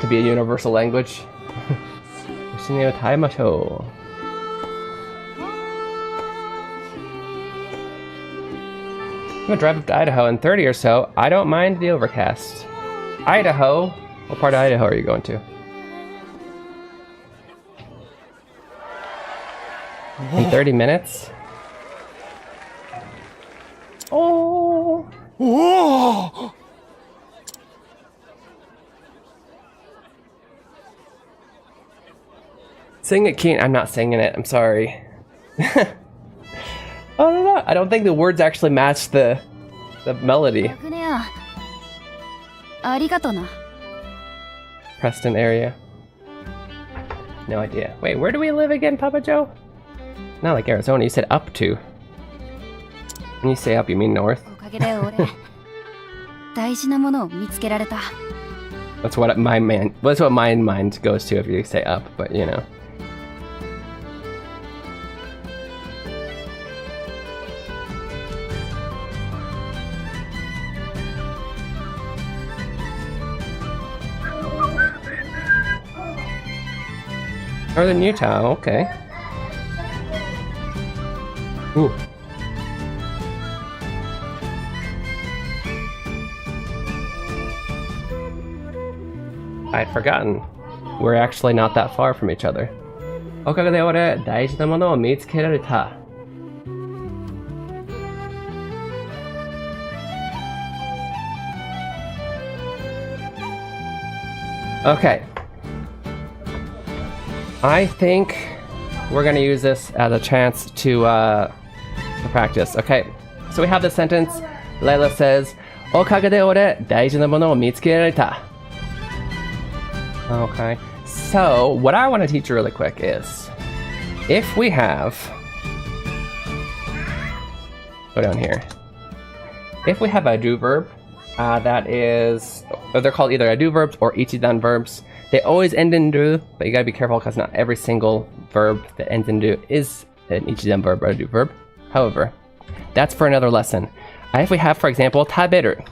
to be a universal language. I'm gonna drive up to Idaho in 30 or so. I don't mind the overcast. Idaho? What part of Idaho are you going to? In 30 minutes? Oh! Oh! Sing it, Keen. I'm not singing it. I'm sorry. Oh, no. I don't think the words actually match the melody. Preston area. No idea. Wait, where do we live again, Papa Joe? Not like Arizona. You said up to. When you say up, you mean north. That's what my mind goes to if you say up, but you know. Northern Utah, okay. Ooh. I'd forgotten. We're actually not that far from each other. おかげで俺、大事なものを見つけられた。Okay. I think we're gonna use this as a chance to practice. Okay, so we have this sentence. Layla says, おかげで俺、大事なものを見つけられた. Okay. So, what I want to teach you really quick is, if we have... Go down here. If we have a do verb, that is... Or they're called either a do verbs or ichidan verbs. They always end in do, but you gotta be careful because not every single verb that ends in do is an ichidan verb or a do verb. However, that's for another lesson. If we have, for example, taberu.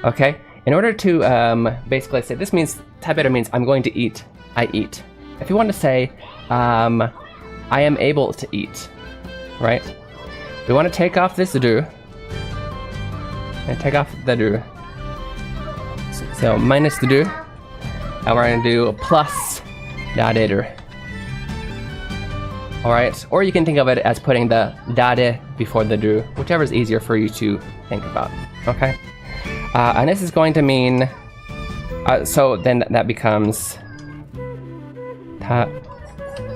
Okay? In order to basically say, this means, taberu means I'm going to eat, I eat. If you want to say, I am able to eat, right? We want to take off this do, and take off the do. So minus the do, and we're going to do plus dareru. Alright, or you can think of it as putting the dare before the do, whichever is easier for you to think about, okay? And this is going to mean, so then that becomes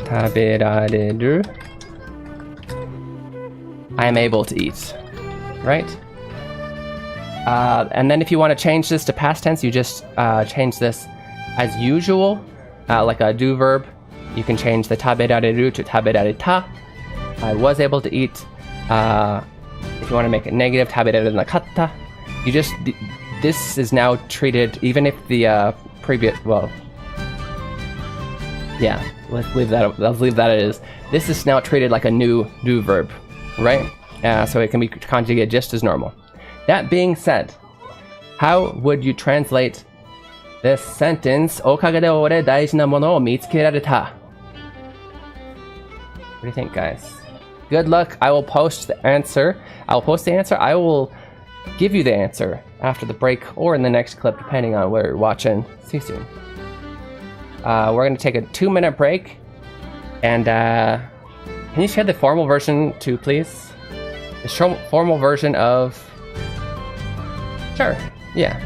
taberareru. I am able to eat, right? And then if you want to change this to past tense, you just change this as usual, like a do verb. You can change the taberareru to taberareta. I was able to eat. If you want to make it negative, taberareru nakatta. You just, this is now treated, even if the previous, well, yeah, let's leave that as is. This is now treated like a new do verb, right? So it can be conjugated just as normal. That being said, how would you translate this sentence? おかげで俺大事なものを見つけられた. What do you think, guys? Good luck. I will post the answer. I will give you the answer after the break or in the next clip, depending on where you're watching. See you soon. We're going to take a 2-minute break. And can you share the formal version too, please? The formal version of... Sure, yeah.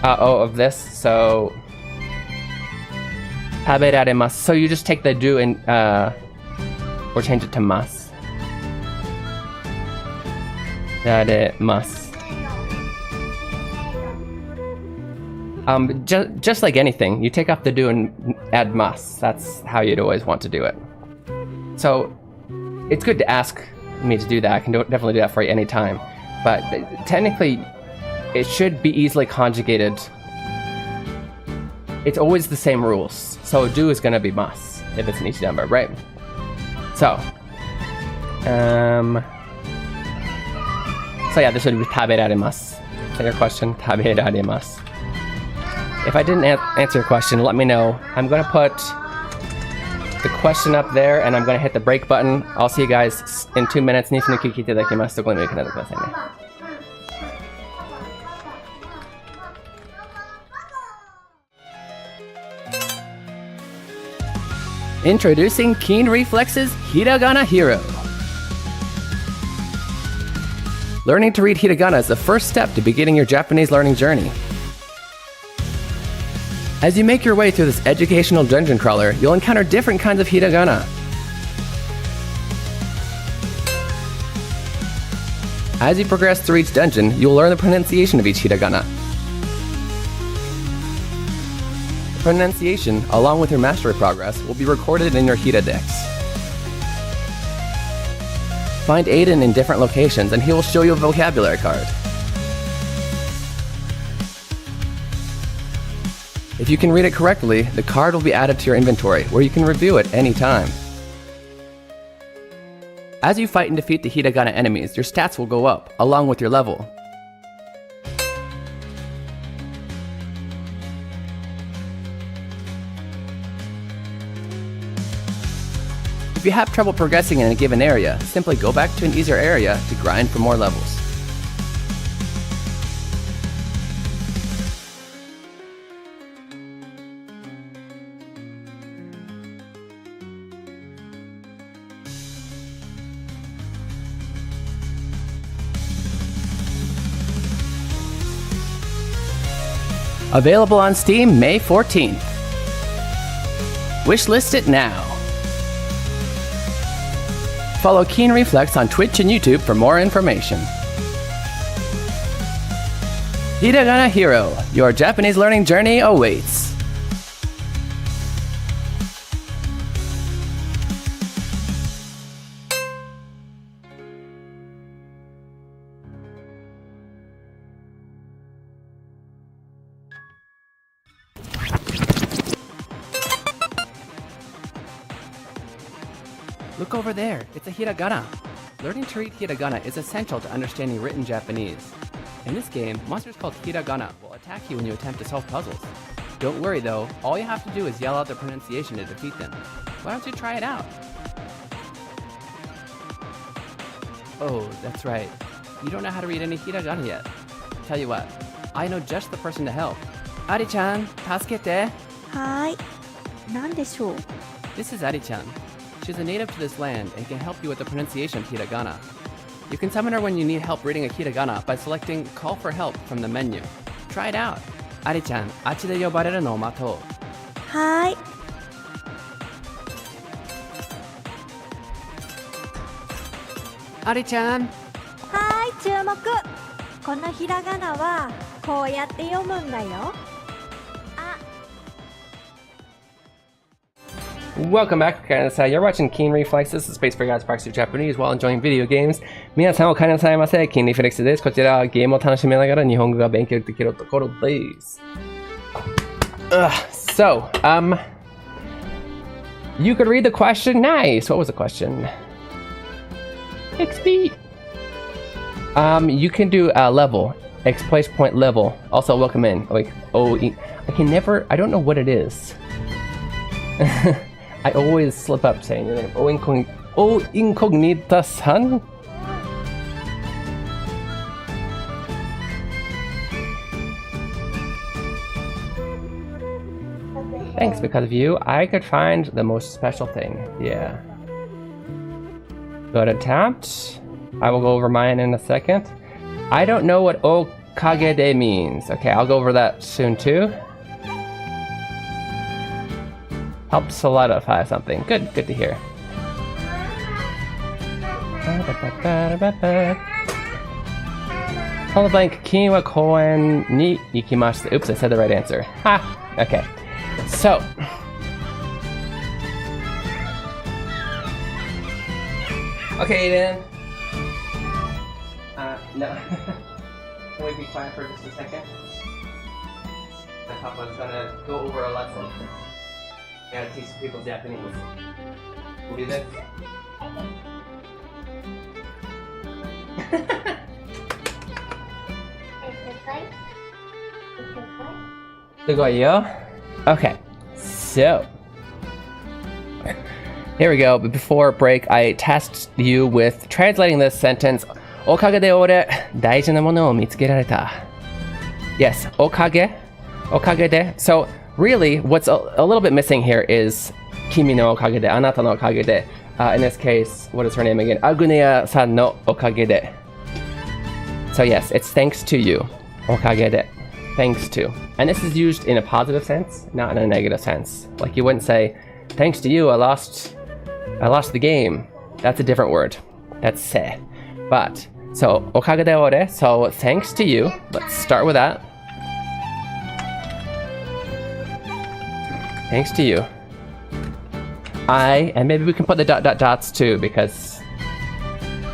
Of this, so... Taberaremasu. So you just take the do and, or change it to mas. Daremasu. Just like anything, you take off the do and add mas. That's how you'd always want to do it. So, it's good to ask me to do that. I can definitely do that for you anytime. But technically, it should be easily conjugated. It's always the same rules. So do is going to be mas if it's an ichidan verb, right? So yeah, this would be taberaremasu. Is that your question? Taberaremasu. If I didn't answer your question, let me know. I'm going to put the question up there, and I'm going to hit the break button. I'll see you guys in 2 minutes. 2分聞いていただきます。そこに行かないでくださいね。Introducing Keen Reflex's Hiragana Hero. Learning to read hiragana is the first step to beginning your Japanese learning journey. As you make your way through this educational dungeon crawler, you'll encounter different kinds of hiragana. As you progress through each dungeon, you'll learn the pronunciation of each hiragana. The pronunciation, along with your mastery progress, will be recorded in your Hiradex. Find Aiden in different locations and he will show you a vocabulary card. If you can read it correctly, the card will be added to your inventory, where you can review it anytime. As you fight and defeat the hiragana enemies, your stats will go up, along with your level. If you have trouble progressing in a given area, simply go back to an easier area to grind for more levels. Available on Steam May 14th. Wishlist it now. Follow Keen Reflex on Twitch and YouTube for more information. Hiragana Hero, your Japanese learning journey awaits. Look over there, it's a hiragana. Learning to read hiragana is essential to understanding written Japanese. In this game, monsters called hiragana will attack you when you attempt to solve puzzles. Don't worry though, all you have to do is yell out the pronunciation to defeat them. Why don't you try it out? Oh, that's right. You don't know how to read any hiragana yet. Tell you what, I know just the person to help. Ari-chan, tasukete. はーい。なんでしょう。 This is Ari-chan. She's a native to this land and can help you with the pronunciation of hiragana. You can summon her when you need help reading a hiragana by selecting Call for Help from the menu. Try it out. Ari-chan, あっちで呼ばれるのを待とう。はーい。Ari-chan! はーい、注目。このひらがなはこうやって読むんだよ。 Welcome back, you're watching Keen Reflex. This is Space for Guys practice Japanese while enjoying video games. 皆さんおかえりなさいませ。Keen Reflex です。こちらはゲームを楽しみながら日本語が勉強できるところです。So, you could read the question. Nice. What was the question? XP. You can do a level. X place point level. Also, welcome in. Like, I don't know what it is. I always slip up saying your name. O Incognita-san? Thanks, because of you, I could find the most special thing. Yeah. Go to tapped. I will go over mine in a second. I don't know what Okagede means. Okay, I'll go over that soon too. Help solidify something. Good to hear. Fill the blank. Keen wa koen ni ikimashita. Oops, I said the right answer. Ha! Okay. So. Okay, then. No. Can we be quiet for just a second? My papa's gonna go over a lesson. I gotta teach people Japanese. We'll do this. Okay, so here we go. But before break, I tasked you with translating this sentence. Okage de ore daiji na mono o mitsukerareta. Yes, okage de. So really, what's a little bit missing here is Kimi no okage de, anata no okage de. In this case, what is her name again? Aguneya-san no okage de. So yes, it's thanks to you. Okage de. Thanks to. And this is used in a positive sense, not in a negative sense. Like you wouldn't say, thanks to you, I lost the game. That's a different word. That's se. But, so, okage de ore, so thanks to you. Let's start with that. Thanks to you. And maybe we can put the dots too, because,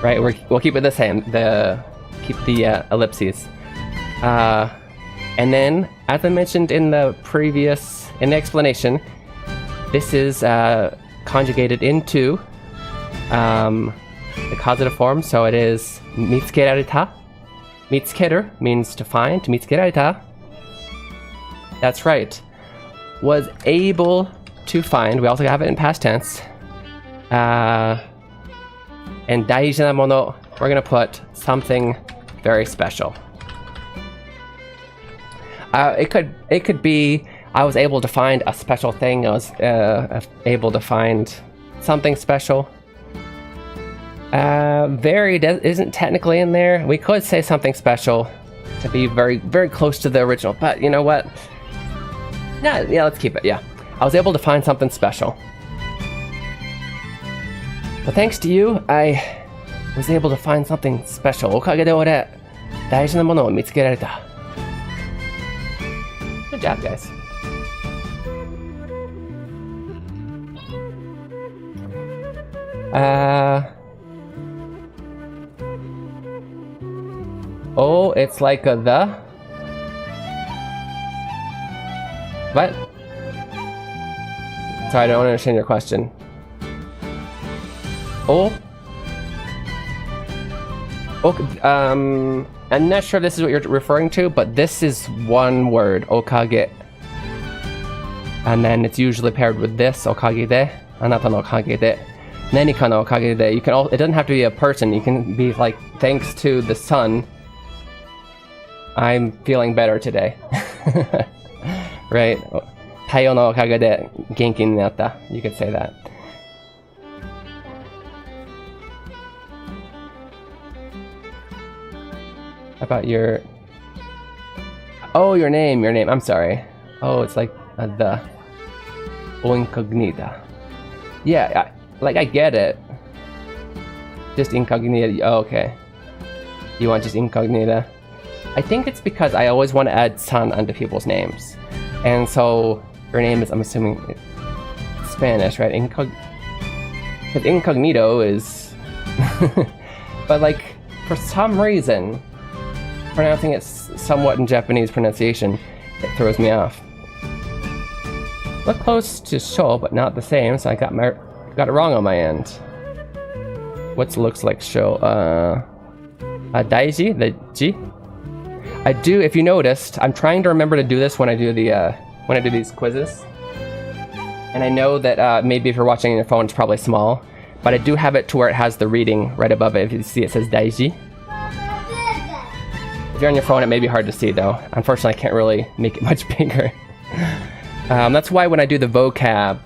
right, we'll keep it the same, keep the ellipses. And then, as I mentioned in the explanation, this is conjugated into the causative form, so it is mitsukerareta. Mitsukeru means to find, mitsukerareta. That's right. Was able to find, we also have it in past tense. And daiji na mono, we're gonna put something very special. It could be I was able to find a special thing. I was able to find something special. Very isn't technically in there. We could say something special to be very, very close to the original, but you know what? Yeah, let's keep it. Yeah, I was able to find something special. But thanks to you, I was able to find something special. Okage de ore daiji na mono o mitsukerareta. Good job, guys. Oh, it's like a the? What? Sorry, I don't understand your question. Oh? Okay, I'm not sure if this is what you're referring to, but this is one word, okage. And then it's usually paired with this, okage de, anata no okage de, nenika no okage de. You can it doesn't have to be a person, you can be like, thanks to the sun, I'm feeling better today. Right? Taiyo no okage de genki ni natta. You could say that. About your... Oh, your name. I'm sorry. Oh, it's like the... O incognita. Yeah, I get it. Just incognita. Oh, okay. You want just incognita? I think it's because I always want to add san onto people's names. And so, your name is, I'm assuming, Spanish, right? Because incognito is... But like, for some reason... Pronouncing it somewhat in Japanese pronunciation, it throws me off. Look close to sho, but not the same, so I got it wrong on my end. What looks like sho? Daiji, the ji. I do. If you noticed, I'm trying to remember to do this when I do these quizzes. And I know that maybe if you're watching on your phone, it's probably small, but I do have it to where it has the reading right above it. If you see, it says daiji. If you're on your phone, it may be hard to see, though. Unfortunately, I can't really make it much bigger. That's why when I do the vocab,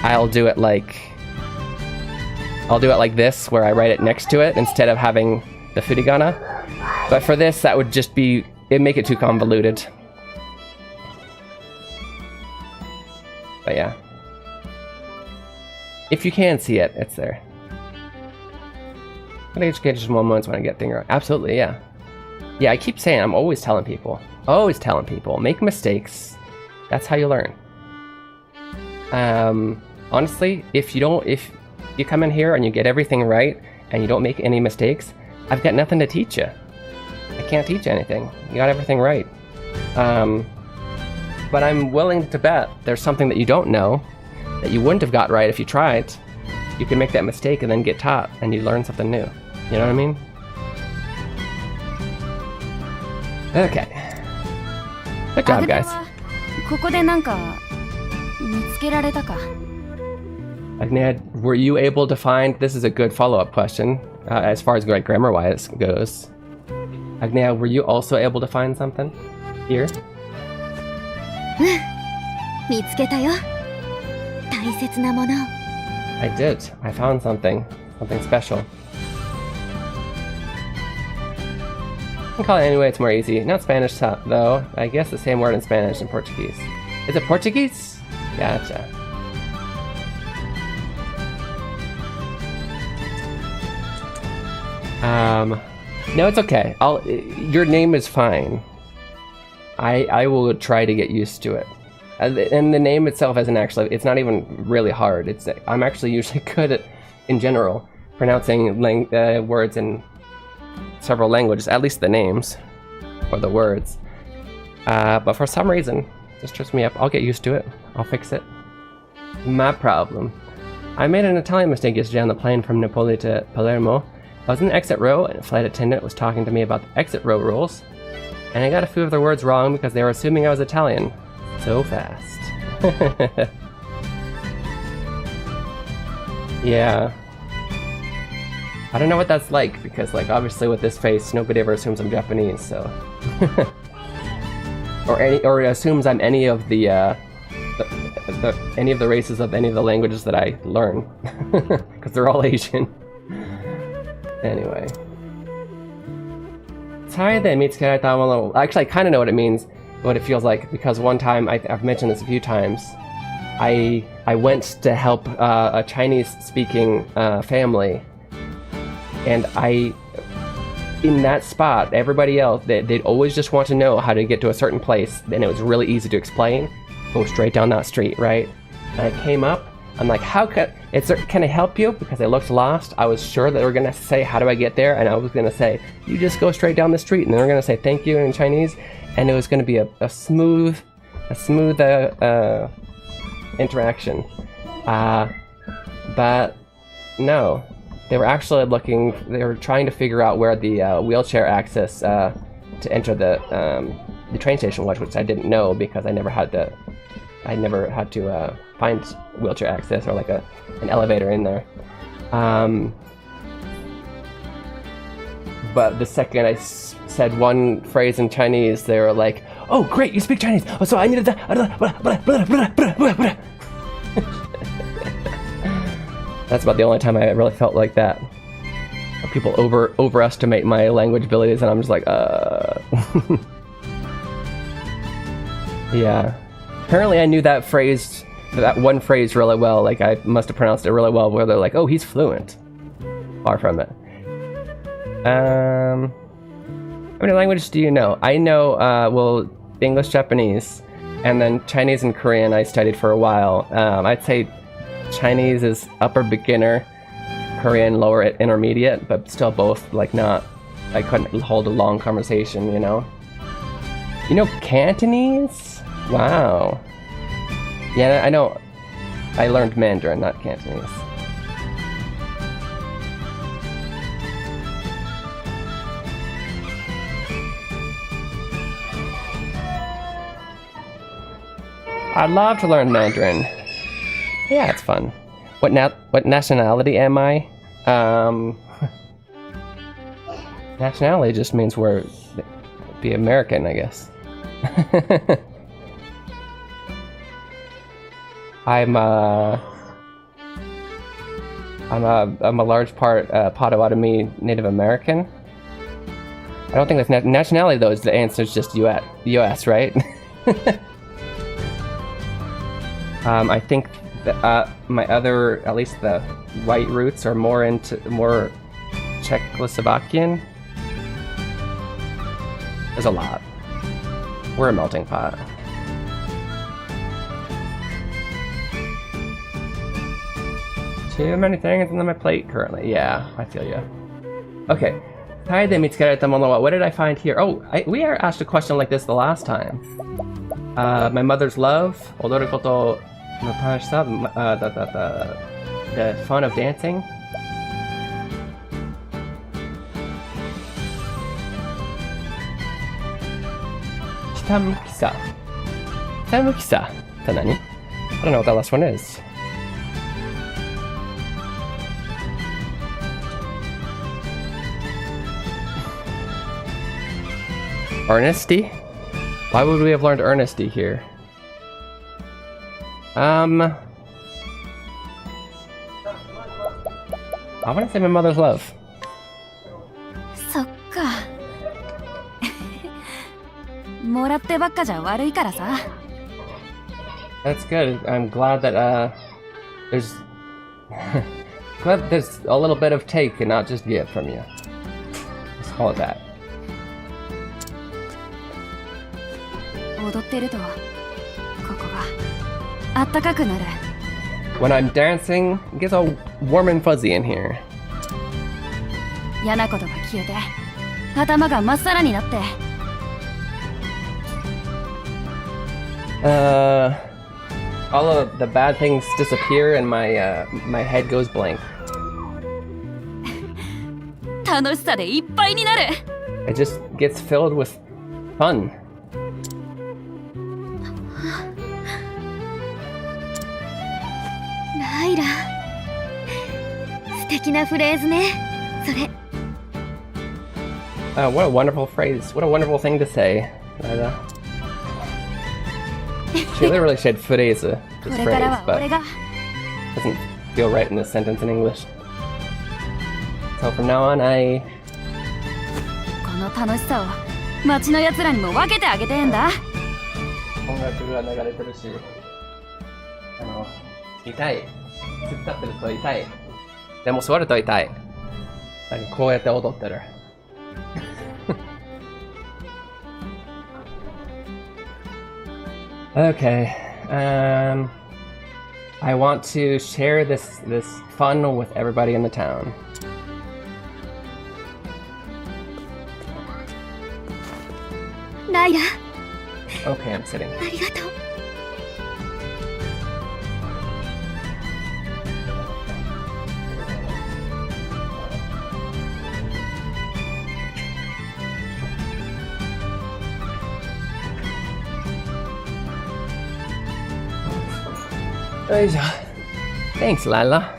I'll do it like this, where I write it next to it instead of having the furigana. But for this, that would just be... It'd make it too convoluted. But yeah. If you can see it, it's there. I'm gonna get just moments when I get things right. Absolutely, yeah. Yeah, I keep saying, I'm always telling people, make mistakes. That's how you learn. Honestly, if you come in here and you get everything right and you don't make any mistakes, I've got nothing to teach you. I can't teach anything. You got everything right. But I'm willing to bet there's something that you don't know that you wouldn't have got right if you tried. You can make that mistake and then get taught and you learn something new. You know what I mean? Okay. Good job, guys. Agnia, were you able to find... This is a good follow-up question, as far as grammar-wise goes. Agnia, were you also able to find something here? I did. I found something. Something special. I can call it anyway, it's more easy. Not Spanish, though. I guess the same word in Spanish and Portuguese. Is it Portuguese? Gotcha. No, it's okay. Your name is fine. I will try to get used to it. And the name itself isn't actually, it's not even really hard. I'm actually usually good at, in general, pronouncing words in several languages, at least the names, or the words. But for some reason, it just trips me up. I'll get used to it. I'll fix it. My problem. I made an Italian mistake yesterday on the plane from Napoli to Palermo. I was in the exit row, and a flight attendant was talking to me about the exit row rules, and I got a few of the words wrong because they were assuming I was Italian. So fast. Yeah. I don't know what that's like, because, like, obviously with this face, nobody ever assumes I'm Japanese, so... or assumes I'm any of the races of any of the languages that I learn. Because they're all Asian. Anyway. Actually, I kind of know what it means, what it feels like, because one time, I've mentioned this a few times, I went to help a Chinese-speaking family, and in that spot, everybody else, they'd always just want to know how to get to a certain place, and it was really easy to explain. Go straight down that street, right? And I came up, I'm like, can I help you? Because I looked lost. I was sure that they were gonna say, how do I get there? And I was gonna say, you just go straight down the street, and they were gonna say thank you in Chinese, and it was gonna be a smooth interaction. But no, they were actually they were trying to figure out where the wheelchair access to enter the train station was, which I didn't know because I never had to find wheelchair access or like an elevator in there. But the second I said one phrase in Chinese, they were like, "Oh, great, you speak Chinese! Oh, so I needed that." That's about the only time I really felt like that. People overestimate my language abilities, and I'm just like, Yeah. Apparently I knew that one phrase really well. Like, I must have pronounced it really well, where they're like, oh, he's fluent. Far from it. How many languages do you know? I know, well, English, Japanese, and then Chinese and Korean I studied for a while. I'd say Chinese is upper beginner, Korean lower intermediate, but still both, like, not, I couldn't hold a long conversation, you know? You know Cantonese? Wow. Yeah, I know. I learned Mandarin, not Cantonese. I'd love to learn Mandarin. Yeah, it's fun. What nationality am I? Nationality just means be American, I guess. I'm a large part Potawatomi Native American. I don't think that's nationality though. The answer is just U.S. right? I think that, my other, at least the white roots, are more Czechoslovakian. There's a lot. We're a melting pot. Too many things on my plate currently. Yeah, I feel you. Okay. What did I find here? Oh, we are asked a question like this the last time. My mother's love. The fun of dancing. Hitamukisa. Hitamukisa. I don't know what that last one is. Earnesty? Why would we have learned earnesty here? I want to say my mother's love. そっか。もらってばっかじゃ悪いからさ。That's good. I'm glad that there's glad there's a little bit of take and not just give from you. Let's call it that. 踊ってるとここがあったかくなる。 When I'm dancing, it gets all warm and fuzzy in here. 嫌なことが消えて頭がまっさらになって。All of the bad things disappear and my head goes blank. 楽しさでいっぱいになる。 It just gets filled with fun. ライラ、素敵なフレーズね。それ。What a wonderful phrase. What a wonderful thing to say. She literally said phrase, this phrase, but it doesn't feel right in this sentence in English. So from now on, この楽しさを街の奴らにも分けてあげてんだ。音楽が流れてるし、痛い。突っ立ってると痛い。でも座ると痛い。なんかこうやって踊ってる。Okay. I want to share this fun with everybody in the town. Naira, Okay, I'm sitting. ありがとう。よいしょ。Thanks, Lila. だ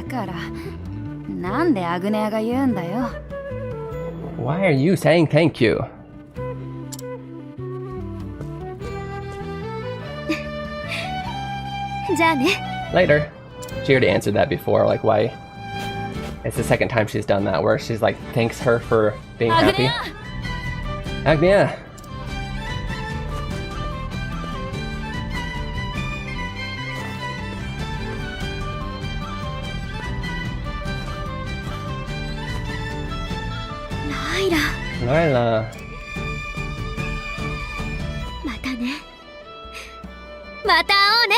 からなんでアグネアが言うんだよ。 Why are you saying thank you? じゃあね。 Later. She already answered that before, like why? It's the second time she's done that, where she's like thanks her for being happy. Agnia! Lila. またね。また会おうね。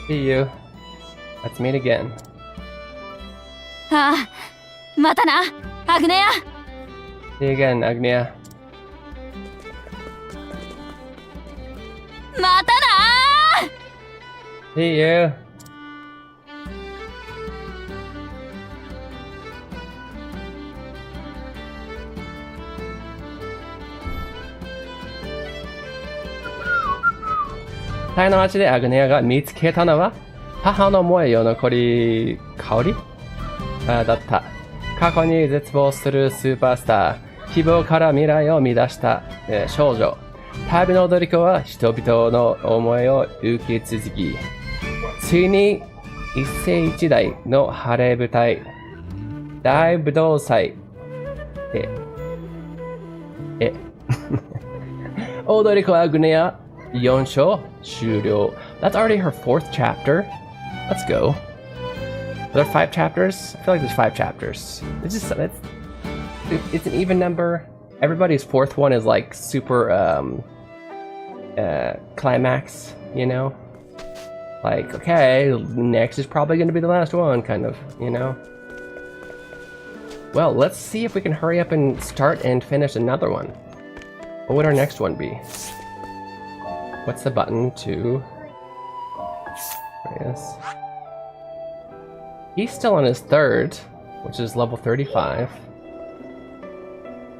See you. Let's meet again. ああ、またな、アグネア。 See you again, Agnia. またな。 See you.タイの町でアグネアが見つけたのは母の燃えよ残り香りだった。過去に絶望するスーパースター、希望から未来を生み出した、少女。旅の踊り子は人々の思いを受け続き、ついに一世一代の晴れ舞台、大武道祭踊り子アグネア4章終了。That's already her 4th chapter. Let's go. Are there 5 chapters? I feel like there's 5 chapters. It's an even number. Everybody's 4th one is like super climax, you know? Like, okay, next is probably gonna be the last one, kind of, you know? Well, let's see if we can hurry up and start and finish another one. What would our next one be? What's the button to... There he is. He's still on his 3rd, which is level 35.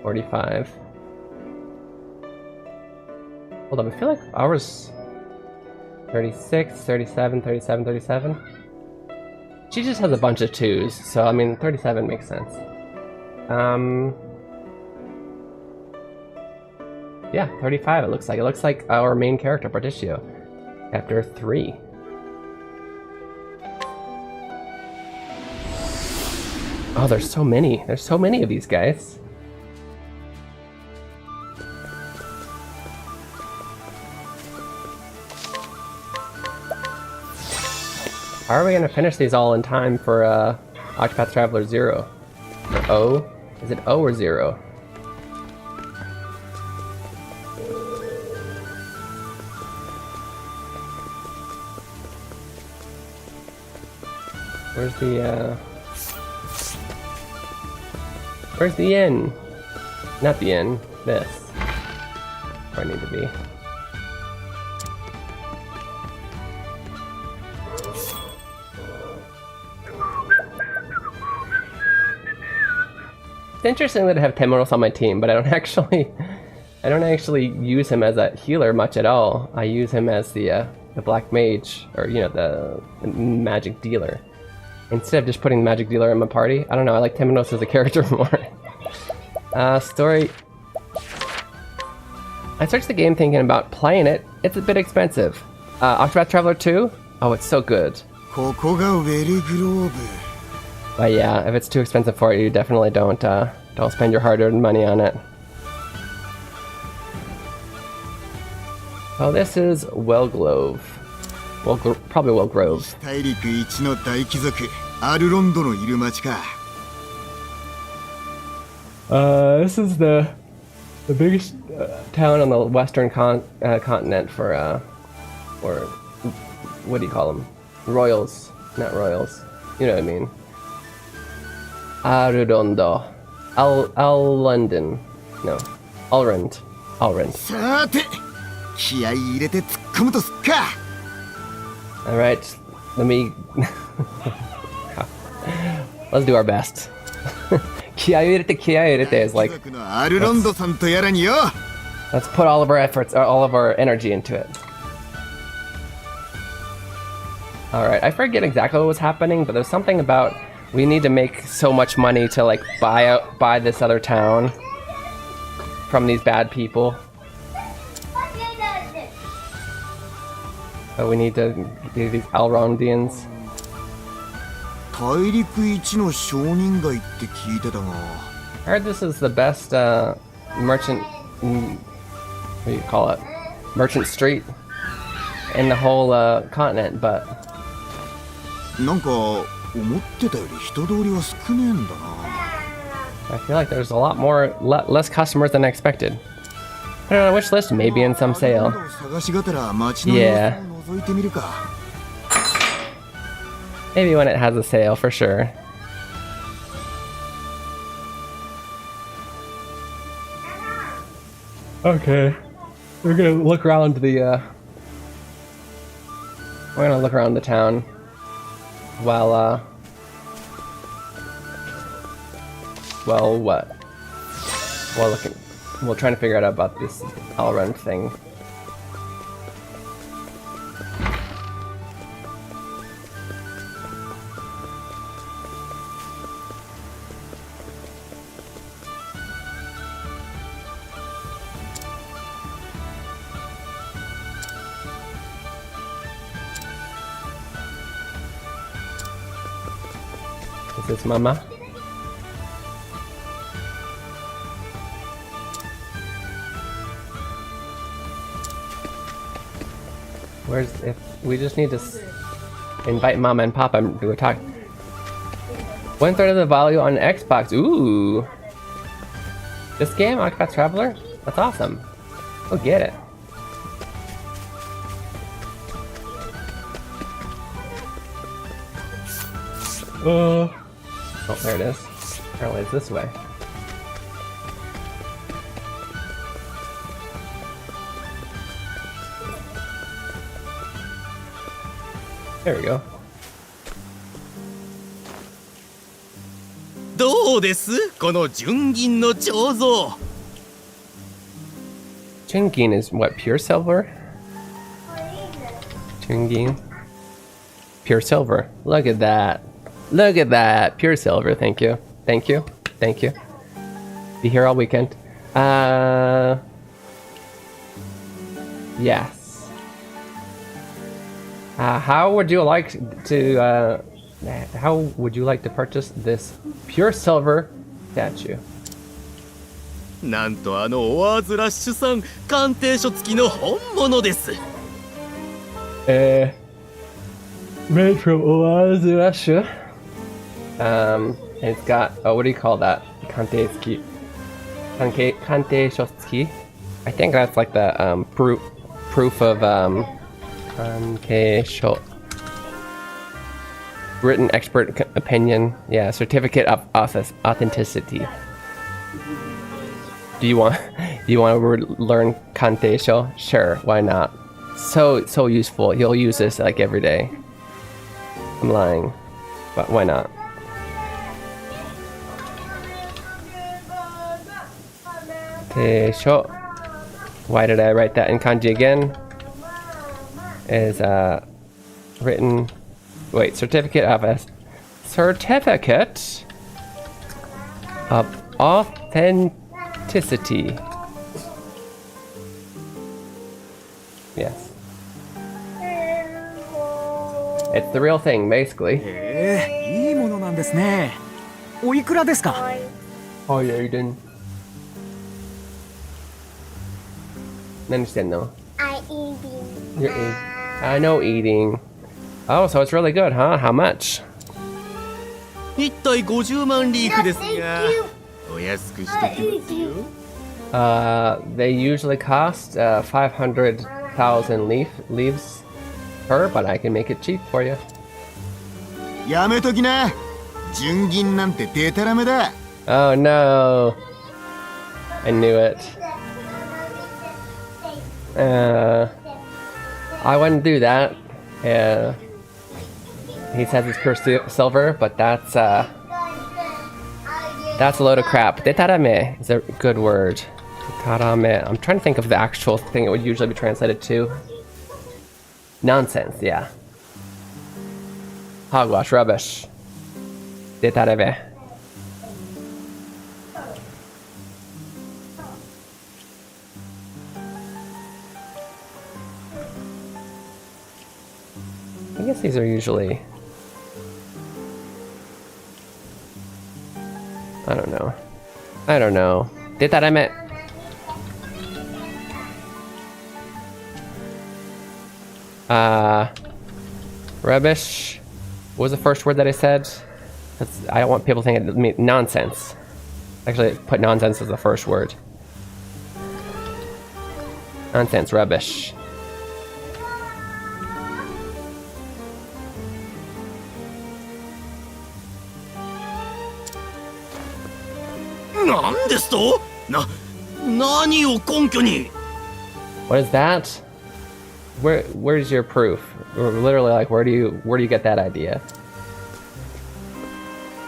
45. Hold on, I feel like ours... 36, 37, 37, 37. She just has a bunch of 2s, so I mean 37 makes sense. Yeah, 35 it looks like. It looks like our main character, Particio. Chapter 3. Oh, there's so many. There's so many of these guys. How are we gonna finish these all in time for Octopath Traveler 0? Or O? Is it O or 0? Where's the N? Not the N. This. Where I need to be. It's interesting that I have Temeros on my team, but I don't actually use him as a healer much at all. I use him as the black mage, or you know, the magic dealer. Instead of just putting the magic dealer in my party, I don't know, I like Temenos as a character more. Story. I searched the game thinking about playing it. It's a bit expensive. Octopath Traveler 2? Oh, it's so good. But yeah, if it's too expensive for you, definitely don't spend your hard-earned money on it. Oh, this is Wellgrove. Probably Wellgrove. 大陸一の大貴族アルロンドのいる町か。This is the biggest town on the western continent for or what do you call them? Royals, not royals. You know what I mean. Arredondo, London, no, Alrend. さて気合い入れて突っ込むとすっか。 All right, let me. Let's do our best. 気合い入れて is like. 貴族のアルロンドさんとやらによ。 Let's put all of our efforts, all of our energy into it. All right, I forget exactly what was happening, but there's something about we need to make so much money to like buy this other town from these bad people. So we need to do these Elrondians. 大陸一の商人街って聞いてたが。 I heard this is the best merchant. What do you call it? Merchant street in the whole continent, but なんか思ってたより人通りは少ねえんだな。 I feel like there's a lot more less customers than I expected. Put it on a wish list, maybe in some sale. 探しがてら街の様子を覗いてみるか。 Maybe when it has a sale, for sure. Okay, we're gonna look around the. We're gonna look around the town while well, what? While looking, we're trying to figure out about this Alrend thing. Is this Mama? Where's if we just need to invite Mama and Papa and do a talk. 1/3 of the value on Xbox. Ooh, this game, Octopath Traveler. That's awesome. Go get it. Oh, there it is. Apparently it's this way. There we go. どうですこの純銀の彫像。 Chungin is what, pure silver? Chungin. Pure silver. Look at that. Look at that. Pure silver. Thank you. Thank you. Thank you. Be here all weekend. Yes. How would you like to purchase this pure silver statue? なんとあのオアーズラッシュさん鑑定書付きの本物です。 Made from Oazu. It's got, oh, what do you call that? Kante shotsuki. I think that's like the proof of Kanke shot. Written expert opinion. Yeah, certificate of authenticity. Do you want to learn Kante Sho? Sure, why not? So useful. You'll use this like every day. I'm lying, but why not? Teisho. Why did I write that in kanji again? Is written. Wait, certificate of authenticity. Yes. It's the real thing, basically. いいものなんですね。おいくらですか。 Oh yeah, you didn't. Understand though. I eating. You're eating. I know eating. Oh, so it's really good, huh? How much? 1体50万リーフですが。お安くしてきますよ。They usually cost 500,000 leaves per, but I can make it cheap for you. やめときな。純銀なんてデタラメだ。Oh no. I knew it. I wouldn't do that. He says it's pure silver, but that's a load of crap. Detarame is a good word. Detarame. I'm trying to think of the actual thing it would usually be translated to. Nonsense, yeah. Hogwash, rubbish. Detarame. I guess these are usually... I don't know. Detarame. Rubbish. What was the first word that I said? I don't want people thinking it means nonsense. Actually, put nonsense as the first word. Nonsense, rubbish. なんですと？何を根拠に？ What is that? Where's your proof? Or literally, like, where do you get that idea?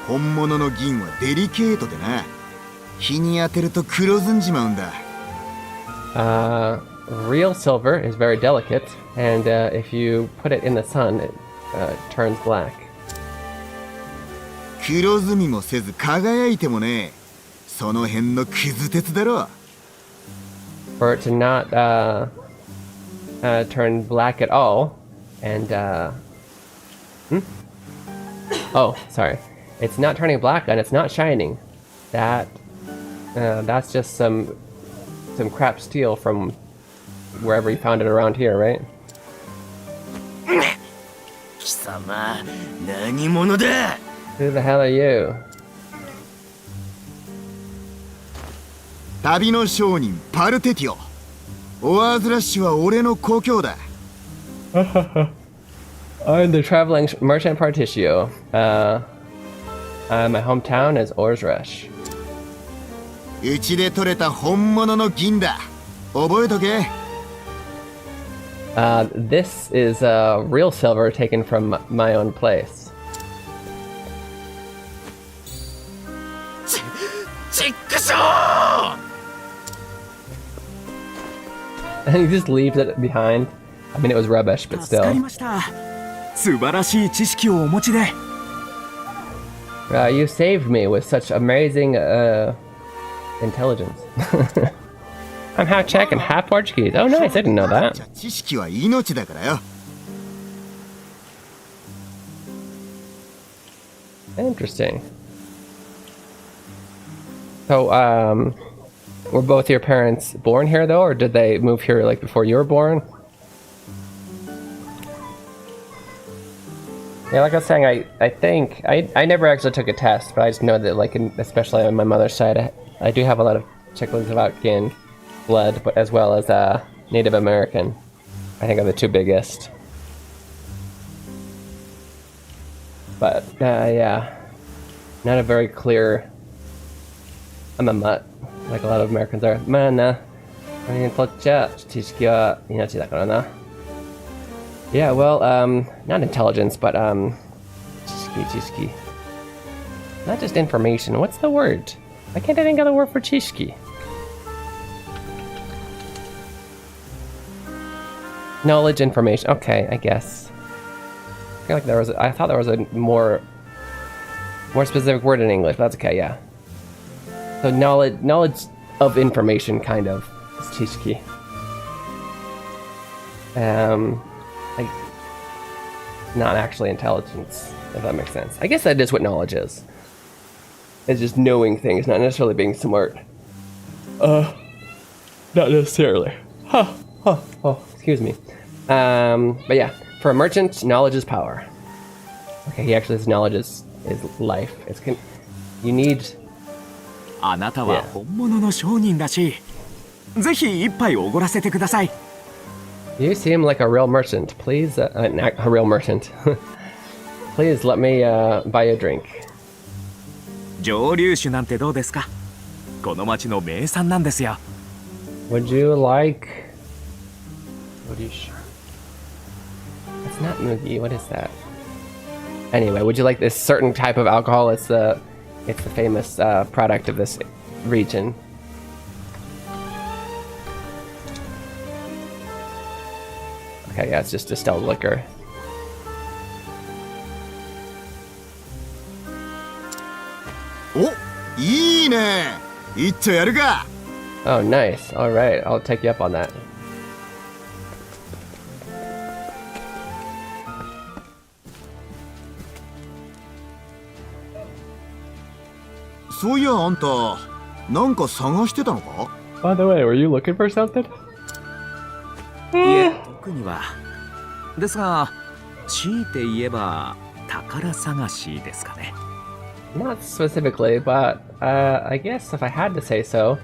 本物の銀はデリケートでな。日に当てると黒ずんじまうんだ。Real silver is very delicate, and if you put it in the sun, it turns black. 黒ずみもせず輝いてもね。その辺のクズ鉄だろ。For it to not turn black at all, and oh, sorry, it's not turning black and it's not shining. That's just some crap steel from wherever you found it around here, right? 貴様、何者だ? Who the hell are you? 旅の商人パルテティオ。オアーズラッシュは俺の故郷だ。I'm the traveling merchant Particio. My hometown is Orzrush. うちで採れた本物の銀だ。覚えとけ。This is real silver taken from my own place. チックショー! And he just leaves it behind. I mean, it was rubbish, but still. 素晴らしい知識をお持ちで。You saved me with such amazing intelligence. I'm half Czech and half Portuguese. Oh, nice. I didn't know that. 知識は命だからよ。Interesting. So, were both your parents born here, though, or did they move here, like, before you were born? Yeah, like I was saying, I think... I never actually took a test, but I just know that, like, especially on my mother's side, I do have a lot of Czechoslovakian blood, but as well as Native American. I think are the two biggest. But, yeah. Not a very clear... I'm a mutt, like a lot of Americans are. Yeah, well, not intelligence, but, chishki. Not just information. What's the word? Why can't I think of the word for chishki? Knowledge, information. Okay, I guess. I feel like I thought there was a more specific word in English, but that's okay, yeah. So knowledge of information, kind of, is chishki. Like, not actually intelligence, if that makes sense. I guess that is what knowledge is. It's just knowing things, not necessarily being smart. Not necessarily. Excuse me. But yeah, for a merchant, knowledge is power. Okay, he actually says knowledge is life. You need あなたは本物の商人らしい。ぜひ一杯おごらせてください。 You seem like a real merchant. Please, not a real merchant. Please let me buy you a drink. 蒸留酒なんてどうですか？この町の名産なんですよ。 Would you like? It's not mugi. What is that? Anyway, would you like this certain type of alcohol? It's the famous product of this region. Okay, yeah, it's just distilled liquor. Oh, いいね。一丁やるか。 Oh, nice. All right, I'll take you up on that. そういやあんた、なんか探してたのか？ By the way, were you looking for something? いえ、特には。ですが、強いて言えば宝探しですかね。 Not specifically, but I guess if I had to say so,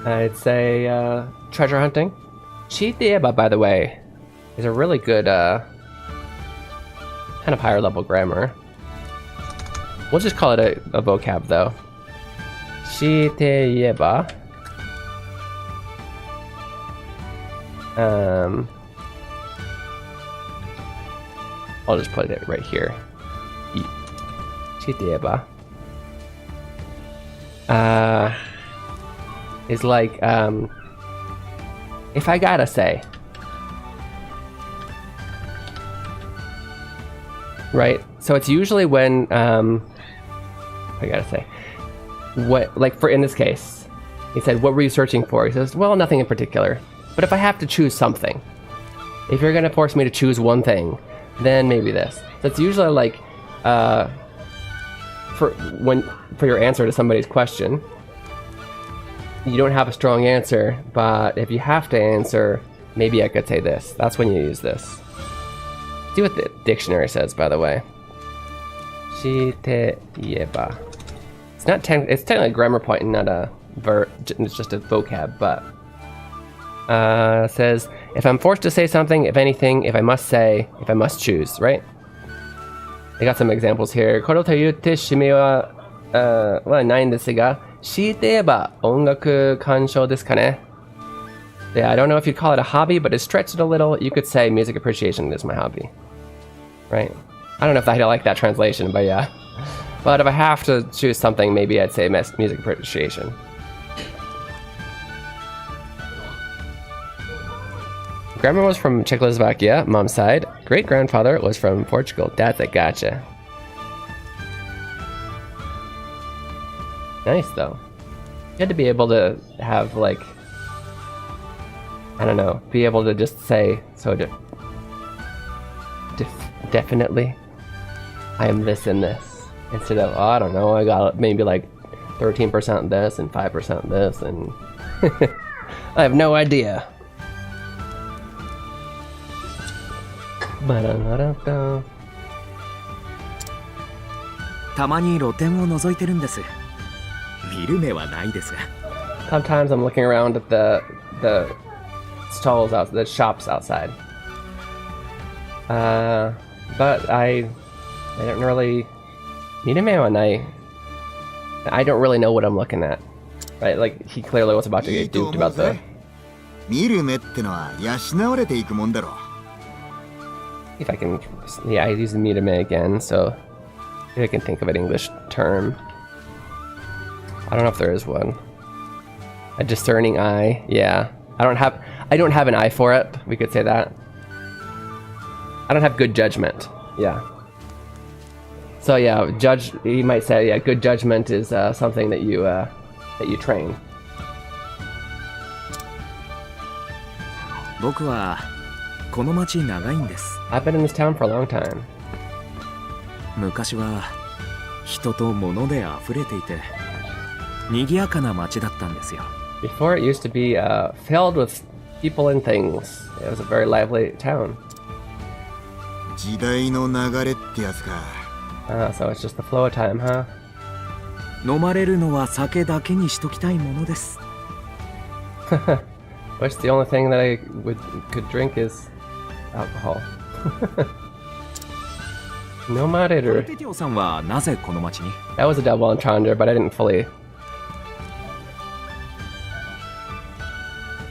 I'd say treasure hunting. Chiteba, by the way, is a really good kind of higher level grammar. We'll just call it a vocab though. Chiteba. I'll just put it right here. Chiteba. Is like, if I gotta say, right? So it's usually when, I gotta say, what, like for in this case, he said, what were you searching for? He says, well, nothing in particular. But if I have to choose something, if you're gonna force me to choose one thing, then maybe this. So it's usually like, for your answer to somebody's question, you don't have a strong answer, but if you have to answer, maybe I could say this. That's when you use this. See what the dictionary says, by the way. Shiteyeba. It's not it's technically a grammar point and not a verb. It's just a vocab, but it says if I'm forced to say something, if anything, if I must say, if I must choose, right? I got some examples here. これと言ってしみはないんですが、強いて言えば音楽鑑賞ですかね。Yeah, I don't know if you'd call it a hobby, but to stretch it a little, you could say music appreciation is my hobby. Right? I don't know if I like that translation, but yeah. But if I have to choose something, maybe I'd say music appreciation. Grandma was from Czechoslovakia, mom's side. Great-grandfather was from Portugal. Dad's a gotcha. Nice, though. You had to be able to have, like, I don't know, be able to just say so definitely, I am this and this. Instead of, oh, I don't know, I got maybe like 13% this and 5% this, and I have no idea. たまに露店を覗いてるんです。見る目はないですが。 Sometimes I'm looking around at the stalls out, the shops outside. But I don't really. I don't really know what I'm looking at. Right, like he clearly was about to get duped about the. 見る目ってのは養われていくもんだろう。 If I can, yeah, I use the mitame again, so maybe I can think of an English term. I don't know if there is one. A discerning eye, yeah. I don't have an eye for it. We could say that. I don't have good judgment. Yeah. So yeah, you might say, yeah, good judgment is something that you train. 僕はこの町長いんです。 I've been in this town for a long time. 昔は人と物で溢れていて賑やかな町だったんですよ。 Before it used to be filled with people and things. It was a very lively town. 時代の流れってやつか。 So it's just the flow of time, huh? 飲まれるのは酒だけにしときたいものです。Which the only thing that I could drink is alcohol. No matter. テティオさんはなぜこの町に？ That was a double entendre, but I didn't fully.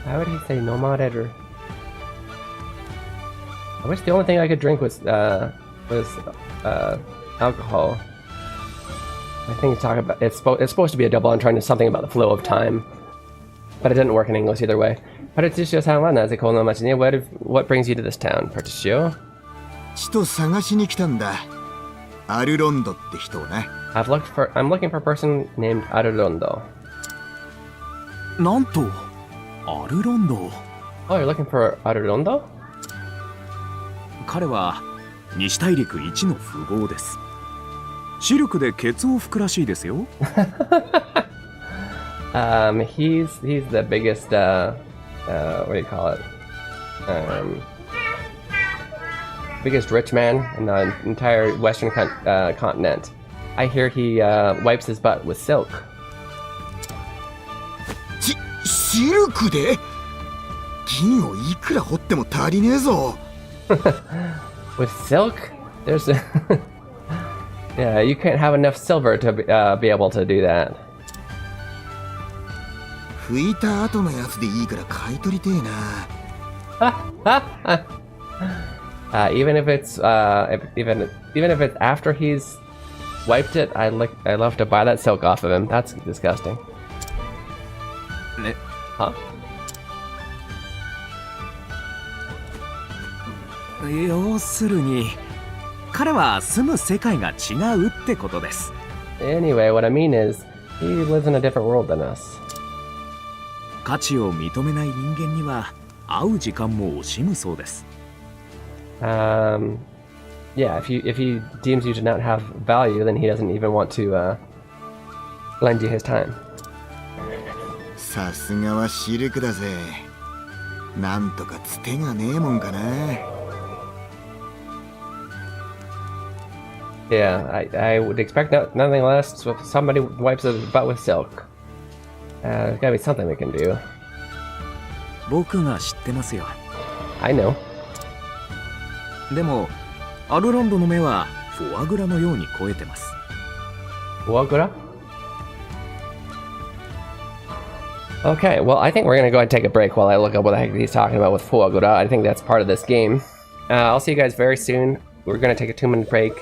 Why would he say no matter? I wish the only thing I could drink was alcohol. I think he's talking about it's supposed to be a double entendre, something about the flow of time, but it didn't work in English either way. Patricio-san wa naze kono machi ni? What brings you to this town, Patricio? 人探しに来たんだ。アルロンドって人をね。I'm looking for a person named Arurondo. なんと、アルロンド。Oh, you're looking for Arurondo? 彼は西大陸一の富豪です。シルクでケツを吹くらしいですよ。He's the biggest what do you call it? Biggest rich man in the entire Western continent. I hear he wipes his butt with silk. シルクで？銀をいくら掘っても足りねえぞ。With silk? There's yeah, you can't have enough silver to be able to do that. 拭いた後のやつでいいから買い取りてえな。Even if it's even if it's after he's wiped it, I love to buy that silk off of him. That's disgusting. Huh? 要するに、彼は住む世界が違うってことです。Anyway, what I mean is, he lives in a different world than us. 価値を認めない人間には会う時間も惜しむそうです。Yeah, if he deems you to not have value, then he doesn't even want to lend you his time. さすがはシルクだぜ。なんとかつてがねえもんかな。Yeah, I would expect nothing less if somebody wipes his butt with silk. There's gotta be something we can do. 僕が知ってますよ。I know. でも、アルロンドの目はフォアグラのように肥えてます。フォアグラ? Okay, well, I think we're gonna go ahead and take a break while I look up what the heck he's talking about with foie gras. I think that's part of this game. I'll see you guys very soon. We're gonna take a 2-minute break.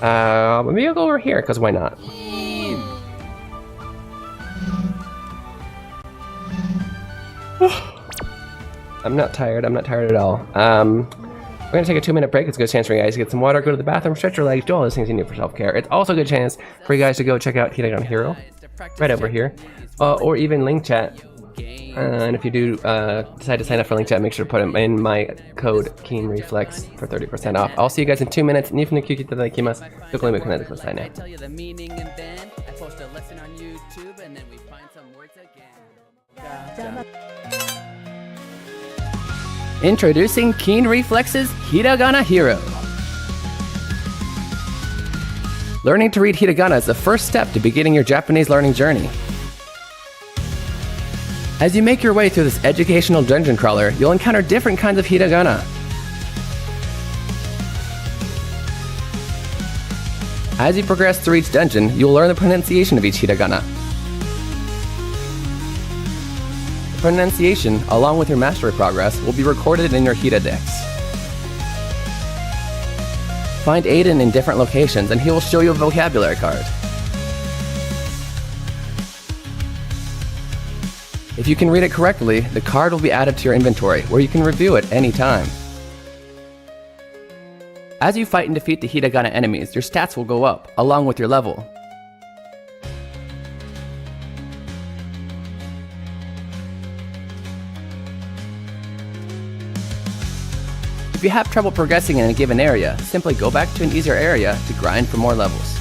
Maybe I'll go over here, because why not? I'm not tired at all. We're gonna take a 2-minute break. It's a good chance for you guys to get some water, go to the bathroom, stretch your legs, do all those things you need for self-care. It's also a good chance for you guys to go check out Hiragana Hero, right over here, or even Link Chat. And if you do decide to sign up for Link Chat, make sure to put in my code Keen Reflex for 30% off. I'll see you guys in 2 minutes. 2分の休憩いただきます。どこにも行かないでくださいね。Introducing Keen Reflex's Hiragana Hero. Learning to read hiragana is the first step to beginning your Japanese learning journey. As you make your way through this educational dungeon crawler, you'll encounter different kinds of hiragana. As you progress through each dungeon, you'll learn the pronunciation of each hiragana. The pronunciation, along with your mastery progress, will be recorded in your Hiradex. Find Aiden in different locations and he will show you a vocabulary card. If you can read it correctly, the card will be added to your inventory, where you can review it any time. As you fight and defeat the hiragana enemies, your stats will go up, along with your level. If you have trouble progressing in a given area, simply go back to an easier area to grind for more levels.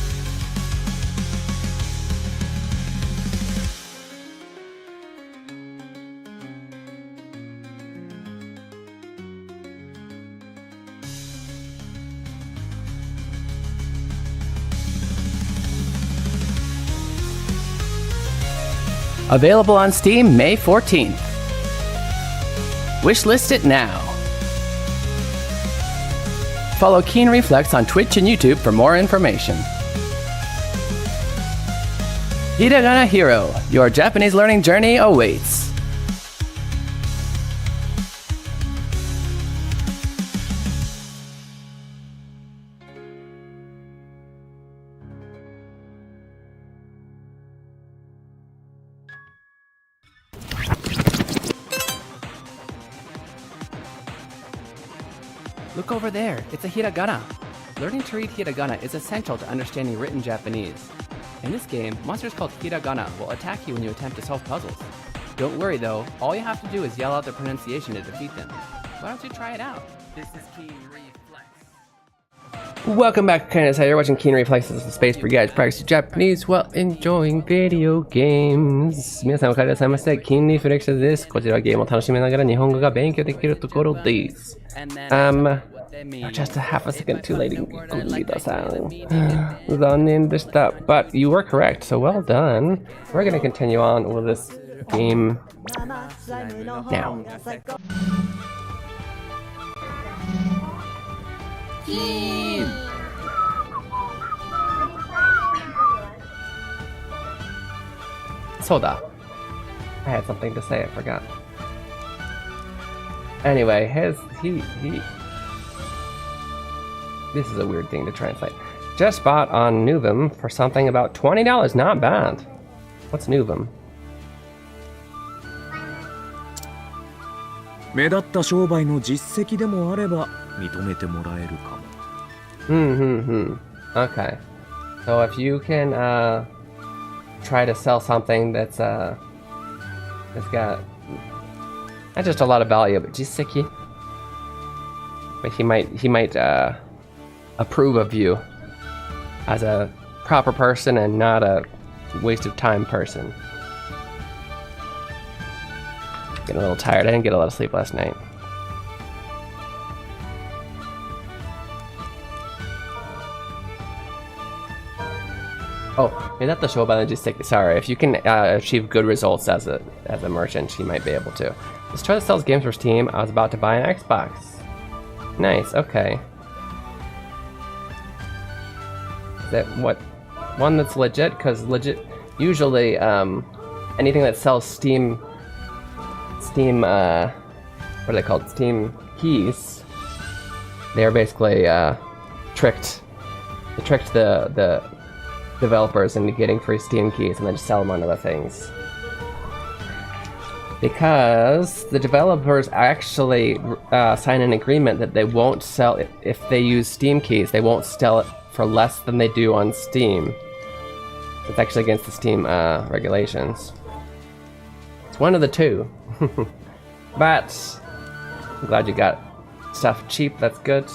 Available on Steam May 14th. Wishlist it now. Follow Keen Reflex on Twitch and YouTube for more information. Hiragana Hero, your Japanese learning journey awaits. Look over there, it's a hiragana. Learning to read hiragana is essential to understanding written Japanese. In this game, monsters called hiragana will attack you when you attempt to solve puzzles. Don't worry though, all you have to do is yell out the pronunciation to defeat them. Why don't you try it out? This is Keen Reflex. Welcome back, kindness. You're watching Keen Reflex. This is the space for you guys practice Japanese while enjoying video games. 皆さんお帰りなさいませ。Keen Reflex です。こちらはゲームを楽しみながら日本語が勉強できるところです。Just a half a second too late. ごめんなさい。残念でした。But you were correct, so well done. We're going to continue on with this game now. Soda. I had something to say, I forgot. Anyway, this is a weird thing to translate. Just bought on Nuvum for something about $20. Not bad. What's Nuvum? 目立った商売の実績でもあれば認めてもらえるかも。Okay. So if you can try to sell something that's got not just a lot of value, but jiseki. But he might approve of you as a proper person and not a waste of time person. Getting a little tired. I didn't get a lot of sleep last night. Oh, is that the show by the jiseki? Sorry, if you can achieve good results as a merchant, you might be able to. This trailer sells games for Steam. I was about to buy an Xbox. Nice. Okay. Is that what one that's legit? Because legit, usually anything that sells Steam, what are they called? Steam keys. They are basically tricked. They tricked the developers into getting free Steam keys and then just sell them on other things. Because the developers actually sign an agreement that they won't sell it if they use Steam keys. They won't sell it for less than they do on Steam. It's actually against the Steam regulations. It's one of the two. But I'm glad you got stuff cheap. That's good.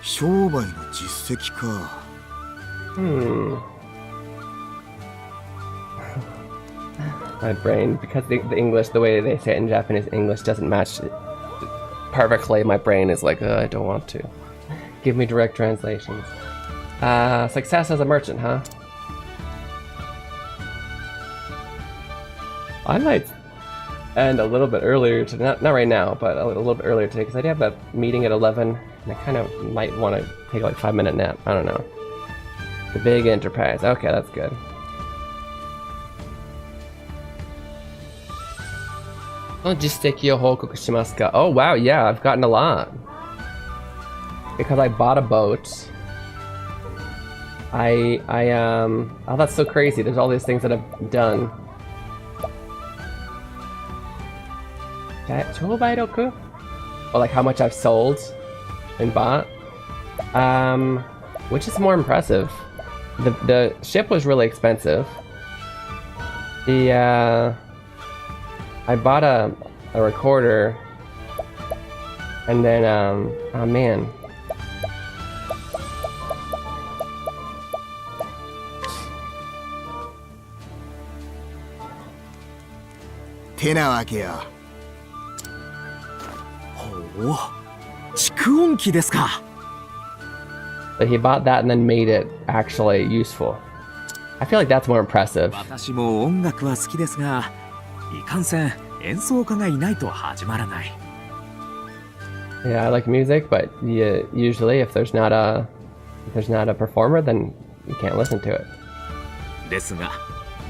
商売の実績か。My brain, because the English, the way they say it in Japanese, English doesn't match perfectly. My brain is like, I don't want to. Give me direct translations. Success as a merchant, huh? I might end a little bit earlier today, not right now, but a little bit earlier today, because I do have a meeting at 11, and I kind of might want to take like a 5-minute nap. I don't know. The big enterprise. Okay, that's good. Oh wow, yeah, I've gotten a lot. Because I bought a boat. Oh, that's so crazy. There's all these things that I've done. Or like how much I've sold and bought. Which is more impressive? The ship was really expensive. I bought a recorder, and then oh man. So he bought that and then made it actually useful. I feel like that's more impressive. 私も音楽は好きですが、いかんせん演奏家がいないと始まらない。Yeah, I like music, but usually if there's not a performer, then you can't listen to it. ですが、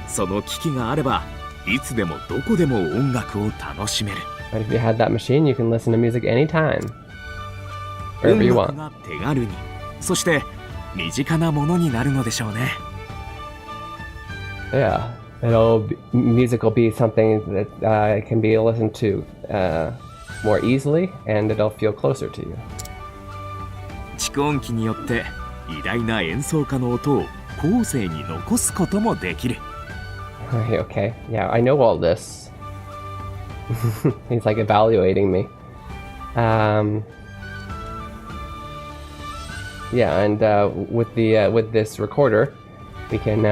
その機器があれば、いつでもどこでも音楽を楽しめる。But if you had that machine, you can listen to music anytime, wherever you 音楽 want. が手軽に、そして身近なものになるのでしょうね。Yeah, music will be something that can be listened to more easily, and it'll feel closer to you. 蓄音機によって偉大な演奏家の音を後世に残すこともできる。Okay, yeah, I know all this. He's like evaluating me. Yeah, and with this recorder, we can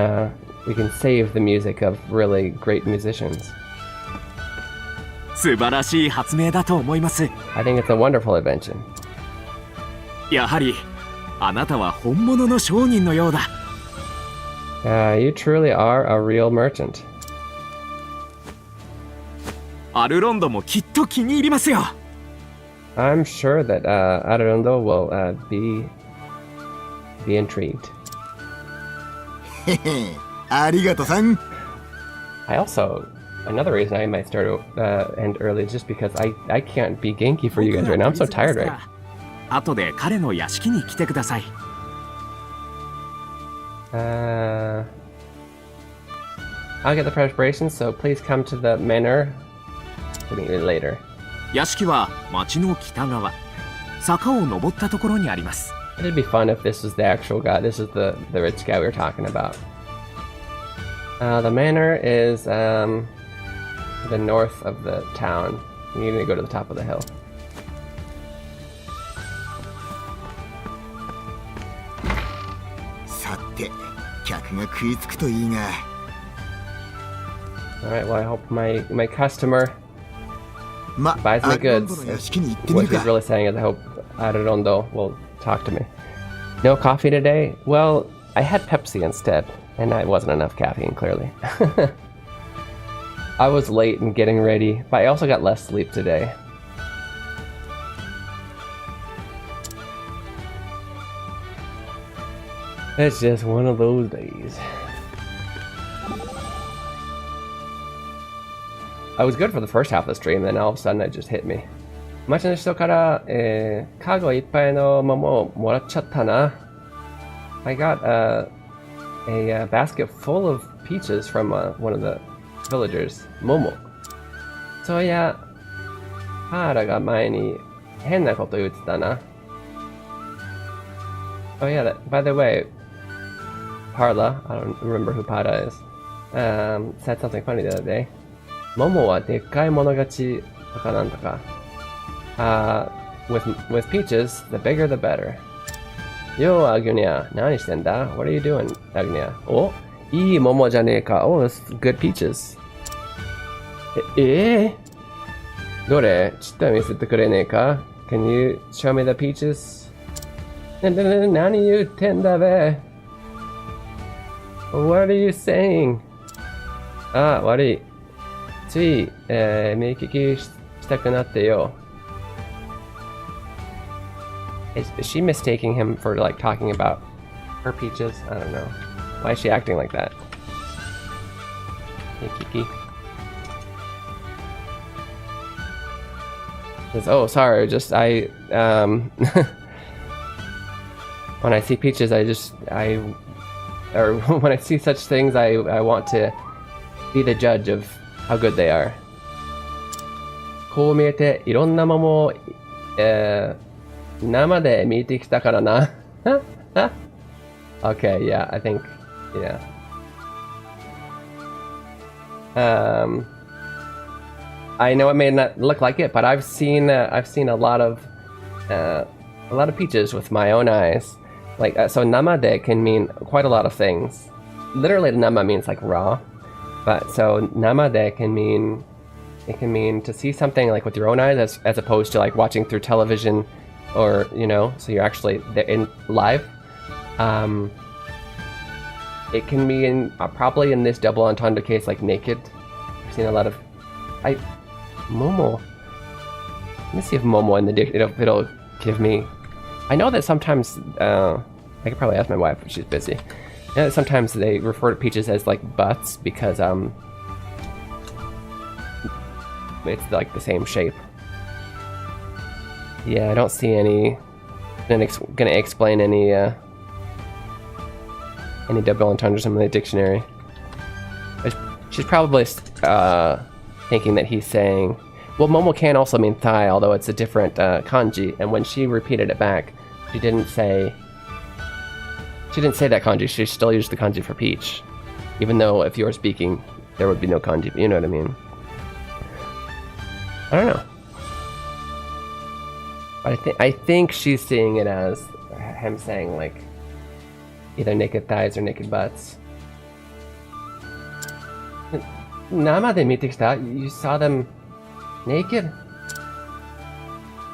save the music of really great musicians. 素晴らしい発明だと思います。I think it's a wonderful invention. やはりあなたは本物の商人のようだ。You truly are a real merchant. アルロンドもきっと気に入りますよ。I'm sure that Arundo will be intrigued. へへ、ありがとさん。 I also, another reason I might start end early is just because I can't be Genki for you guys right now. I'm so tired right now. 後で彼の屋敷に来てください。I'll get the preparations, so please come to the manor. We'll meet you later. 屋敷は町の北側、坂を登ったところにあります。It'd be fun if this was the actual guy. This is the rich guy we were talking about. The manor is the north of the town. You need to go to the top of the hill. さて、客が食いつくといいが。Alright, well I hope my customer ま、 buys my アルロンド goods. の屋敷に行ってみ What る he's か。 really saying is I hope Arundo will talk to me. No coffee today? Well, I had Pepsi instead, and that wasn't enough caffeine, clearly. I was late in getting ready, but I also got less sleep today. It's just one of those days. I was good for the first half of the stream, then all of a sudden it just hit me. 街の人から、カゴいっぱいの桃をもらっちゃったな。I got a basket full of peaches from one of the villagers. 桃。そういや、パーラが前に変なこと言ってたな。Oh yeah, by the way, Parla, I don't remember who Pada is, said something funny the other day. 桃はでっかいもの勝ちとかなんとか。With peaches, the bigger the better. Yo, Agnia, 何してんだ? What are you doing, Agnia? お、いい桃じゃねえか。Oh, that's good peaches. どれ? ちょっと見せてくれねえか? Can you show me the peaches? 何言ってんだべ? What are you saying? あ、悪い。つい、目利きしたくなってよ。Is she mistaking him for like talking about her peaches? I don't know. Why is she acting like that? Hey, Kiki. Says, oh, sorry. Just I when I see peaches, or when I see such things, I want to be the judge of how good they are. こう見えていろんな桃を、生で見てきたからな。Okay, yeah, I think, yeah. I know it may not look like it, but I've seen a lot of peaches with my own eyes. Like, so namade can mean quite a lot of things. Literally, nama means like raw, but so namade can mean to see something like with your own eyes, as opposed to like watching through television, or so you're actually there in live. it can be in probably in this double entendre case like naked. I've seen a lot of Momo. Let me see if Momo in the it'll give me. I know that sometimes I could probably ask my wife if she's busy. Yeah, sometimes they refer to peaches as like butts because it's like the same shape. Yeah, I don't see any. Gonna explain any double entendres in the dictionary. She's probably thinking that he's saying, well, Momo can also mean thigh, although it's a different kanji. And when she repeated it back, she didn't say that kanji. She still used the kanji for peach, even though if you were speaking, there would be no kanji. You know what I mean? I don't know. But I think she's seeing it as him saying like either naked thighs or naked butts. Nama de mitekita? You saw them naked?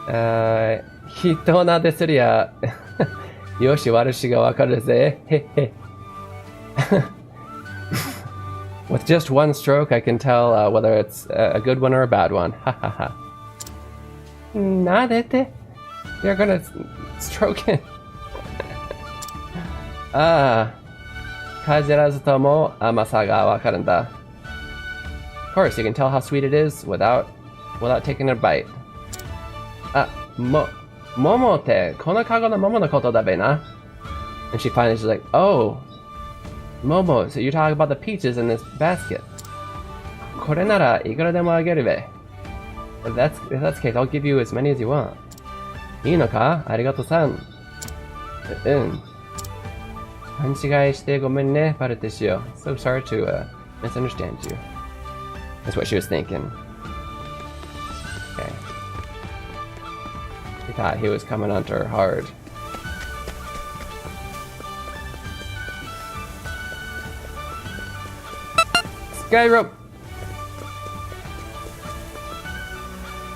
Hitona desu ya. Yoshi, watashi ga wakaru ze. With just one stroke, I can tell whether it's a good one or a bad one. Ha ha ha. Nadete? You're gonna stroke it. Kajirazu tomo amasa ga wakaru nda. Of course, you can tell how sweet it is without taking a bite. Momo te kono kago no momo no koto dabe na? And she finally she's like, oh, Momo, so you're talking about the peaches in this basket. Kore nara ikura demo ageru be. If that's the case, I'll give you as many as you want. Ii no ka? Arigato-san. Kanchigai shite gomen ne, barete shio. So sorry to misunderstand you. That's what she was thinking. Okay. She thought he was coming onto her hard. Sky rope!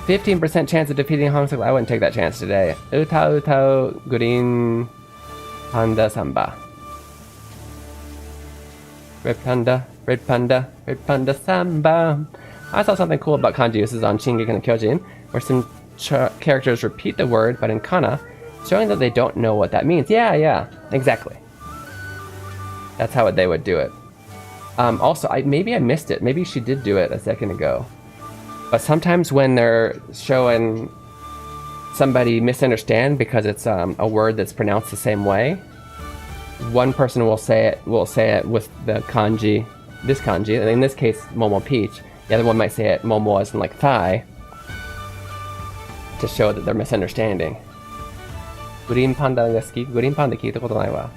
15% chance of defeating Hong Suk. I wouldn't take that chance today. Utao Green Panda Samba. Red Panda Samba. I saw something cool about kanji uses on Shingeki no Kyojin, where some characters repeat the word, but in kana, showing that they don't know what that means. Yeah, exactly. That's how they would do it. Also, maybe I missed it. Maybe she did do it a second ago. But sometimes when they're showing somebody misunderstand because it's a word that's pronounced the same way, one person will say it with the kanji, this kanji, and in this case, Momo Peach. The other one might say it Momo as in like thigh, to show that they're misunderstanding. Green Panda ga suki? Green Panda kiita koto nai wa.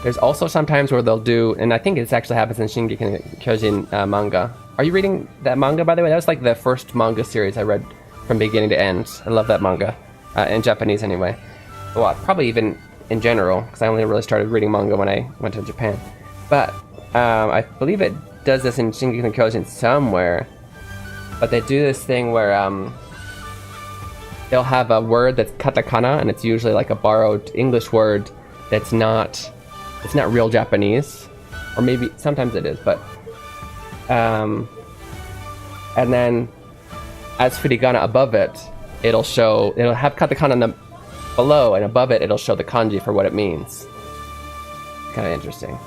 There's also sometimes where they'll do, and I think this actually happens in Shingeki no Kyojin manga. Are you reading that manga, by the way? That was like the first manga series I read from beginning to end. I love that manga, in Japanese anyway. Well, probably even in general, because I only really started reading manga when I went to Japan. But I believe it does this in Shingeki no Kyojin somewhere. But they do this thing where they'll have a word that's katakana, and it's usually like a borrowed English word that's not real Japanese, or maybe sometimes it is, but and then as furigana above it, it'll have katakana below, and above it it'll show the kanji for what it means. Kind of interesting.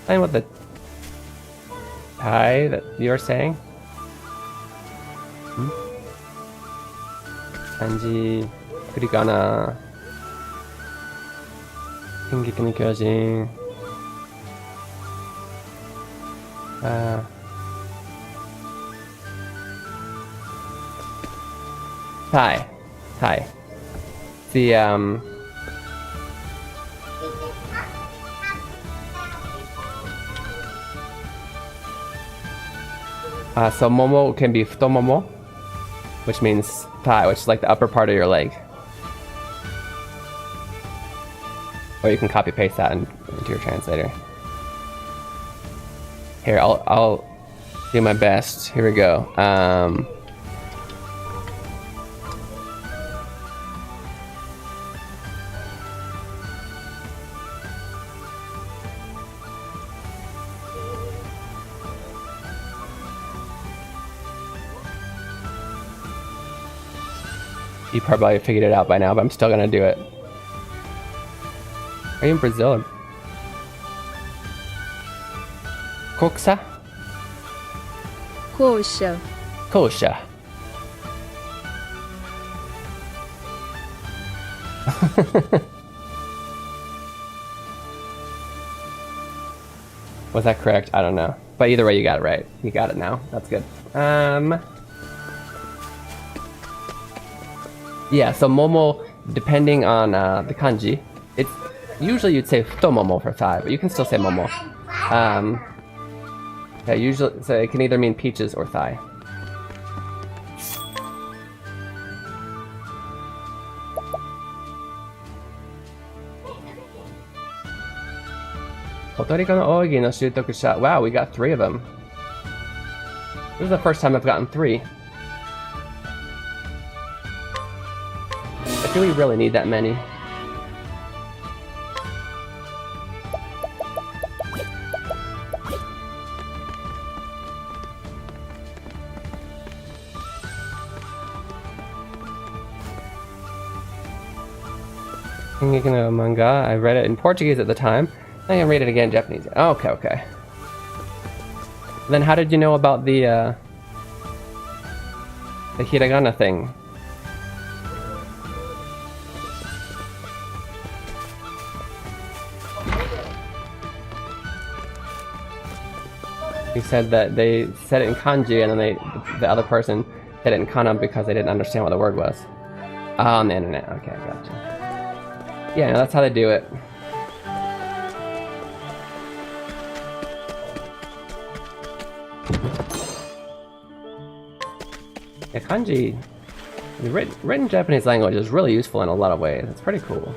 And what the tie that you're saying? Kanji, furigana, Shingeki no Kyojin. Thigh. The so momo can be futomomo, which means thigh, which is like the upper part of your leg. Or you can copy paste that into your translator. Here, I'll do my best. Here we go. You probably figured it out by now, but I'm still gonna do it. Are you in Brazil? Koksa? Kosha. Kosha. Was that correct? I don't know. But either way, you got it right. You got it now. That's good. Yeah, so momo, depending on the kanji, it's usually you'd say futomomo for thigh, but you can still say momo. Yeah, usually, so it can either mean peaches or thigh. Kotoriko no Oigi no Shutoku sha. Wow, we got 3 of them. This is the first time I've gotten 3. Do we really need that many? Shingeki no manga. I read it in Portuguese at the time. I can read it again in Japanese. Oh, okay, okay. Then how did you know about the hiragana thing? You said that they said it in kanji and then the other person said it in kana because they didn't understand what the word was. Oh, on the internet. Okay, gotcha. Yeah, no, that's how they do it. Yeah, kanji, the written Japanese language is really useful in a lot of ways. It's pretty cool.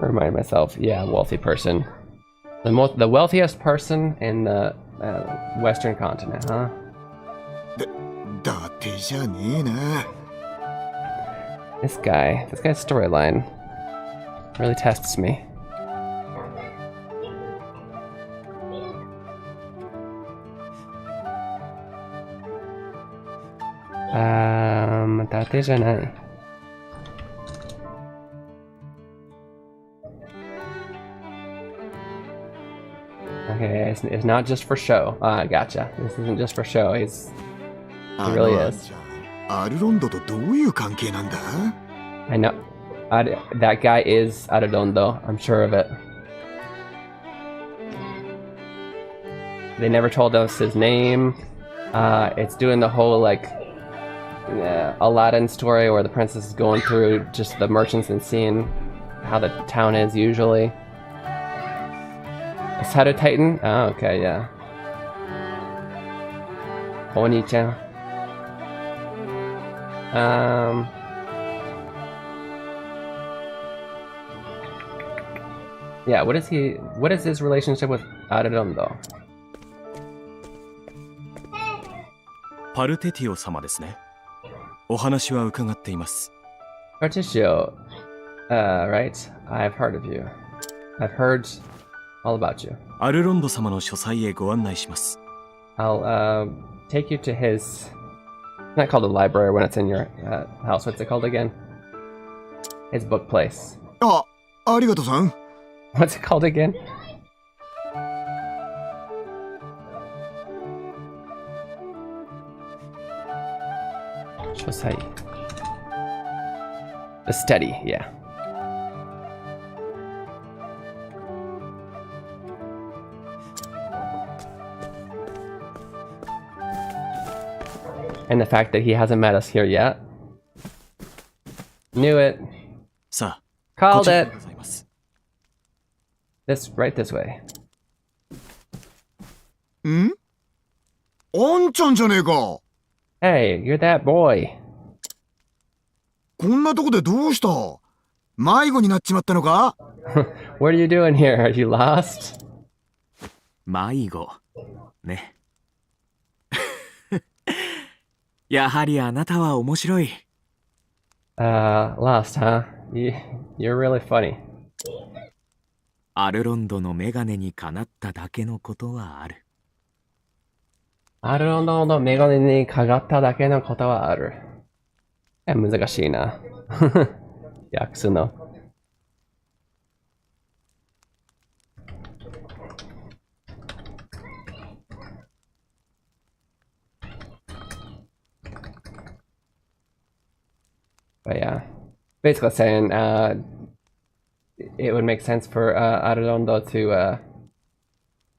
Remind myself, yeah, wealthy person. The wealthiest person in the Western continent, huh? This guy's storyline really tests me. Date じゃない. Okay, it's not just for show. Ah, gotcha. This isn't just for show. He really is. I know. That guy is Arredondo. I'm sure of it. They never told us his name. It's doing the whole like Aladdin story where the princess is going through just the merchants and seeing how the town is usually. Is Shadow Titan? Oh, okay, yeah. Oni-chan. Yeah, what is his relationship with Arredondo? パルテティオ様ですね。お話は伺っています。Partitio, right? I've heard of you. I've heard all about you. アルロンド様の書斎へご案内します。I'll take you to his. It's not called a library when it's in your house. What's it called again? His book place. ありがとうさん。What's it called again? Shosai. The study, yeah. And the fact that he hasn't met us here yet. Knew it. Called it. Right this way. ん？あんちゃんじゃねえか。Hey, you're that boy. こんなとこでどうした？迷子になっちまったのか？ What are you doing here? Are you lost? 迷子ね。やはりあなたは面白い。Lost, huh? You're really funny. アルロンドのメガネにかなっただけのことはある。アルロンドのメガネにかかっただけのことはある。難しいな。訳すの。But yeah, basically saying it would make sense for Arredondo to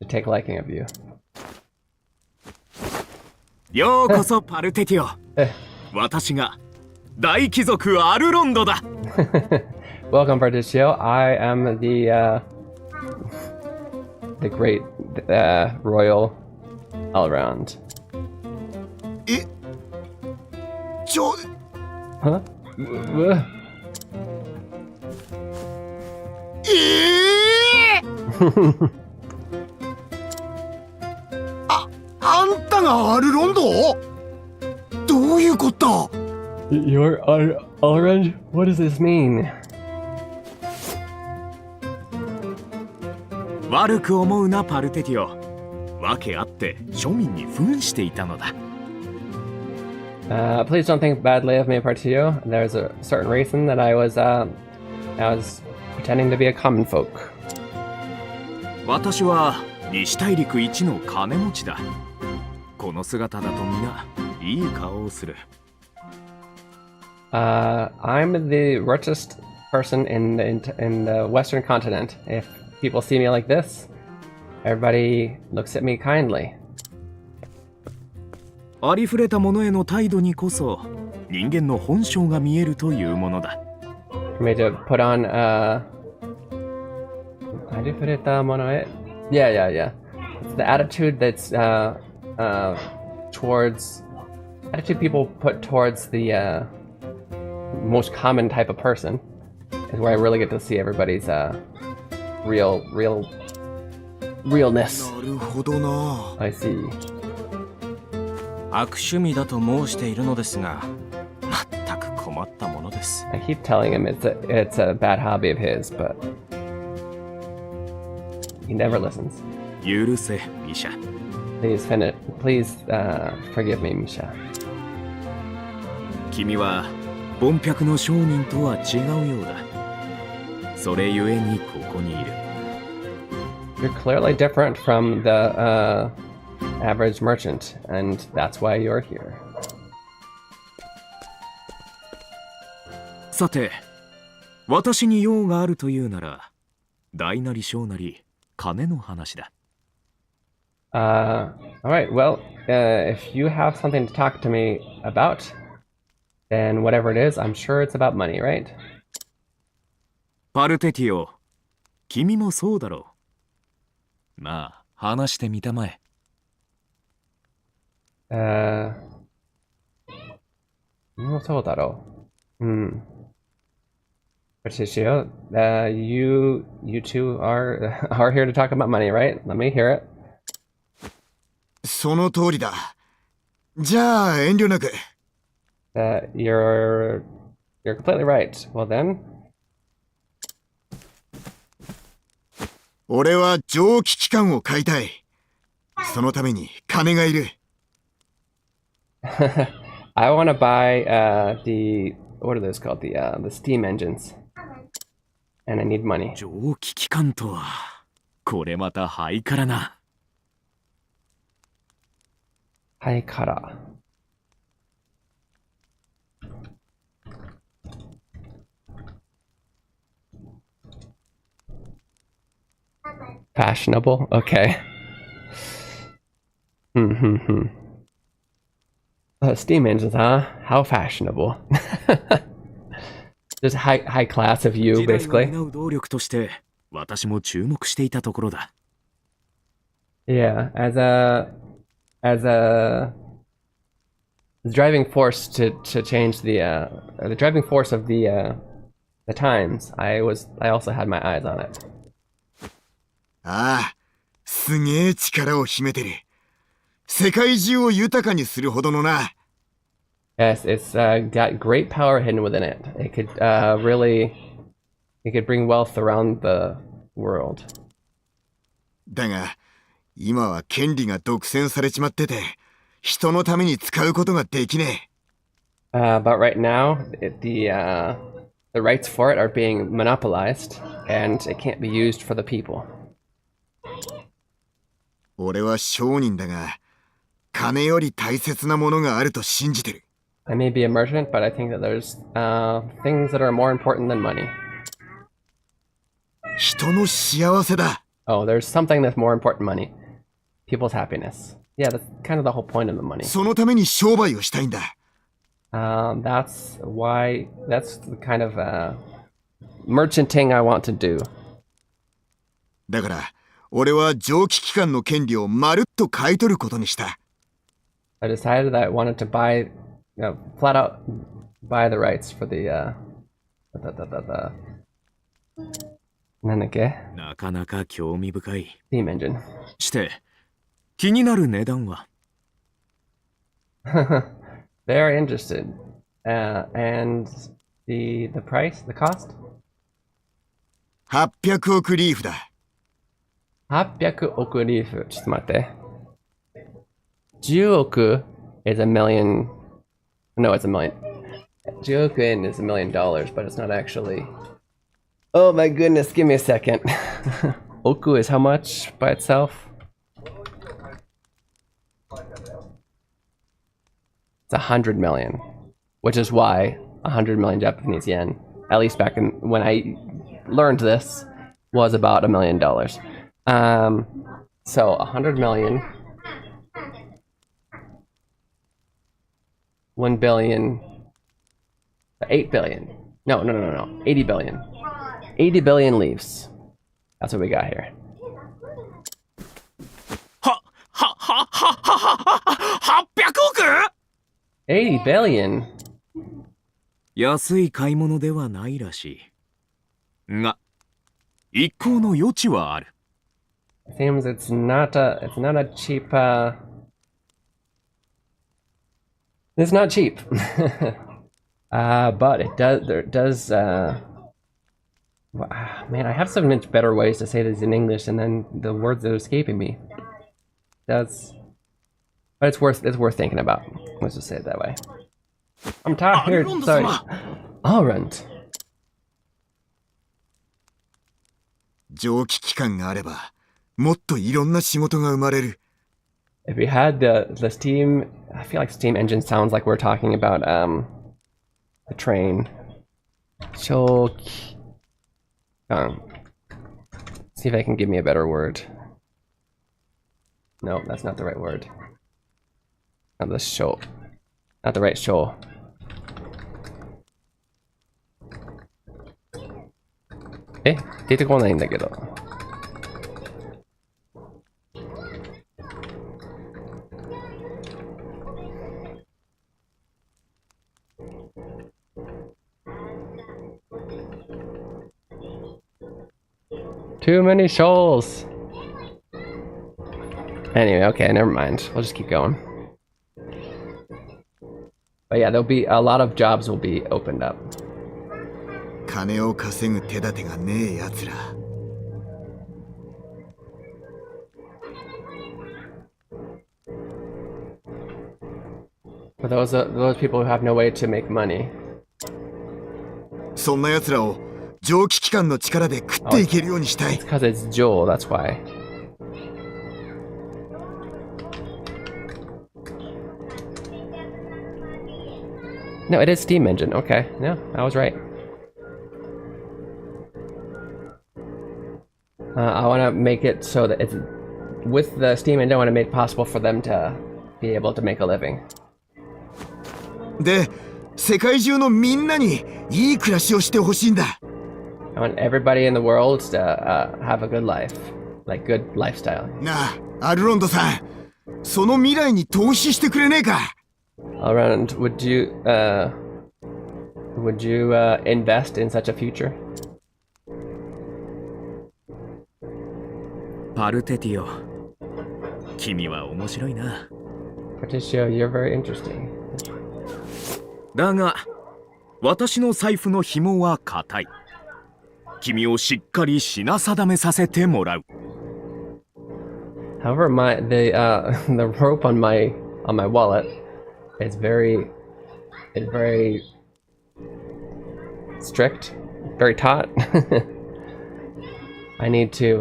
take a liking of you. ようこそパルテティオ。私が大貴族アルロンドだ。Welcome, Bertuccio. I am the great royal all around. は あんたがアルロンド？どういうこと？ You're orange? What does this mean? 悪く思うなパルテティオ。わけあって庶民に扮していたのだ。Please don't think badly of me, Partillo. There's a certain reason that I was pretending to be a common folk. 私は西大陸一の金持ちだ。この姿だと皆いい顔をする。I'm the richest person in the Western continent. If people see me like this, everybody looks at me kindly. ありふれたものへの態度にこそ人間の本性が見えるというものだ。For me to put on yeah. It's the attitude that's towards attitude people put towards the most common type of person is where I really get to see everybody's realness. なるほどな。I see. 悪趣味だと申しているのですが、全く困ったものです。I keep telling him it's a bad hobby of his, but he never listens. 許せ、ミシャ。Please forgive me, Misha. 君は凡百の商人とは違うようだ。それゆえにここにいる。You're clearly different from the average merchant, and that's why you're here. さて、私に用があるというなら、大なり小なり金の話だ。Alright, well, if you have something to talk to me about, then whatever it is, I'm sure it's about money, right? パルテティオ、君もそうだろう。まあ、話してみたまえ。そうだろう。Patricio, you two are here to talk about money, right? Let me hear it. その通りだ。じゃあ遠慮なく。You're completely right. Well then. 俺は蒸気機関を買いたい。そのために金がいる。I want to buy what are those called? The steam engines. And I need money. 蒸気機関とは、これまたハイカラな。ハイカラ。Fashionable? Okay. Steam engines, huh? How fashionable. Just high class of you, basically. 時代を担う動力として、私も注目していたところだ。Yeah, as a driving force to change the driving force of the times. I also had my eyes on it. ああ、すげえ力を秘めてる。世界中を豊かにするほどのな。Yes, it's got great power hidden within it. It could it could bring wealth around the world. だが、今は権利が独占されちまってて、人のために使うことができねえ。But right now, the rights for it are being monopolized, and it can't be used for the people. 俺は商人だが、金より大切なものがあると信じてる。I may be a merchant, but I think that there's things that are more important than money. 人の幸せだ。Oh, there's something that's more important than money. People's happiness. Yeah, that's kind of the whole point of the money. そのために商売をしたいんだ。That's the kind of merchanting I want to do. だから、俺は蒸気機関の権利をまるっと買い取ることにした。I decided that I wanted to buy, flat out buy the rights for the なんだっけ？なかなか興味深い。Steam engine. して、気になる値段はVery interested. And the price, the cost? 800億リーフだ。800億リーフ。ちょっと待って。10億 is a million. No, it's a million. 10億円 is $1 million, but it's not actually. Oh my goodness, give me a second. Oku is how much by itself? It's 100 million, which is why 100 million Japanese yen, at least back in when I learned this, was about $1 million. So 100 million, 1 billion, 8 billion. No. 80 billion. 80 billion leaves. That's what we got here. 800億 80 billion? 安い買い物ではないらしい。が、一向の余地はある。It seems it's not a cheap it's not cheap. But it does man, I have so much better ways to say this in English, and then the words are escaping me. But it's worth thinking about. Let's just say it that way. I'm tired. Sorry. Alright. 蒸気機関があれば、もっといろんな仕事が生まれる。If we had the steam, I feel like steam engine sounds like we're talking about a train. Shoki. See if I can give me a better word. No, that's not the right word. Not the show. Not the right show. Eh? 出てこないんだけど。Too many shoals. Anyway, okay, never mind. We'll just keep going. But yeah, there'll be a lot of jobs will be opened up. 金を稼ぐ手立てがねえやつら。For those people who have no way to make money. そんなやつらを蒸気機関の力で食っていけるようにしたい。It's because it's Joel, that's why. No, it is steam engine. Okay, no, I was right. I want to make it so that it's with the steam engine. I want to make it possible for them to be able to make a living. で、世界中のみんなにいい暮らしをしてほしいんだ。I want everybody in the world to have a good life, like good lifestyle. なあ、アルロンドさん、その未来に投資してくれねえか。Around, would you invest in such a future? パルテティオ、君は面白いな。Patricio, you're very interesting. だが私の財布の紐は固い。君をしっかり品定めさせてもらう。 However, the rope on my wallet is very strict, very taut. I need to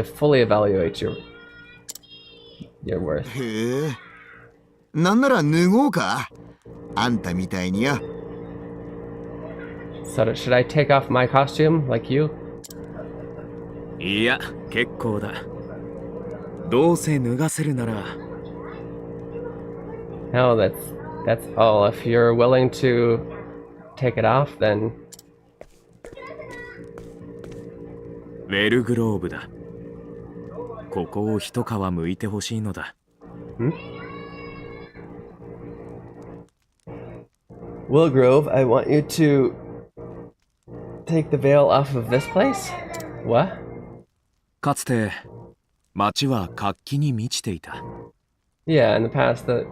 fully evaluate your worth. へえ。なんなら脱ごうか。あんたみたいにや。So should I take off my costume like you? いや、結構だ。どうせ脱がせるなら。 No, that's all. If you're willing to take it off, then ウェルグローブだ。ここを一皮剥いてほしいのだ。Willgrove, I want you to take the veil off of this place? What? かつて町は活気に満ちていた。 Yeah, in the past, the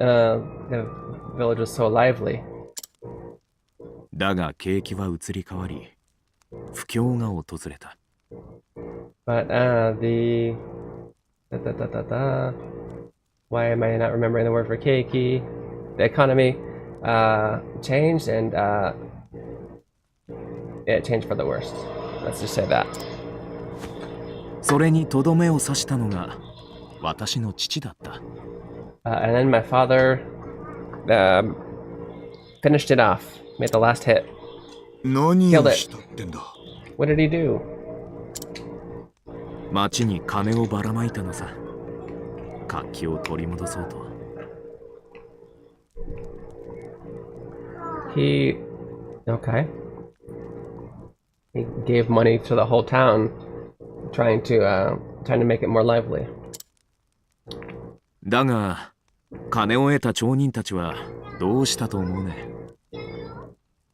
village was so lively. だが景気は移り変わり、不況が訪れた。 But why am I not remembering the word for keiki? The economy changed, and it changed for the worst. Let's just say that. それにとどめを刺したのが私の父だった。 And then my father finished it off, made the last hit. 何をしたってんだ。 What did he do? 町に金をばらまいたのさ。活気を取り戻そうと。 He gave money to the whole town, trying to make it more lively. だが金を得た町人たちはどうしたと思うね。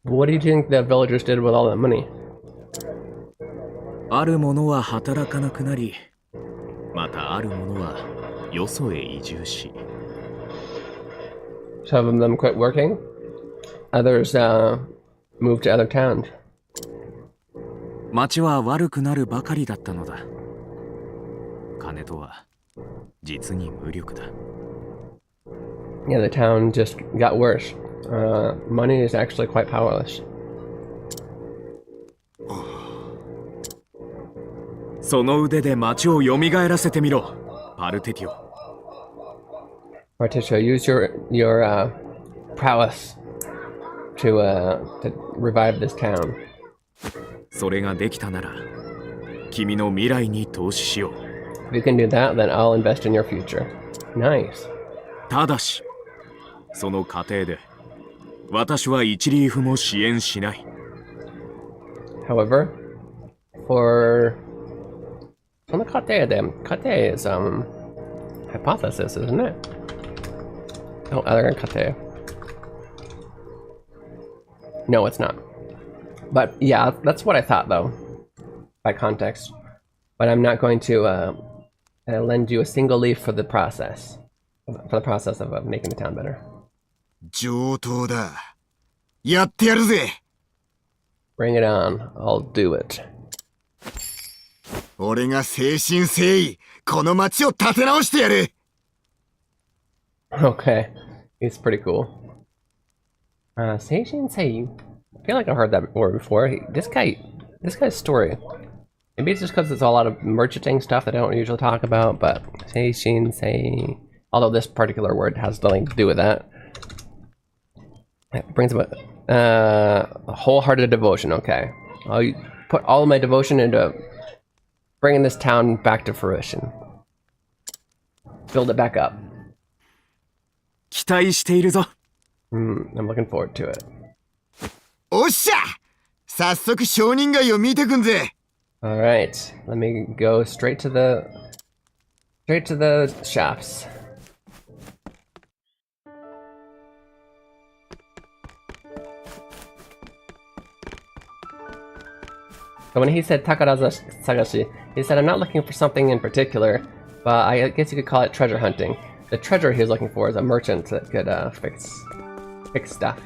What do you think the villagers did with all that money? ある者は働かなくなり、またある者はよそへ移住し。 Some of them quit working. Others moved to other towns. 町は悪くなるばかりだったのだ。金とは実に無力だ。 Yeah, the town just got worse. Money is actually quite powerless. その腕で町を蘇らせてみろ、パルテティオ。 Particio, use your prowess to revive this town. それができたなら、君の未来に投資しよう。 If you can do that, then I'll invest in your future. Nice. ただし、その過程で、私は一リーフも支援しない。 However, for the kate is hypothesis, isn't it? Oh, other than kate. No, it's not. But yeah, that's what I thought though, by context. But I'm not going to lend you a single leaf for the process of making the town better. 上等だ。やってやるぜ。 Bring it on. I'll do it. 俺が誠心誠意この町を立て直してやる。 Okay, he's pretty cool. Seishin Sei. I feel like I've heard that word before. This guy's story. Maybe it's just because it's a lot of merchanting stuff that I don't usually talk about, but Seishin Sei. Although this particular word has nothing to do with that. It brings about a wholehearted devotion. Okay, I'll put all of my devotion into bringing this town back to fruition. Build it back up. 期待しているぞ。 I'm looking forward to it. おっしゃ、早速証人街を見てくんぜ。 All right, let me go straight to the shops. So when he said Takaraza Sagashi, he said, I'm not looking for something in particular, but I guess you could call it treasure hunting. The treasure he was looking for is a merchant that could fix stuff.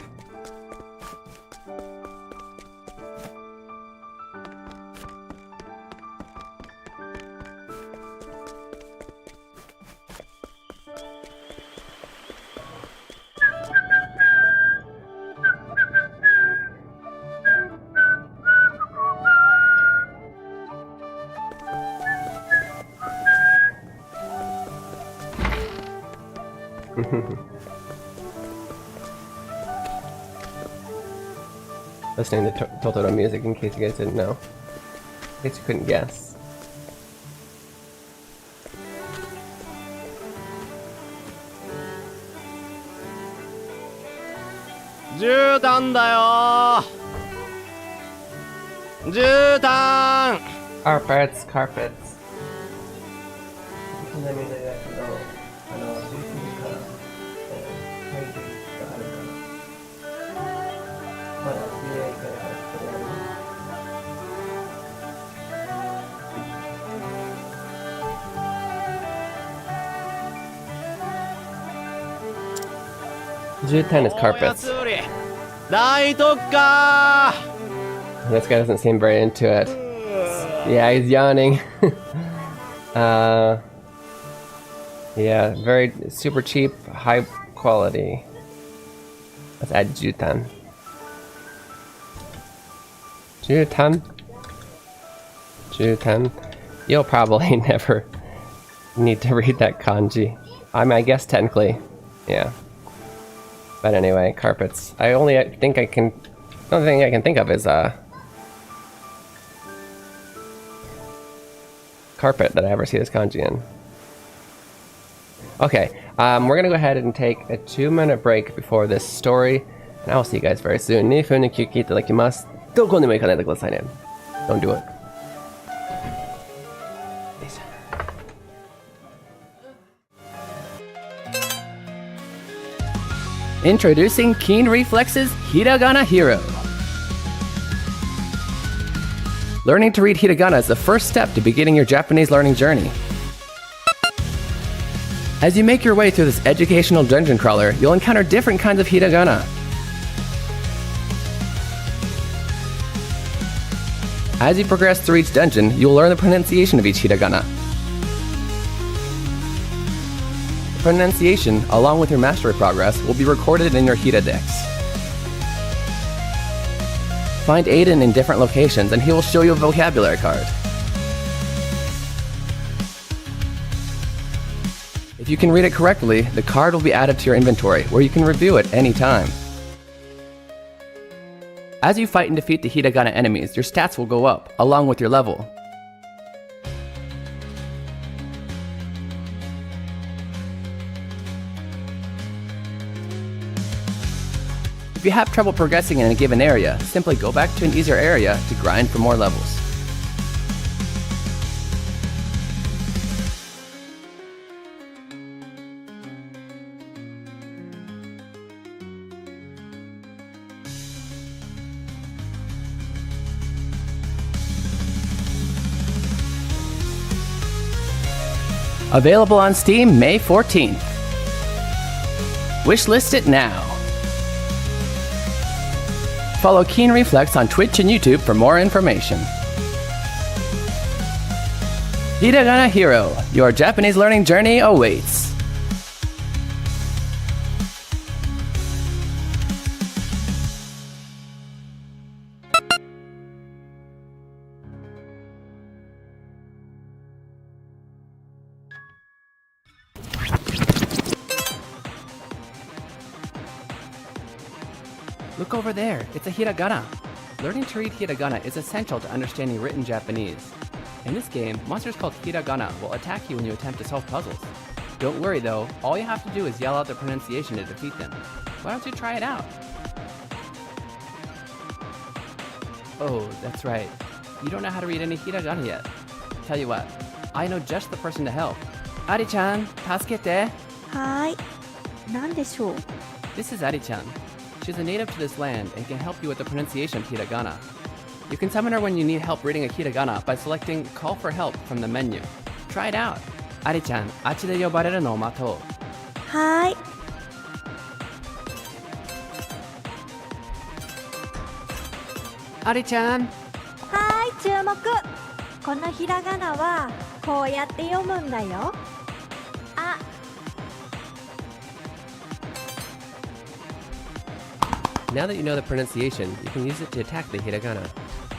Listening to Totoro music in case you guys didn't know. In case you couldn't guess. 絨毯だよ絨毯 Carpets, carpets. Jutan is carpets. This guy doesn't seem very into it. Yeah, he's yawning. Yeah, very super cheap, high quality. Let's add Jutan. Jutan. Jutan. You'll probably never need to read that kanji. I mean, I guess technically, yeah. But anyway, carpets. The only thing I can think of is carpet that I ever see this kanji in. Okay, we're gonna go ahead and take a 2-minute break before this story, and I will see you guys very soon. 2分の休憩いただきます。どこにも行かないでくださいね。Don't do it. Introducing Keen Reflex's Hiragana Hero. Learning to read hiragana is the first step to beginning your Japanese learning journey. As you make your way through this educational dungeon crawler, you'll encounter different kinds of hiragana. As you progress through each dungeon, you'll learn the pronunciation of each hiragana. The pronunciation, along with your mastery progress, will be recorded in your Hiradex. Find Aiden in different locations and he will show you a vocabulary card. If you can read it correctly, the card will be added to your inventory, where you can review it anytime. As you fight and defeat the hiragana enemies, your stats will go up, along with your level. If you have trouble progressing in a given area, simply go back to an easier area to grind for more levels. Available on Steam May 14th. Wishlist it now. Follow Keen Reflex on Twitch and YouTube for more information. Hiragana Hero, your Japanese learning journey awaits. Look over there, it's a hiragana. Learning to read hiragana is essential to understanding written Japanese. In this game, monsters called hiragana will attack you when you attempt to solve puzzles. Don't worry though, all you have to do is yell out the pronunciation to defeat them. Why don't you try it out? Oh, that's right. You don't know how to read any hiragana yet. Tell you what, I know just the person to help. Ari-chan, tasukete. Hi. 何でしょう? This is Ari-chan. She's a native to this land and can help you with the pronunciation of hiragana. You can summon her when you need help reading a hiragana by selecting Call for Help from the menu. Try it out. Ari-chan, あっちで呼ばれるのを待とう。はい。Ari-chan. はい、注目。このひらがなはこうやって読むんだよ。あ。Now that you know the pronunciation, you can use it to attack the hiragana.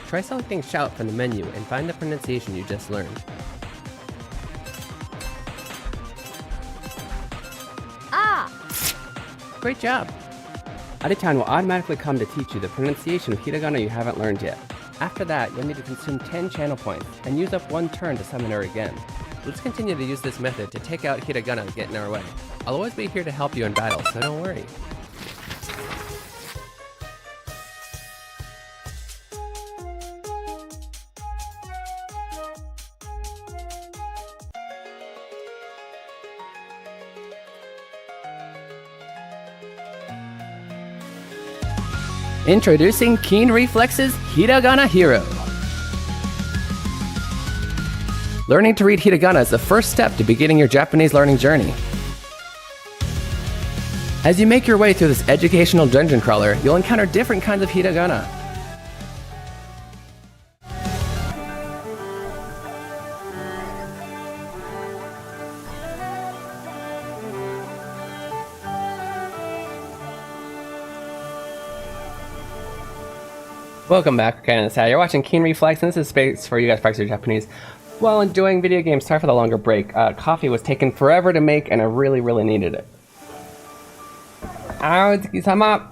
Try selecting Shout from the menu and find the pronunciation you just learned. Ah. Great job! Ari-chan will automatically come to teach you the pronunciation of hiragana you haven't learned yet. After that, you'll need to consume 10 channel points and use up 1 turn to summon her again. Let's continue to use this method to take out hiragana that get in our way. I'll always be here to help you in battle, so don't worry. Introducing Keen Reflex's Hiragana Hero. Learning to read hiragana is the first step to beginning your Japanese learning journey. As you make your way through this educational dungeon crawler, you'll encounter different kinds of hiragana. Welcome back, okay, you're watching Keen Reflex, and this is space for you guys to practice your Japanese while enjoying video games. Sorry for the longer break. Coffee was taking forever to make, and I really, really needed it. Aotsuki-sama!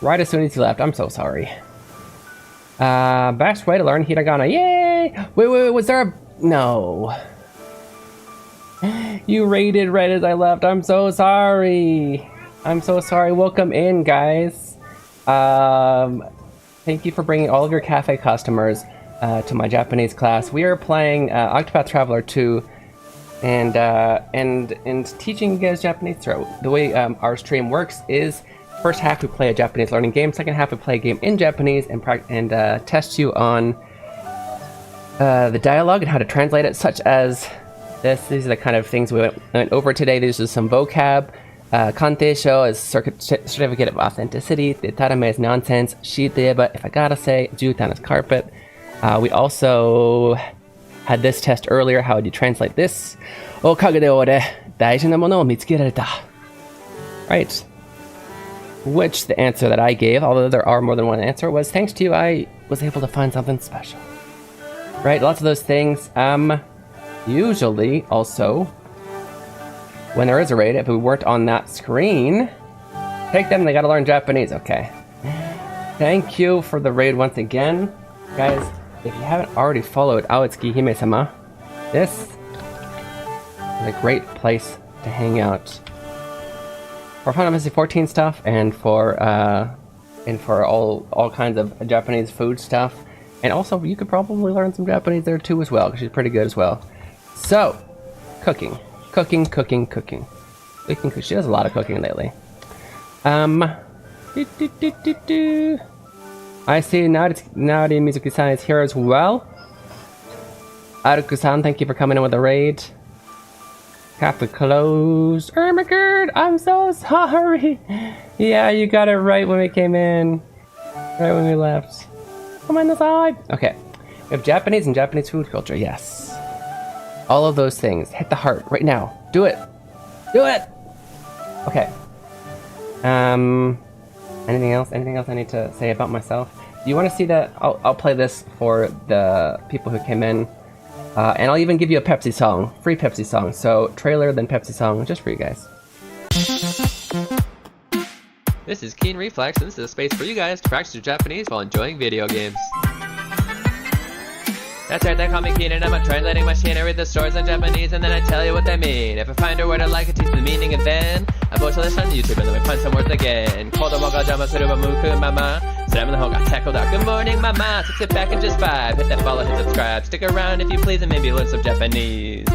Right as soon as you left, I'm so sorry. Best way to learn hiragana, yay! Wait, was there a... No. You raided right as I left, I'm so sorry. I'm so sorry, welcome in, guys. Thank you for bringing all of your cafe customers to my Japanese class. We are playing Octopath Traveler II and teaching you guys Japanese through. The way our stream works is first half we play a Japanese learning game, second half we play a game in Japanese and test you on the dialogue and how to translate it, such as this. These are the kind of things we went over today. These are some vocab. Kanteisho is certificate of authenticity. Detarame is nonsense. Shiteba, if I gotta say. Jutan is carpet. We also had this test earlier. How would you translate this? Okage de ore, daiji na mono o mitsukerareta. Right. Which the answer that I gave, although there are more than one answer, was thanks to you, I was able to find something special. Right, lots of those things. Usually, also, when there is a raid, if we weren't on that screen, take them, they gotta learn Japanese, okay. Thank you for the raid once again. Guys, if you haven't already followed Aotsuki Hime-sama, this is a great place to hang out for Final Fantasy 14 stuff and for all kinds of Japanese food stuff. And also, you could probably learn some Japanese there too as well, because she's pretty good as well. So, cooking. She does a lot of cooking lately. I see Naori Mizuki-san is here as well. Aruku-san, thank you for coming in with the raid. Cafe closed. Oh my god, I'm so sorry. Yeah, you got it right when we came in. Right when we left. Come on the side. Okay, we have Japanese and Japanese food culture, yes. All of those things. Hit the heart right now. Do it. Do it. Okay. Anything else? Anything else I need to say about myself? Do you want to see that? I'll play this for the people who came in. And I'll even give you a Pepsi song. Free Pepsi song. So, trailer, then Pepsi song, just for you guys. This is Keen Reflex, and this is a space for you guys to practice your Japanese while enjoying video games. That's right, they call me Keen and I'm a translating machine. I read the stories in Japanese and then I tell you what they mean. If I find a word I like, I teach the meaning, and then I post a list on YouTube and let me find some words again. Kodomo ga jama suru wa muku mama. Slam the hole got tackled out. Good morning, mama. So sit back and just vibe. Hit that follow, hit subscribe. Stick around if you please and maybe learn some Japanese.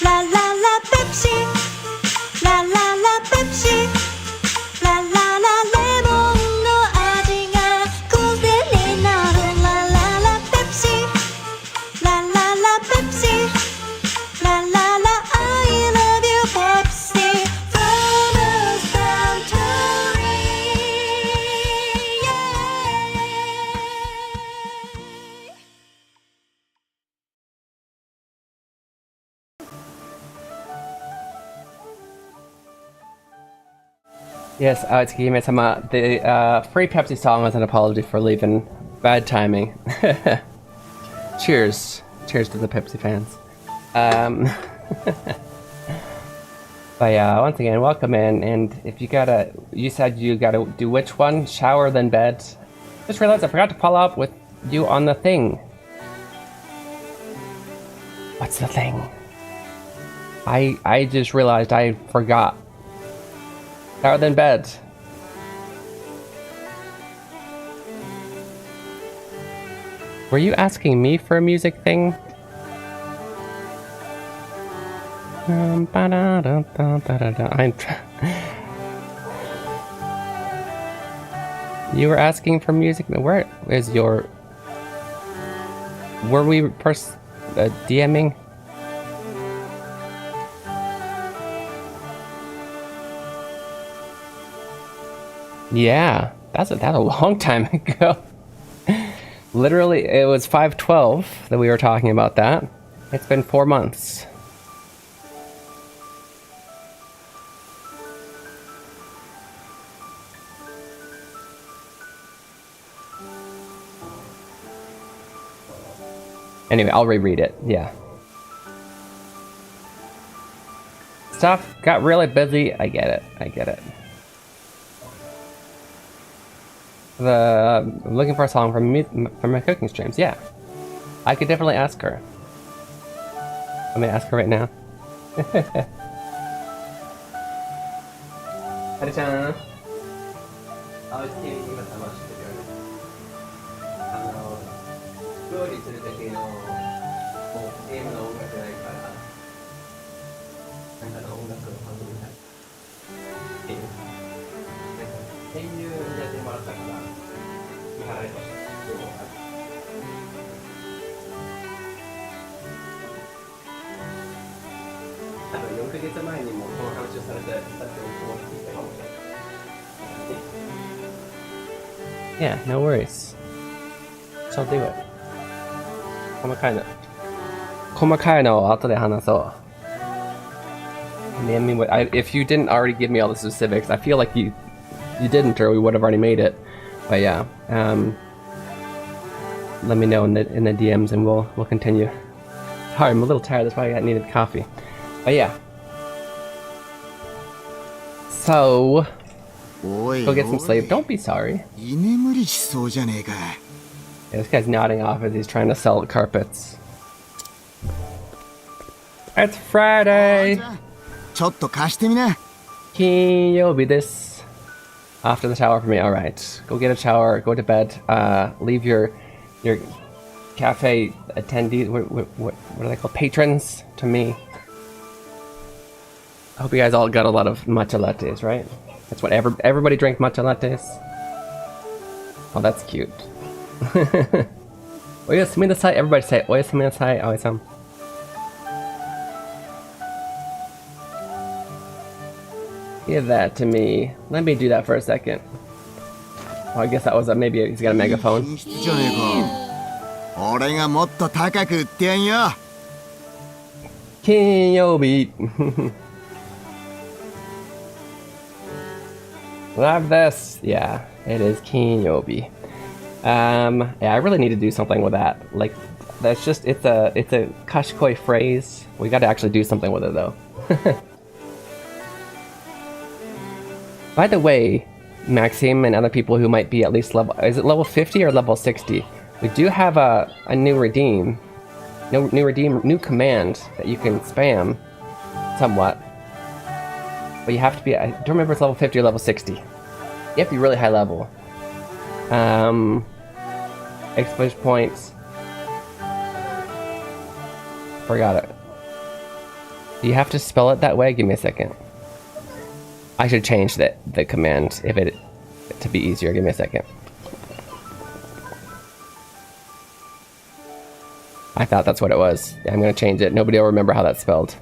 La la la Pepsi, la la la Pepsi. Yes, it's Kime-sama. The free Pepsi song was an apology for leaving. Bad timing. Cheers. Cheers to the Pepsi fans. But yeah, once again, welcome in. And if you said you gotta do which one? Shower, then bed. Just realized I forgot to follow up with you on the thing. What's the thing? I just realized I forgot. Shower, then bed. Were you asking me for a music thing? I'm You were asking for music? Where is your... Were we DMing? Yeah, that's a long time ago. Literally, it was 5/12 that we were talking about that. It's been 4 months. Anyway, I'll reread it. Yeah. Stuff got really busy. I get it. I get it. I'm looking for a song from my cooking streams. Yeah, I could definitely ask her. I'm gonna ask her right now. Hari-chan. Yeah, no worries. So I'll do it. 細かいのを後で話そう。Name me what if you didn't already give me all the specifics, I feel like you didn't, or we would have already made it. But yeah, let me know in the DMs and we'll continue. Sorry, I'm a little tired. That's why I needed coffee. But yeah. So go get some sleep. Don't be sorry. Yeah, this guy's nodding off as he's trying to sell carpets. It's Friday. ちょっと貸してみな。金曜日です。After the shower for me. All right. Go get a shower. Go to bed. Leave your cafe attendees. What are they called? Patrons to me. I hope you guys all got a lot of matcha lattes, right? That's what everybody drank matcha lattes. Oh, that's cute. Oyasumi nasai. Everybody say oyasumi nasai. Oyasum. Give that to me. Let me do that for a second. Oh, I guess that was maybe he's got a megaphone. 俺がもっと高く売ってやんよ。金曜日。Love this. Yeah, it is Kinyobi. Yeah, I really need to do something with that. Like, that's just it's a kashikoi phrase. We got to actually do something with it though. By the way, Maxime and other people who might be at least level 50 or level 60? We do have a new new command that you can spam somewhat. But you have to be, I don't remember if it's level 50 or level 60. You have to be really high level. Exclamation points. Forgot it. Do you have to spell it that way? Give me a second. I should change the command to be easier. Give me a second. I thought that's what it was. Yeah, I'm gonna change it. Nobody will remember how that's spelled.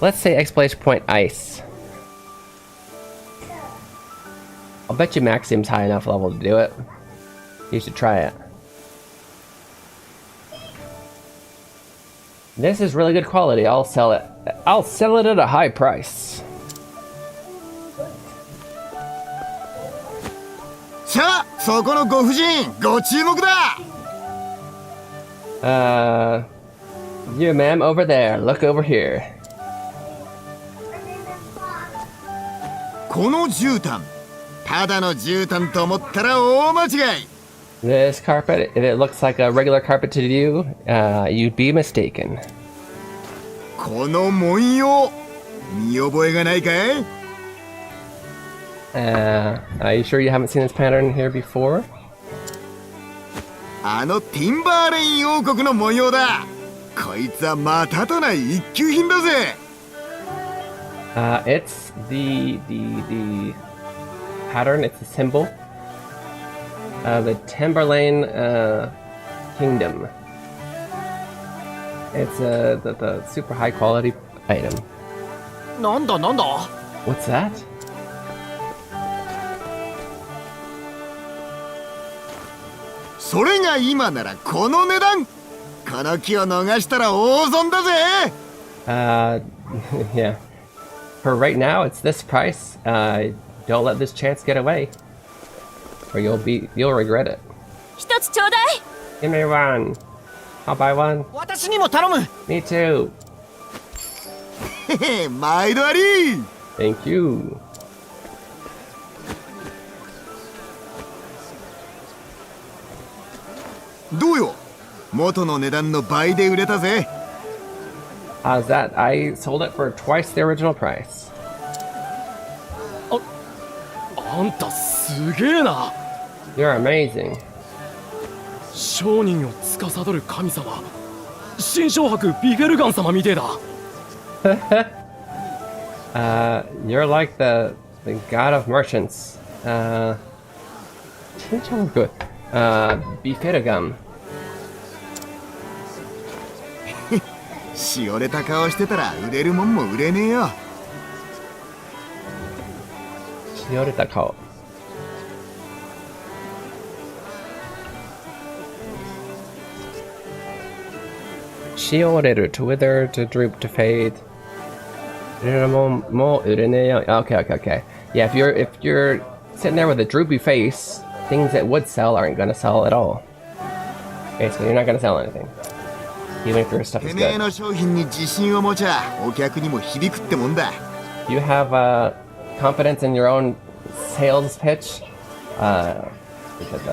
Let's say exclamation point ice. I'll bet you Maxime's high enough level to do it. You should try it. This is really good quality. I'll sell it I'll sell it at a high price. さあ、そこのご婦人、ご注目だ。You ma'am over there, look over here. この絨毯、ただの絨毯と思ったら大間違い。 This carpet, if it looks like a regular carpet to you, you'd be mistaken. この文様、見覚えがないかい？ Are you sure you haven't seen this pattern here before? あのティンバーレイン王国の模様だ。こいつはまたとない一級品だぜ。It's the pattern. It's the symbol. The Timberlane Kingdom. It's the super high quality item. なんだなんだ What's that? それが今ならこの値段。この木を逃したら大損だぜ。Yeah. For right now, it's this price. Don't let this chance get away, or you'll regret it. 一つちょうだい。 Give me one. I'll buy one. 私にも頼む。 Me too. へへ、毎度あり。 Thank you. どうよ、元の値段の倍で売れたぜ。 How's that? I sold it for twice the original price. あんたすげえな。 You're amazing. 商人を司る神様、新昌伯ビゲルガン様みてえだ。You're like the god of merchants. Bifidagum. しおれた顔してたら売れるもんも売れねえよ。しおれた顔。しおれる to wither, to droop, to fade. 売れるもんも売れねえよ。Okay, okay, okay. Yeah, if you're sitting there with a droopy face, things that would sell aren't gonna sell at all. Basically, you're not gonna sell anything. Even if your stuff て is めえ good. の商品に自信を持ちゃお客にも響くってもんだ。 You have confidence in your own sales pitch, because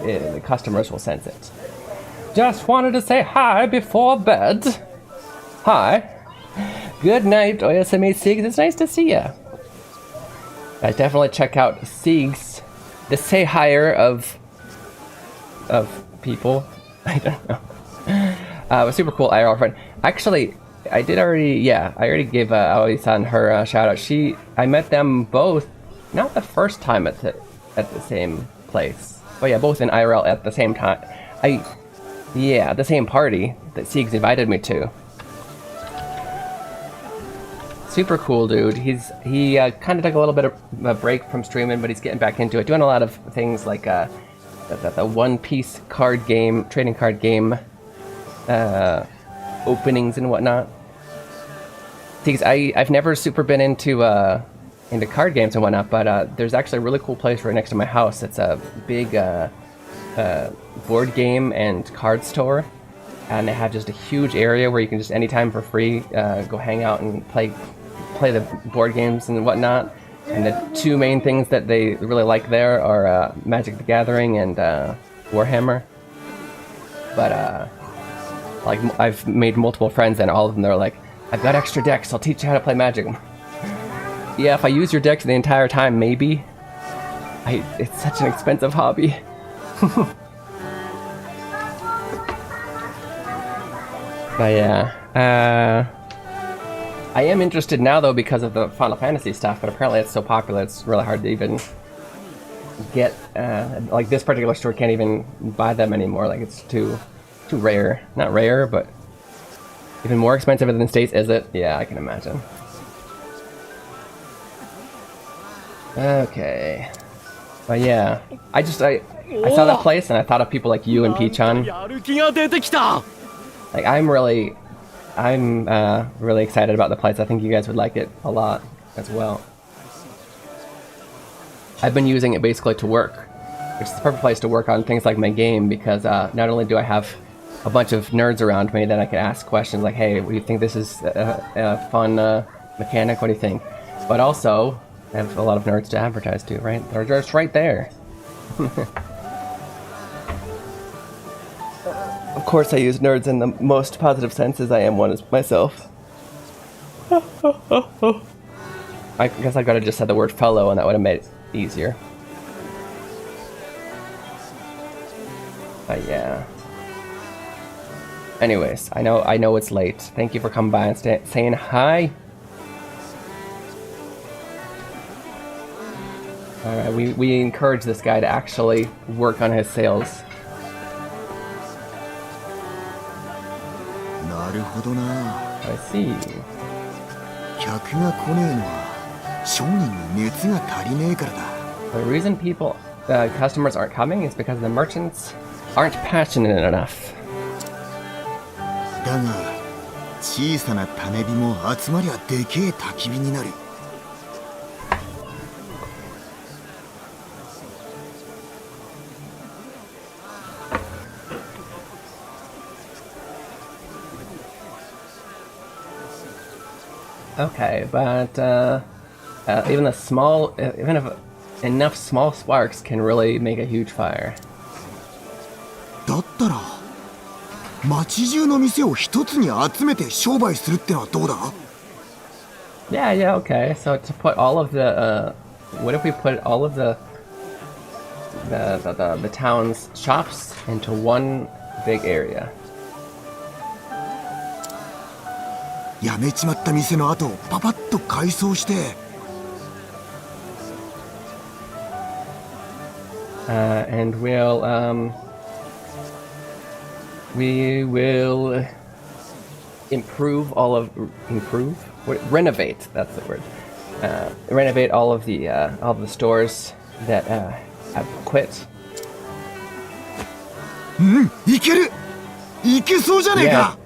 the customers will sense it. Just wanted to say hi before bed. Hi. Good night, Oyasumi Siegs. It's nice to see ya. I definitely check out Siegs, the say higher of people. I don't know. A super cool IRL friend. Actually, I already gave Aoi-san her shout out. I met them both, not the first time at the same place, but yeah, both in IRL at the same time. The same party that Siegs invited me to. Super cool dude. He kind of took a little bit of a break from streaming, but he's getting back into it, doing a lot of things like the One Piece card game, trading card game openings and whatnot. Because I've never super been into card games and whatnot, but there's actually a really cool place right next to my house. It's a big board game and card store, and they have just a huge area where you can just anytime for free go hang out and play the board games and whatnot. And the two main things that they really like there are Magic the Gathering and Warhammer. But like I've made multiple friends, and all of them they're like, "I've got extra decks. I'll teach you how to play Magic." Yeah, if I use your decks the entire time, maybe. It's such an expensive hobby. But yeah, I am interested now though because of the Final Fantasy stuff, but apparently it's so popular it's really hard to even get, like this particular store can't even buy them anymore, like it's too rare. Not rare, but even more expensive than the States, is it? Yeah, I can imagine. Okay. But yeah, I saw that place and I thought of people like you and Peachan. Like I'm really I'm really excited about the place. I think you guys would like it a lot as well. I've been using it basically to work, which is the perfect place to work on things like my game, because not only do I have a bunch of nerds around me that I can ask questions like, hey, what do you think this is a fun mechanic? What do you think? But also, I have a lot of nerds to advertise to, right? They're just right there. Of course I use nerds in the most positive sense, as I am one myself. I guess I gotta just said the word fellow and that would have made it easier. But yeah. Anyways, I know it's late. Thank you for coming by and saying hi. Alright, we encourage this guy to actually work on his sales. なるほどな。 I see. 客が来ねえのは商人に熱が足りねえからだ。 The reason customers aren't coming is because the merchants aren't passionate enough. だが小さな種火も集まりゃでけえ焚き火になる。 Okay, but even if enough small sparks can really make a huge fire. だったら町中の店を一つに集めて商売するってのはどうだ? Yeah, okay. So to put all of the what if we put all of the town's shops into one big area? やめちまった店の後をパパッと改装して。And we will renovate. That's the word. Renovate all of the stores that have quit. いける。いけそうじゃねえか。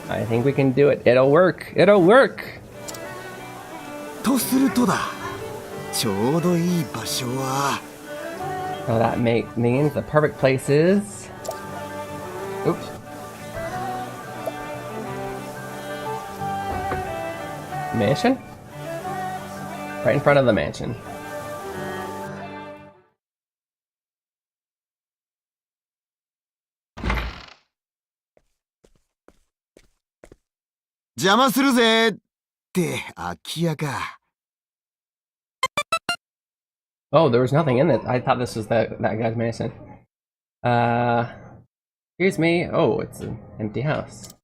I think we can do it. It'll work. It'll work. とするとだ。ちょうどいい場所は。 So that means the perfect place is. Oops. Mansion? Right in front of the mansion. Jama suru zeって空き家か。 Oh, there was nothing in it. I thought this was that guy's mansion. Excuse me. Oh, it's an empty house.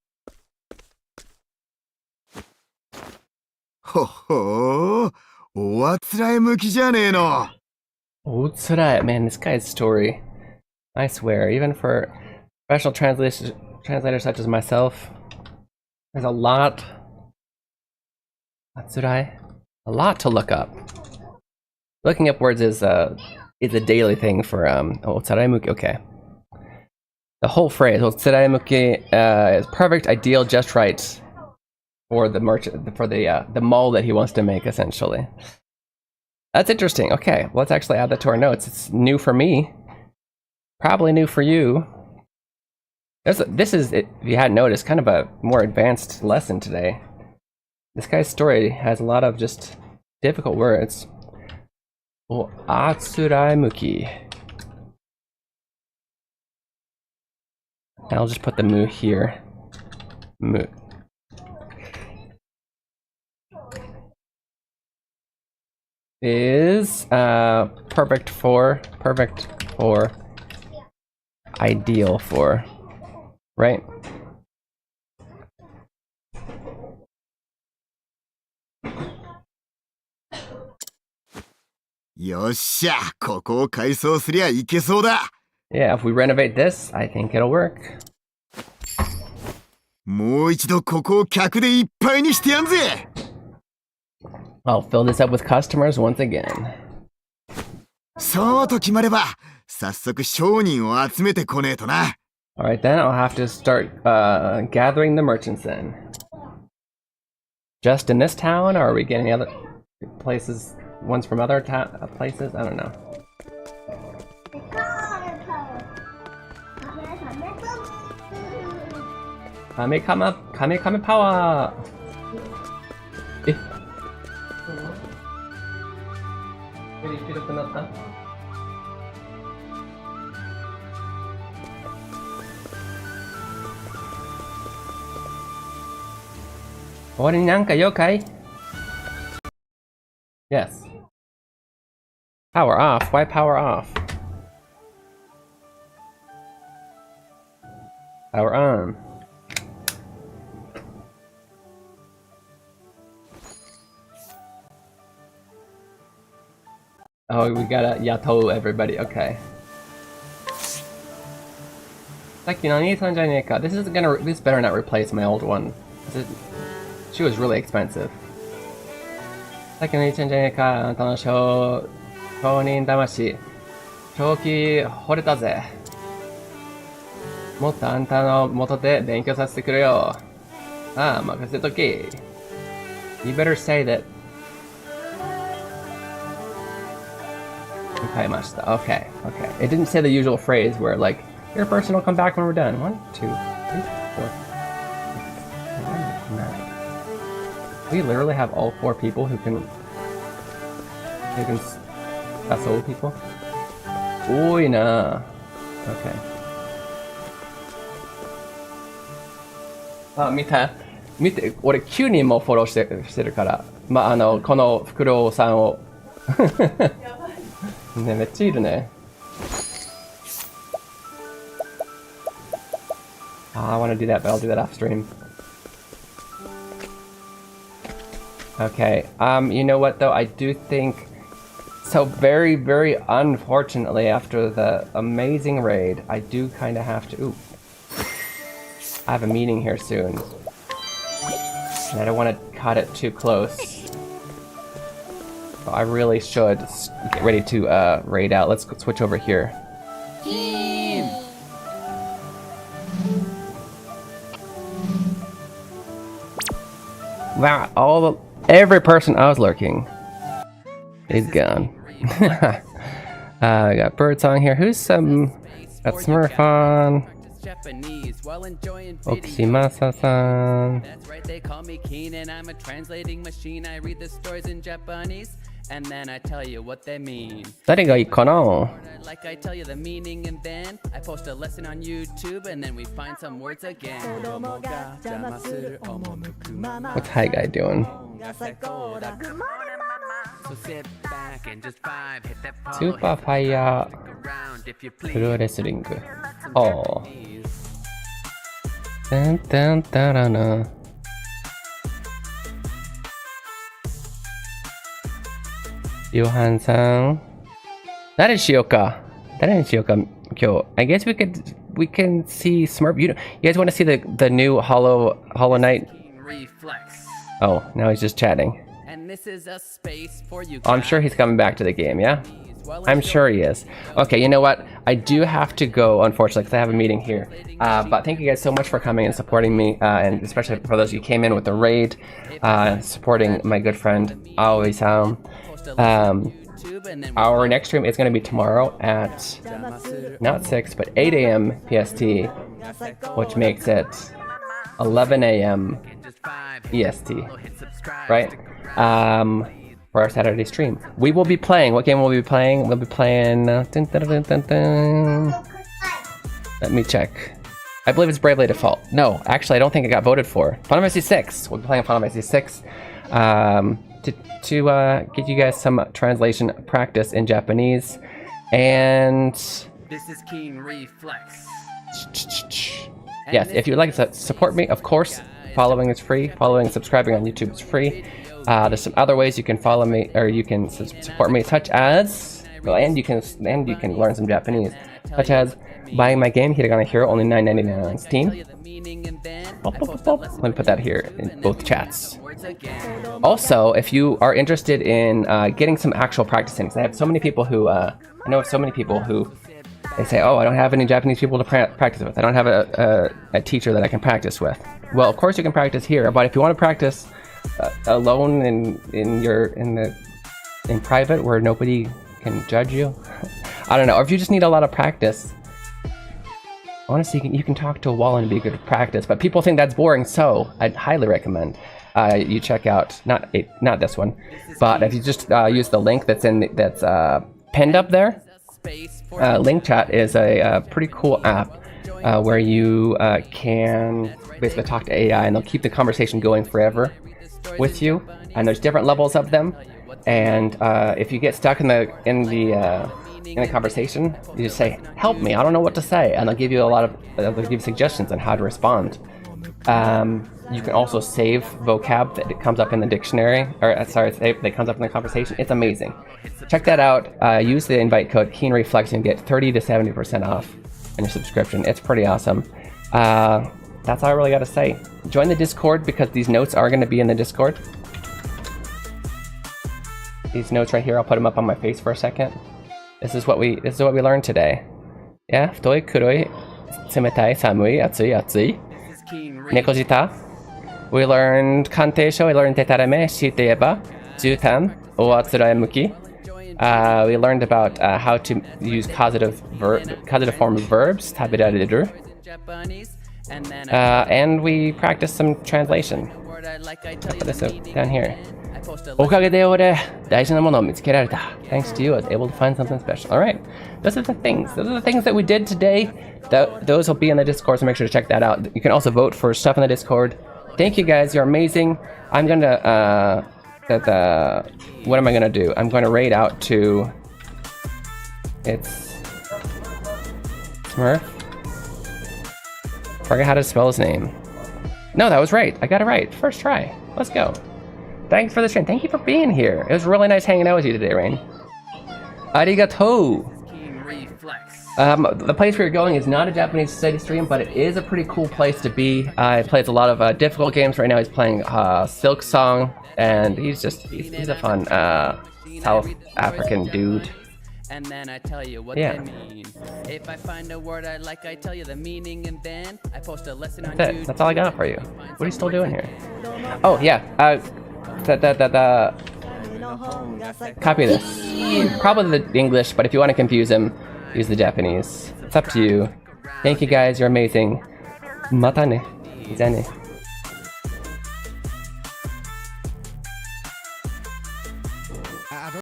ほほー、おあつらえ向きじゃねえの。 Oh, tsurai. Man, this guy's story. I swear, even for professional translators such as myself, there's a lot. Atsurai. A lot to look up. Looking up words is a daily thing for Otsuraimuki. Okay. The whole phrase Otsuraimuki is perfect, ideal, just right for the merchant, for the mall that he wants to make, essentially. That's interesting. Okay, let's actually add that to our notes. It's new for me. Probably new for you. This is, if you hadn't noticed, kind of a more advanced lesson today. This guy's story has a lot of just difficult words. Oh, Atsuraimuki. I'll just put the mu here. Mu. Is perfect for, ideal for, right? Yossha, ここを改装すりゃいけそうだ。 Yeah, if we renovate this, I think it'll work. もう一度ここを客でいっぱいにしてやんぜ。 I'll fill this up with customers once again. そうと決まれば、早速商人を集めてこねえとな。 Alright then, I'll have to start gathering the merchants then. just in this town, or are we getting other places, ones from other places? I don't know. Kame power! Eh? 終わりになんか妖怪? Yes. Power off? Why power off? Power on. Oh, we gotta yato everybody. Okay. This better not replace my old one. She was really expensive. さっきの兄ちゃんじゃねえか、あなたの証人魂。長期惚れたぜ。もっとあんたの元で勉強させてくれよ。ああ、任せとけ。You better say that. 変えました。Okay, okay. It didn't say the usual phrase where like, your person will come back when we're done. 1, 2, 3, 4. We literally have all 4 people who can that's old people. 多いな。Okay. あ、見て、俺9人もフォローしてるから。まあ、このフクロウさんを。ね、めっちゃいるね。I want to do that, but I'll do that off stream. Okay, you know what though, I do think, so very, very unfortunately after the amazing raid, I do kind of have to, I have a meeting here soon, and I don't want to cut it too close, so I really should get ready to raid out. Let's switch over here. Wow, every person I was lurking is gone. We got Birdsong here. Who's got Smurf on? Okishimasa-san. That's right, they call me Keen and I'm a translating machine. I read the stories in Japanese and then I tell you what they mean. 誰がいいかな? Like I tell you the meaning and then I post a lesson on YouTube and then we find some words again. What's Hi Guy doing? So sit back and just vibe, hit that pause. Super Fire Pro Wrestling. Oh. Dun dun dun dun. ヨハンさん、誰にしようか今日。I guess we can see Smurf. You guys want to see the new Hollow Knight? Oh, now he's just chatting. Oh, I'm sure he's coming back to the game, yeah? I'm sure he is. Okay, you know what? I do have to go, unfortunately, because I have a meeting here. But thank you guys so much for coming and supporting me, and especially for those of you who came in with the raid, supporting my good friend Aoi-san. Our next stream is going to be tomorrow at not 6 but 8 a.m. PST, which makes it 11 a.m. EST, right? For our Saturday stream. We will be playing. What game will we be playing? We'll be playing. Let me check. I believe it's Bravely Default. No, actually, I don't think it got voted for. Final Fantasy 6. We'll be playing Final Fantasy 6. To get you guys some translation practice in Japanese, and this is Keen Reflex. Yes, if you'd like to support me, of course, following is free. Following and subscribing on YouTube is free. There's some other ways you can follow me, or you can support me, such as, and you can learn some Japanese, such as buying my game Hiragana Hero, only $9.99 on Steam. Let me put that here in both chats. Also, if you are interested in getting some actual practice in, because I have so many people who, I know so many people who, they say, oh, I don't have any Japanese people to practice with. I don't have a teacher that I can practice with. Well, of course you can practice here, but if you want to practice alone in private where nobody can judge you. I don't know, or if you just need a lot of practice. Honestly, you can talk to a wall and be good at practice, but people think that's boring, so I'd highly recommend you check out not this one, but if you just use the link that's pinned up there. Link Chat is a pretty cool app where you can basically talk to AI and they'll keep the conversation going forever with you. And there's different levels of them. And if you get stuck in the conversation, you just say, "Help me! I don't know what to say," and they'll give you they'll give you suggestions on how to respond. You can also save vocab that comes up in the dictionary, that comes up in the conversation. It's amazing. Check that out. Use the invite code Keen Reflex and get 30 to 70% off on your subscription. It's pretty awesome. That's all I really got to say. Join the Discord because these notes are going to be in the Discord. These notes right here, I'll put them up on my face for a second. This is what we learned today. Yeah, Futoi, kuroi, tsumetai, samui, atsui, atsui. Nekojita. We learned kanteisho, we learned tetareme, shiteiba, jutan, o atsurai muki. We learned about how to use causative form of verbs, tabirareru. And we practiced some translation. I'll put this down here. Thanks to you, I was able to find something special. Alright, those are the things. Those are the things that we did today. Those will be in the Discord, so make sure to check that out. You can also vote for stuff in the Discord. Thank you guys, you're amazing. I'm gonna, what am I gonna do? I'm gonna raid out to... It's... Smurf? Forget how to spell his name. No, that was right. I got it right. First try. Let's go. Thanks for the stream. Thank you for being here. It was really nice hanging out with you today, Rain. Arigato. The place where you're going is not a Japanese society stream, but it is a pretty cool place to be. He plays a lot of difficult games. Right now he's playing Silk Song, and he's a fun South African dude. And then I tell you what they mean. If I find a word I like, I tell you the meaning, and then I post a lesson on YouTube. That's all I got for you. What are you still doing here? Oh yeah, copy this. Probably the English, but if you want to confuse him, use the Japanese. It's up to you. Thank you guys, you're amazing. Mata ne. Zane.